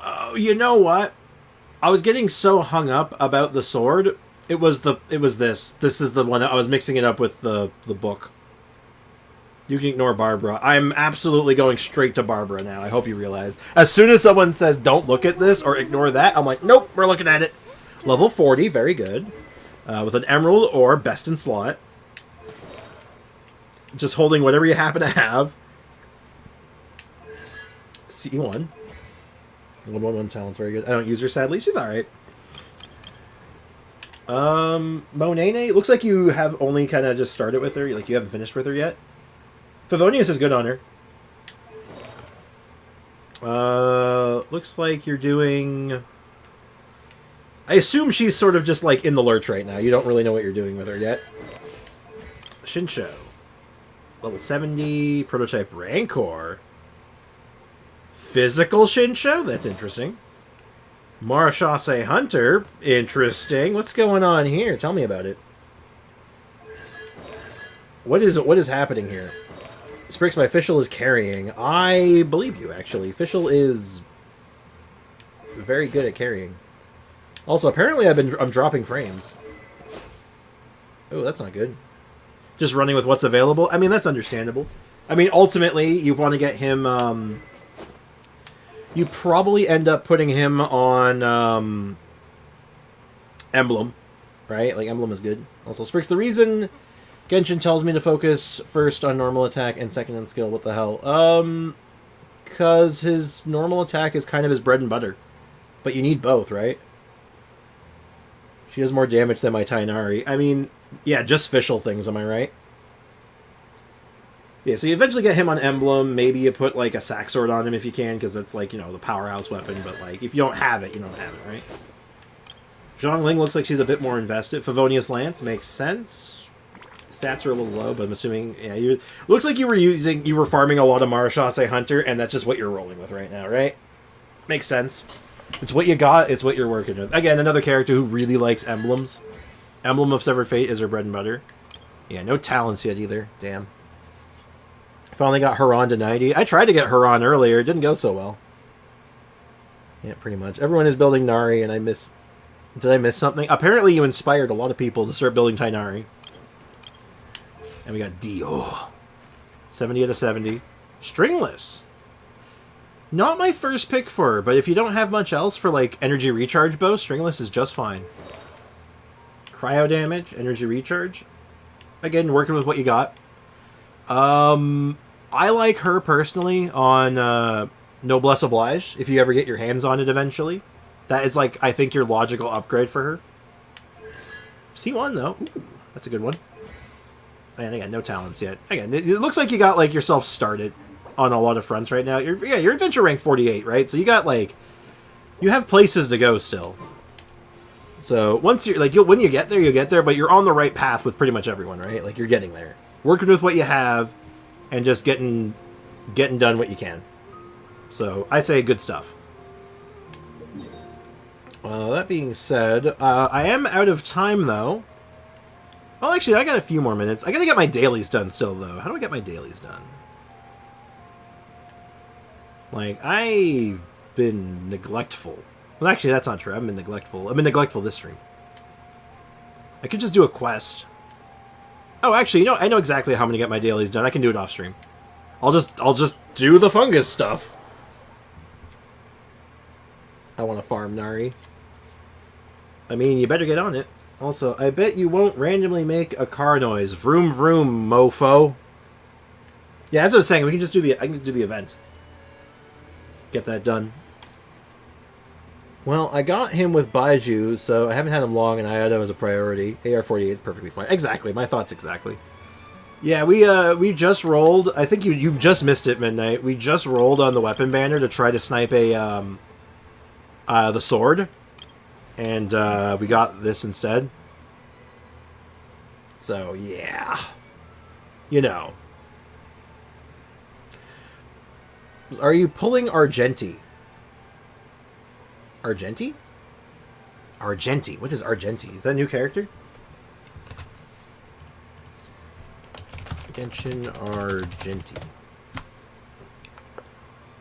Oh, you know what? I was getting so hung up about the sword. It was this. This is the one. I was mixing it up with the book. You can ignore Barbara. I'm absolutely going straight to Barbara now. I hope you realize. As soon as someone says, don't look at this or ignore that, I'm like, nope, we're looking at it. Level 40, very good. With an emerald or best in slot. Just holding whatever you happen to have. C1. 111 talent's very good. I don't use her, sadly. She's alright. Monene, looks like you have only kind of just started with her. Like, you haven't finished with her yet. Favonius is good on her. Looks like you're doing... I assume she's sort of just, like, in the lurch right now. You don't really know what you're doing with her yet. Shinsho. Level 70. Prototype Rancor. Physical Shinsho? That's interesting. Marchase Hunter. Interesting. What's going on here? Tell me about it. What is happening here? Sprix, my Fischl is carrying. I believe you, actually. Fischl is very good at carrying. Also, apparently I'm dropping frames. Oh, that's not good. Just running with what's available? I mean, that's understandable. I mean, ultimately, you want to get him... you probably end up putting him on Emblem, right? Like, Emblem is good. Also, Sprix, the reason Genshin tells me to focus first on normal attack and second on skill, what the hell? Because his normal attack is kind of his bread and butter. But you need both, right? She does more damage than my Tainari. I mean, yeah, just Fischl things, am I right? Yeah, so you eventually get him on Emblem. Maybe you put, like, a sack sword on him if you can, because that's, like, you know, the powerhouse weapon. But, like, if you don't have it, you don't have it, right? Zhongling looks like she's a bit more invested. Favonius Lance makes sense. Stats are a little low, but I'm assuming, yeah, you looks like you were farming a lot of Marchase Hunter, and that's just what you're rolling with right now, right? Makes sense. It's what you got, it's what you're working with. Again, another character who really likes emblems. Emblem of Severed Fate is her bread and butter. Yeah, no talents yet either. Damn. Finally got Haran to 90. I tried to get Haran earlier. It didn't go so well. Yeah, pretty much. Everyone is building Nari, and I missed... Did I miss something? Apparently you inspired a lot of people to start building Tainari. And we got Dio. 70 out of 70. Stringless. Not my first pick for her, but if you don't have much else for, like, energy recharge bow, Stringless is just fine. Cryo damage, energy recharge. Again, working with what you got. I like her personally on Noblesse Oblige, if you ever get your hands on it eventually. That is, like, I think your logical upgrade for her. C1, though. Ooh, that's a good one. And again, no talents yet. Again, it looks like you got, like, yourself started on a lot of fronts right now. You're adventure rank 48, right? So you got, like, you have places to go still. So once you're, like, when you get there, you'll get there, but you're on the right path with pretty much everyone, right? Like, you're getting there. Working with what you have and just getting done what you can. So I say good stuff. That being said, I am out of time, though. Well, actually, I got a few more minutes. I gotta get my dailies done still, though. How do I get my dailies done? Like, I've been neglectful. Well, actually, that's not true. I've been neglectful. I've been neglectful this stream. I could just do a quest. Oh, actually, you know, I know exactly how I'm gonna get my dailies done. I can do it off stream. I'll just do the fungus stuff. I want to farm Nari. I mean, you better get on it. Also, I bet you won't randomly make a car noise. Vroom vroom, mofo. Yeah, that's what I was saying. We can just do the. I can do the event. Get that done. Well, I got him with Baiju, so I haven't had him long, and Iato is a priority. AR-48, perfectly fine. Exactly, my thoughts exactly. Yeah, we just rolled. I think you just missed it, Midnight. We just rolled on the weapon banner to try to snipe the sword, and we got this instead. So yeah, you know. Are you pulling Argenti? Argenti? Argenti. What is Argenti? Is that a new character? Genshin Argenti.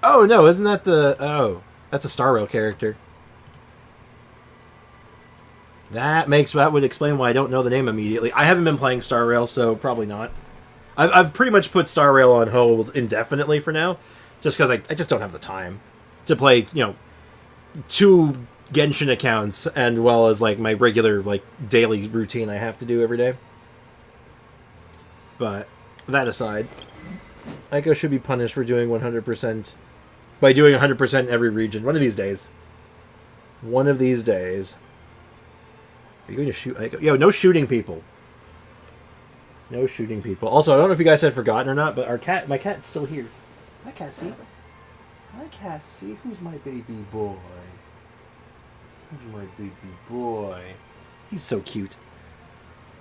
Oh, no, isn't that the... Oh, that's a Star Rail character. That would explain why I don't know the name immediately. I haven't been playing Star Rail, so probably not. I've pretty much put Star Rail on hold indefinitely for now, just because I just don't have the time to play, you know, 2 Genshin accounts, and well as like my regular like daily routine I have to do every day. But that aside, Aiko should be punished for doing 100% by doing 100% in every region. One of these days. One of these days. Are you going to shoot Aiko? Yo, no shooting people. No shooting people. Also, I don't know if you guys had forgotten or not, but my cat's still here. Hi, Cassie. Hi, Cassie. Who's my baby boy? Who's my baby boy? He's so cute.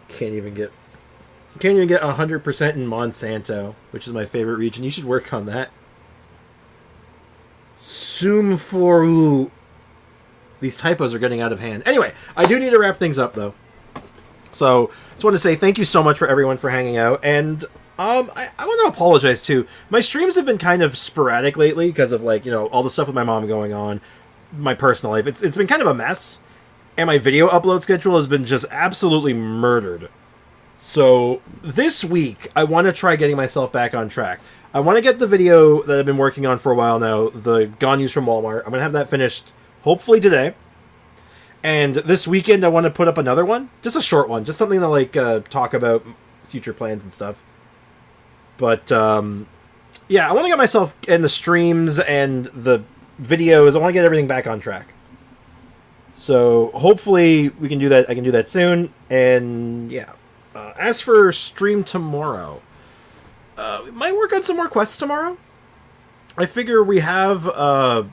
Can't even get 100% in Monsanto, which is my favorite region. You should work on that. Sumforu. These typos are getting out of hand. Anyway, I do need to wrap things up, though. So, just want to say thank you so much for everyone for hanging out, and I want to apologize too. My streams have been kind of sporadic lately because of, like, you know, all the stuff with my mom going on, my personal life. It's been kind of a mess, and my video upload schedule has been just absolutely murdered. So this week I want to try getting myself back on track. I want to get the video that I've been working on for a while now, the Gone News from Walmart. I'm gonna have that finished hopefully today. And this weekend I want to put up another one, just a short one, just something to like talk about future plans and stuff. But yeah, I want to get myself in the streams and the videos. I want to get everything back on track. So hopefully we can do that. I can do that soon. And yeah, as for stream tomorrow, we might work on some more quests tomorrow. I figure we have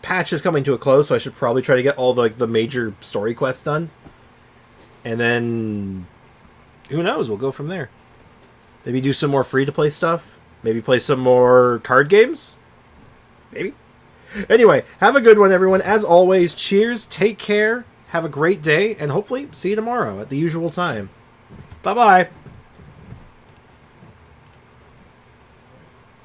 patches coming to a close, so I should probably try to get all the major story quests done. And then who knows? We'll go from there. Maybe do some more free-to-play stuff. Maybe play some more card games. Maybe. Anyway, have a good one, everyone. As always, cheers, take care, have a great day, and hopefully see you tomorrow at the usual time. Bye-bye.